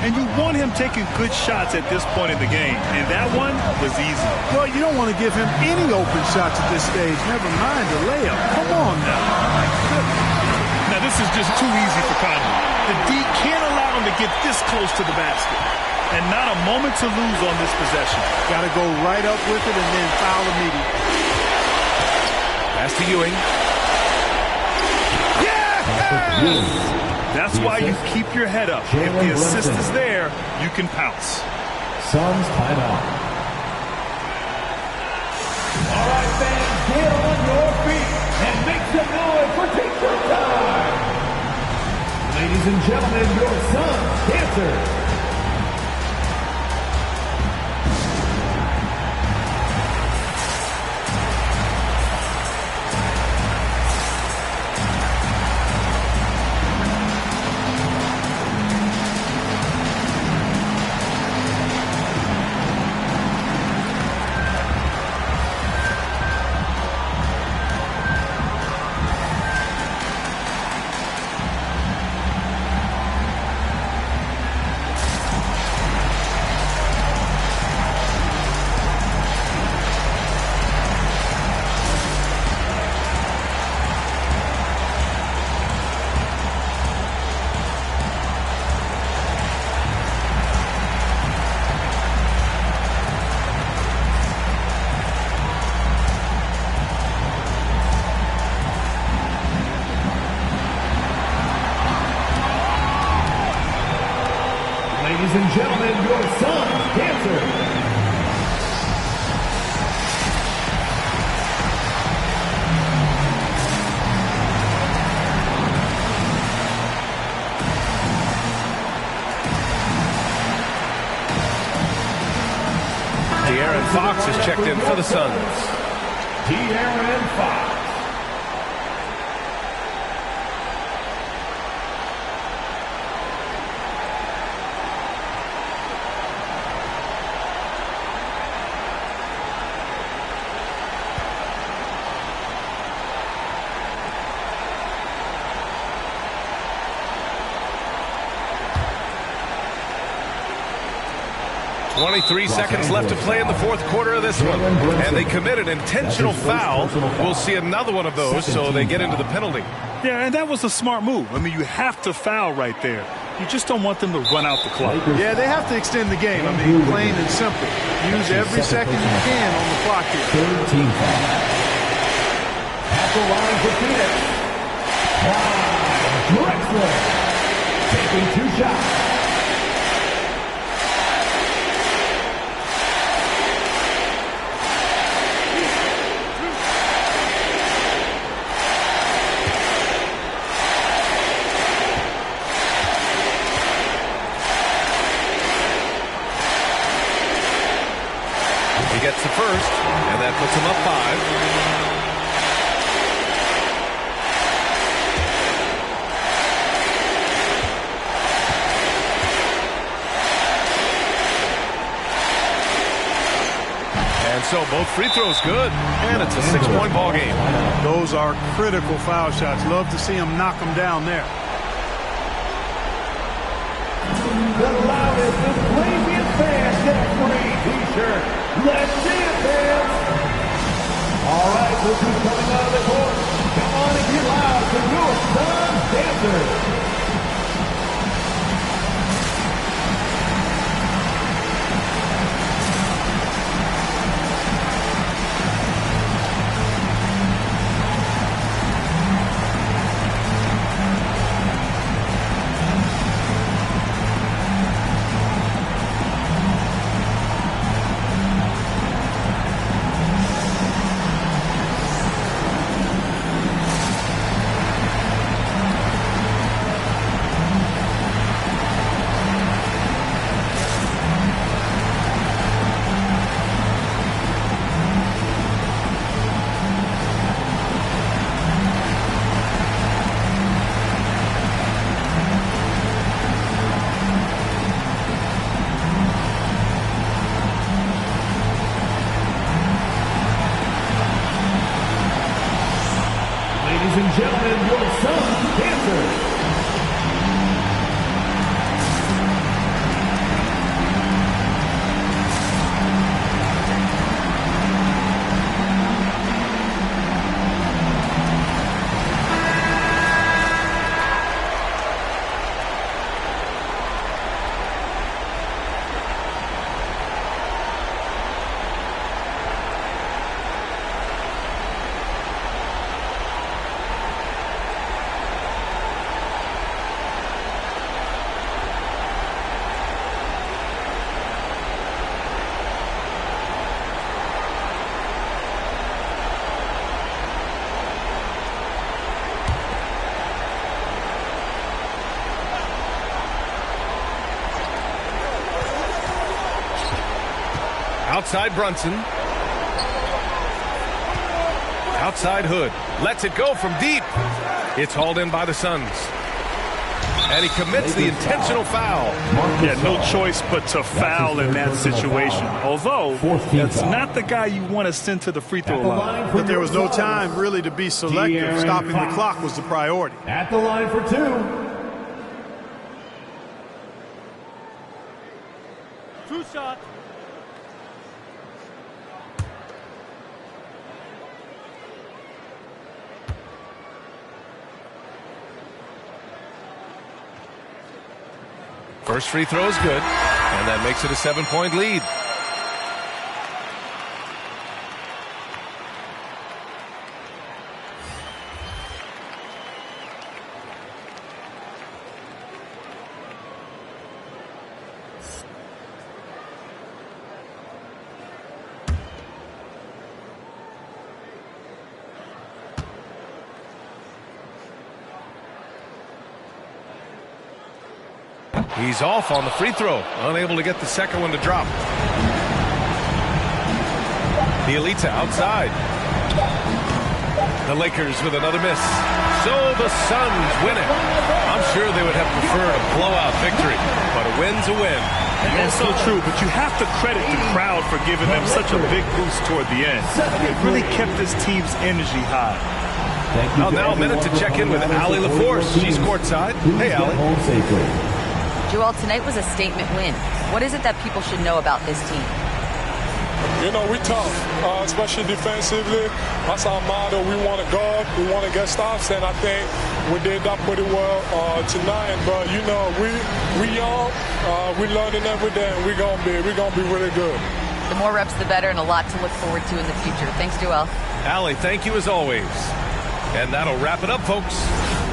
And you want him taking good shots at this point in the game. And that one was easy. Well, you don't want to give him any open shots at this stage. Never mind the layup. Come on now. Now, this is just too easy for Conley. The D can't allow him to get this close to the basket. And not a moment to lose on this possession. Got to go right up with it and then foul immediately. Pass to Ewing. Yes! That's why you keep your head up. If the assist is there, you can pounce. Suns timeout. All right, fans, get on your feet and make some noise for teacher time. Ladies and gentlemen, your Suns dancers. Ladies and gentlemen, your Suns dancers. De'Aaron Fox has checked in for the Suns. De'Aaron Fox. .23 seconds left to play in the fourth quarter of this one. And they committed an intentional foul. We'll see another one of those, so they get into the penalty. Yeah, and that was a smart move. I mean, you have to foul right there. You just don't want them to run out the clock. Yeah, they have to extend the game. I mean, plain and simple. Use every second you can on the clock here. 13 foul. At the line for Phoenix. Drexler taking 2 shots. He gets the first, and that puts him up 5. And so both free throws good, and it's a 6-point ball game. Those are critical foul shots. Love to see him knock them down there. The loudest and craziest fans get a free t-shirt. Let's see it, fans. All right, look who's coming out of the court. Come on and get loud for your Suns dancers. Outside Brunson. Outside Hood. Lets it go from deep. It's hauled in by the Suns. And he commits the intentional foul. Yeah, no choice but to foul in that situation. Although, that's not the guy you want to send to the free throw line. But there was no time really to be selective. Stopping the clock was the priority. At the line for 2. 2 shots. First free throw is good, and that makes it a 7-point lead. He's off on the free throw, unable to get the second one to drop. Bielitsa outside. The Lakers with another miss. So the Suns win it. I'm sure they would have preferred a blowout victory, but a win's a win. And that's so true, but you have to credit the crowd for giving them such a big boost toward the end. It really kept this team's energy high. Well, now a minute to check in with Allie LaForce. She's courtside. Hey, Allie. Joel, tonight was a statement win. What is it that people should know about this team? You know, we tough, especially defensively. That's our motto. We want to guard, we want to get stops, and I think we did that pretty well tonight. But you know, we young, we learning every day, and we're gonna be really good. The more reps, the better, and a lot to look forward to in the future. Thanks, Joel. Allie, thank you as always. And that'll wrap it up, folks.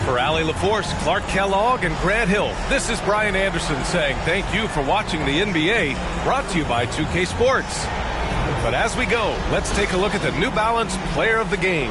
For Allie LaForce, Clark Kellogg, and Grant Hill, this is Brian Anderson saying thank you for watching the NBA, brought to you by 2K Sports. But as we go, let's take a look at the New Balance Player of the Game.